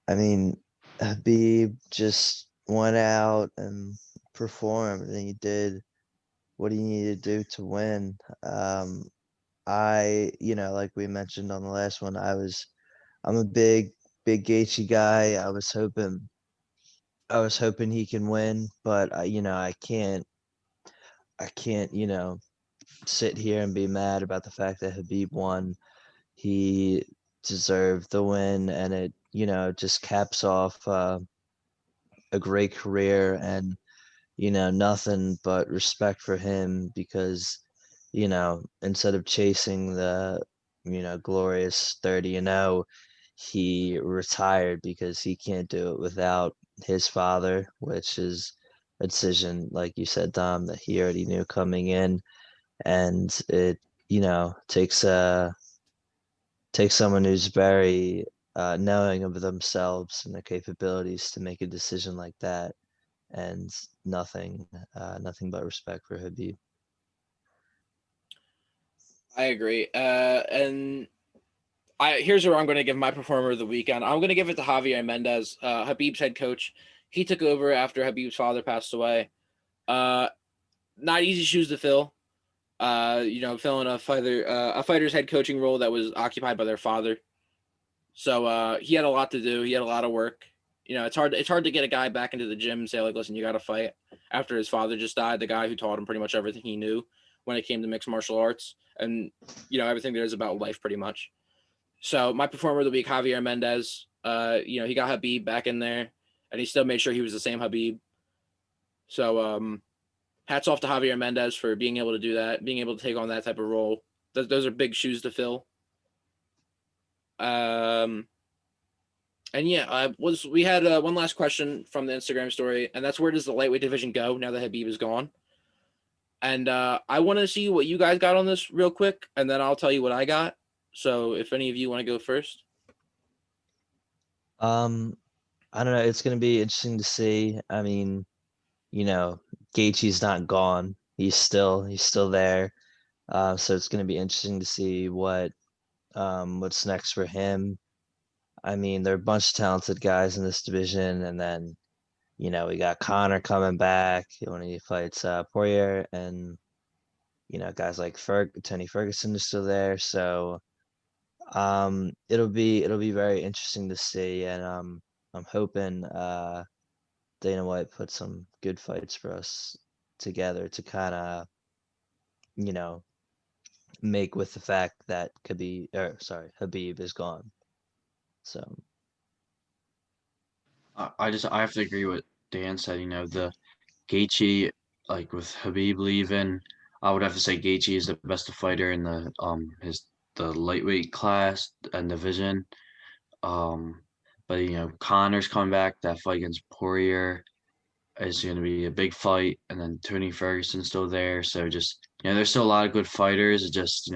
I mean, Habib just went out and performed, and he did what he needed to do to win. Like we mentioned on the last one, I'm a big Gaethje guy. I was hoping he can win, but I can't, sit here and be mad about the fact that Habib won. He deserved the win, and it, just caps off a great career, and nothing but respect for him because, instead of chasing the, glorious 30-0, he retired because he can't do it without his father, which is a decision, like you said, Dom, that he already knew coming in. And it, takes someone who's very knowing of themselves and their capabilities to make a decision like that, and nothing but respect for Habib. I agree. And here's where I'm going to give my performer of the weekend. I'm going to give it to Javier Mendez, Habib's head coach. He took over after Habib's father passed away. Not easy shoes to fill. Filling a fighter's head coaching role that was occupied by their father. So he had a lot to do. He had a lot of work. It's hard to get a guy back into the gym and say, like, listen, you got to fight after his father just died, the guy who taught him pretty much everything he knew when it came to mixed martial arts and, everything there is about life pretty much. So my performer of the week, Javier Mendez, he got Habib back in there and he still made sure he was the same Habib. So hats off to Javier Mendez for being able to do that, being able to take on that type of role. Those are big shoes to fill. And yeah, we had one last question from the Instagram story, and that's where does the lightweight division go now that Habib is gone? And I want to see what you guys got on this real quick, and then I'll tell you what I got. So if any of you want to go first. I don't know. It's gonna be interesting to see. I mean, Gaethje's not gone. He's still there. So it's gonna be interesting to see what's next for him. I mean, there are a bunch of talented guys in this division, and then we got Connor coming back when he fights Poirier, and guys like Tony Ferguson is still there. So it'll be very interesting to see, and I'm hoping Dana White put some good fights for us together to kind of you know make with the fact that Habib is gone. So I have to agree with Dan said. The Gaethje, like with Habib leaving, I would have to say Gaethje is the best fighter in the lightweight class and division. But Connor's coming back. That fight against Poirier is going to be a big fight, and then Tony Ferguson's still there. So just there's still a lot of good fighters. It's just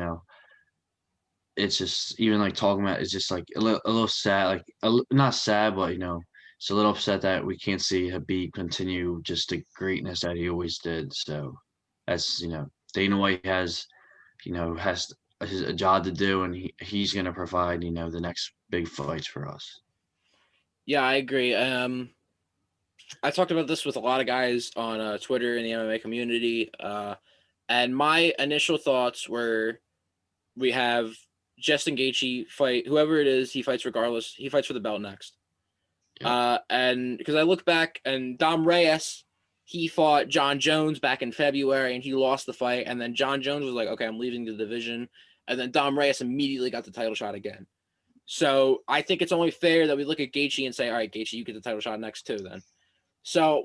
it's just even like talking about it's just like a little sad, like not sad, but it's a little upset that we can't see Habib continue just the greatness that he always did. So that's Dana White has a job to do, and he's going to provide the next big fights for us. Yeah, I agree. I talked about this with a lot of guys on Twitter in the MMA community, and my initial thoughts were we have Justin Gaethje fight whoever it is, he fights regardless. He fights for the belt next. Yeah. And because I look back and Dom Reyes, he fought John Jones back in February and he lost the fight. And then John Jones was like, okay, I'm leaving the division. And then Dom Reyes immediately got the title shot again. So I think it's only fair that we look at Gaethje and say, all right, Gaethje, you get the title shot next too then. So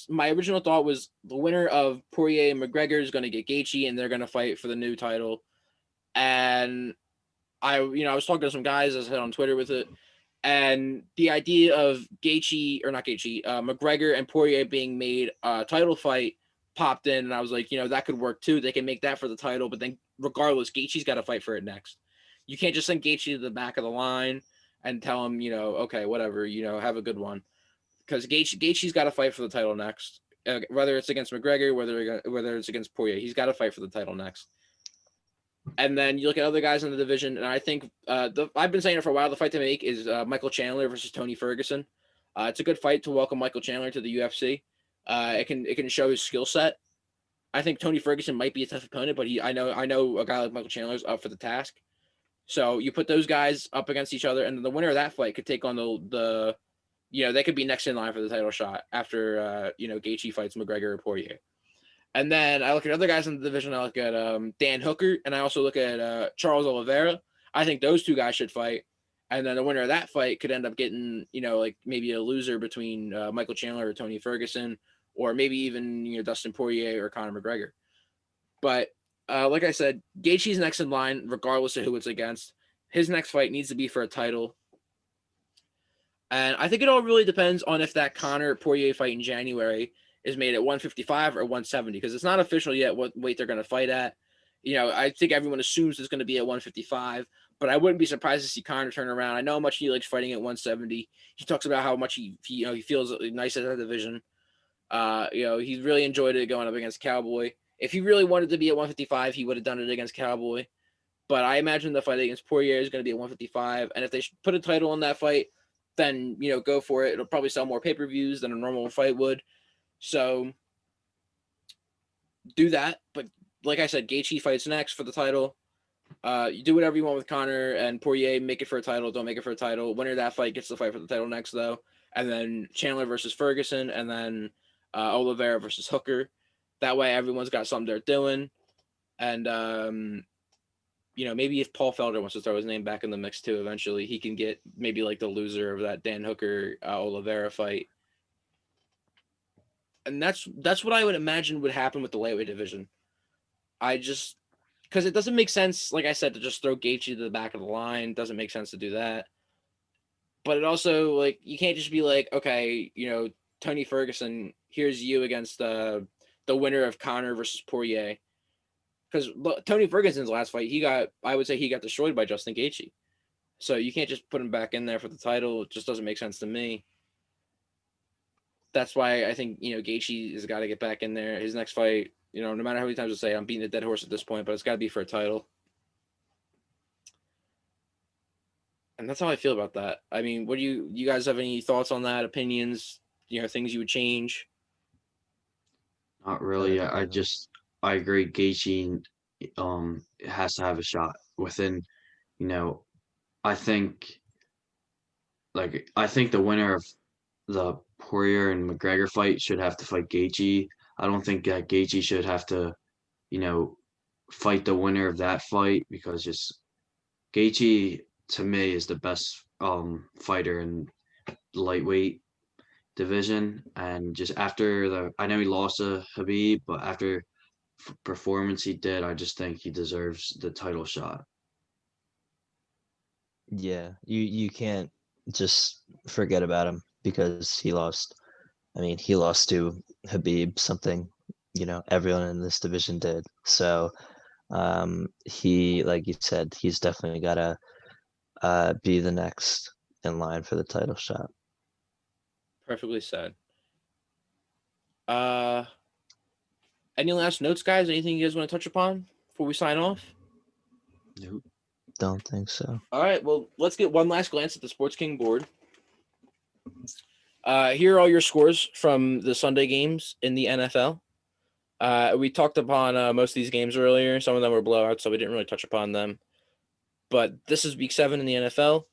my original thought was the winner of Poirier and McGregor is going to get Gaethje and they're going to fight for the new title. And I was talking to some guys, as I said on Twitter with it, and the idea of McGregor and Poirier being made a title fight popped in, and I was like, that could work too. They can make that for the title, but then regardless, Gaethje's got to fight for it next. You can't just send Gaethje to the back of the line and tell him, okay, whatever, have a good one, because Gaethje's got to fight for the title next. Whether it's against McGregor, whether it's against Poirier, he's got to fight for the title next. And then you look at other guys in the division, and I think I've been saying it for a while. The fight to make is Michael Chandler versus Tony Ferguson. It's a good fight to welcome Michael Chandler to the UFC. It can show his skill set. I think Tony Ferguson might be a tough opponent, but I know a guy like Michael Chandler is up for the task. So you put those guys up against each other, and the winner of that fight could take on they could be next in line for the title shot after Gaethje fights McGregor or Poirier. And then I look at other guys in the division. I look at Dan Hooker, and I also look at Charles Oliveira. I think those two guys should fight. And then the winner of that fight could end up getting, like maybe a loser between Michael Chandler or Tony Ferguson, or maybe even, Dustin Poirier or Conor McGregor. But like I said, Gaethje's next in line, regardless of who it's against. His next fight needs to be for a title. And I think it all really depends on if that Conor Poirier fight in January is made at 155 or 170, because it's not official yet what weight they're going to fight at. I think everyone assumes it's going to be at 155, but I wouldn't be surprised to see Conor turn around. I know how much he likes fighting at 170. He talks about how much he feels nice at that division. He really enjoyed it going up against Cowboy. If he really wanted to be at 155, he would have done it against Cowboy. But I imagine the fight against Poirier is going to be at 155, and if they put a title on that fight, then go for it. It'll probably sell more pay-per-views than a normal fight would. So do that. But like I said, Gaethje fights next for the title. You do whatever you want with Conor and Poirier. Make it for a title. Don't make it for a title. Winner of that fight gets the fight for the title next, though. And then Chandler versus Ferguson, and then Oliveira versus Hooker. That way, everyone's got something they're doing. And maybe if Paul Felder wants to throw his name back in the mix too, eventually he can get maybe like the loser of that Dan Hooker Oliveira fight. And that's what I would imagine would happen with the lightweight division. because it doesn't make sense, like I said, to just throw Gaethje to the back of the line. It doesn't make sense to do that. But it also, like, you can't just be like, okay, Tony Ferguson, here's you against the winner of Conor versus Poirier. Because Tony Ferguson's last fight, I would say he got destroyed by Justin Gaethje. So you can't just put him back in there for the title. It just doesn't make sense to me. That's why I think, Gaethje has got to get back in there. His next fight, no matter how many times I say I'm beating a dead horse at this point, but it's got to be for a title. And that's how I feel about that. I mean, what do you guys have any thoughts on that? Opinions, things you would change? Not really. I agree. Gaethje has to have a shot within, I think the winner of the Poirier and McGregor fight should have to fight Gaethje. I don't think that Gaethje should have to, fight the winner of that fight, because just Gaethje to me is the best fighter in lightweight division, and just after I know he lost to Khabib, but after performance he did, I just think he deserves the title shot. Yeah, you can't just forget about him because he lost. I mean, he lost to Khabib, something everyone in this division did. So he, like you said, he's definitely gotta be the next in line for the title shot. Perfectly said. Any last notes, guys? Anything you guys want to touch upon before we sign off? Nope. Don't think so. All right, well, let's get one last glance at the Sports King board. Here are all your scores from the Sunday games in the NFL. We talked upon most of these games earlier. Some of them were blowouts, so we didn't really touch upon them. But this is week 7 in the NFL.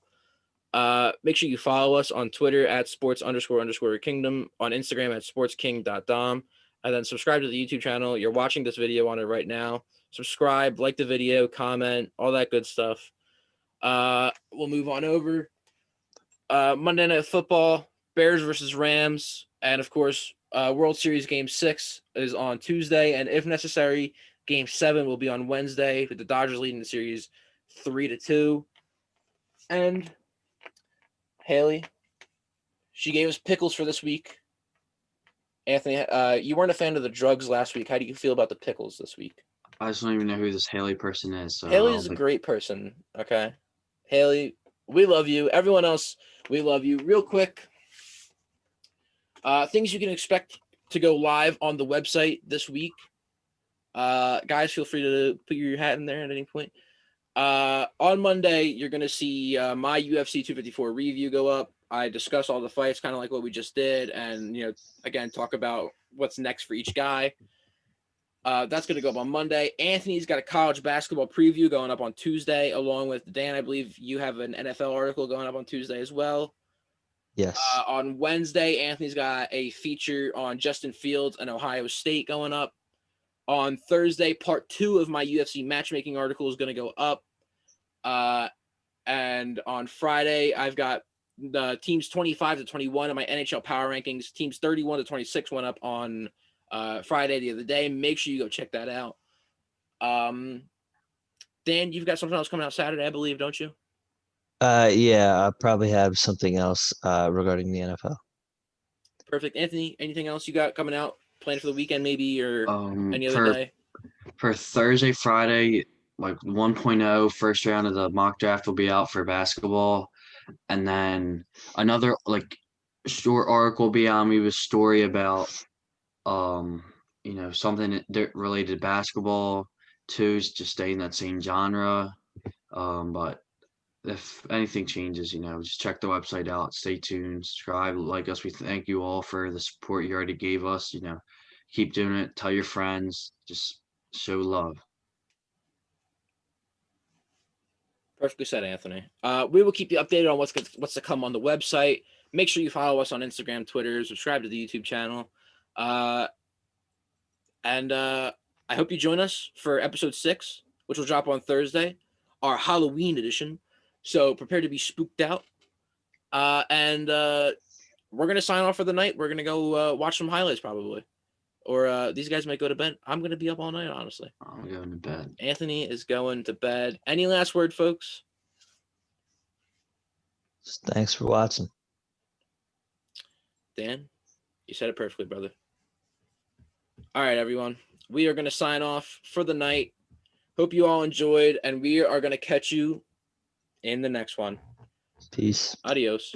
Make sure you follow us on Twitter at sports__kingdom, on Instagram at Sports King.Dom, and then subscribe to the YouTube channel. You're watching this video on it right now. Subscribe, like the video, comment, all that good stuff. We'll move on over. Monday Night Football, Bears versus Rams, and of course, World Series Game 6 is on Tuesday, and if necessary, Game 7 will be on Wednesday, with the Dodgers leading the series 3-2. And Haley, she gave us pickles for this week. Anthony, you weren't a fan of the drugs last week. How do you feel about the pickles this week? I just don't even know who this Haley person is. So Haley's a great person, okay? Haley, we love you. Everyone else, we love you. Real quick, things you can expect to go live on the website this week. Guys, feel free to put your hat in there at any point. On Monday, you're going to see my UFC 254 review go up. I discuss all the fights, kind of like what we just did, and, again, talk about what's next for each guy. That's going to go up on Monday. Anthony's got a college basketball preview going up on Tuesday, along with Dan. I believe you have an NFL article going up on Tuesday as well. Yes. On Wednesday, Anthony's got a feature on Justin Fields and Ohio State going up. On Thursday, part 2 of my UFC matchmaking article is going to go up. And on Friday, I've got the teams 25 to 21 in my NHL power rankings. Teams 31 to 26 went up on Friday the other day. Make sure you go check that out. Dan, you've got something else coming out Saturday, I believe, don't you? Yeah, I'll probably have something else regarding the NFL. Perfect. Anthony, anything else you got coming out? Planned for the weekend, maybe, or any other day? For Thursday, Friday, like 1.0 first round of the mock draft will be out for basketball, and then another short article will be on me with story about something related to basketball. Two is just stay in that same genre. But if anything changes, just check the website out. Stay tuned, subscribe, like us. We thank you all for the support you already gave us. Keep doing it. Tell your friends. Just show love. Perfectly said, Anthony. We will keep you updated on what's to come on the website. Make sure you follow us on Instagram, Twitter, subscribe to the YouTube channel. And I hope you join us for episode 6, which will drop on Thursday, our Halloween edition. So prepare to be spooked out. And we're going to sign off for the night. We're going to go watch some highlights probably. or these guys might go to bed. I'm going to be up all night, honestly. I'm going to bed. Anthony is going to bed. Any last word, folks? Thanks for watching. Dan, you said it perfectly, brother. All right, everyone. We are going to sign off for the night. Hope you all enjoyed, and we are going to catch you in the next one. Peace. Adios.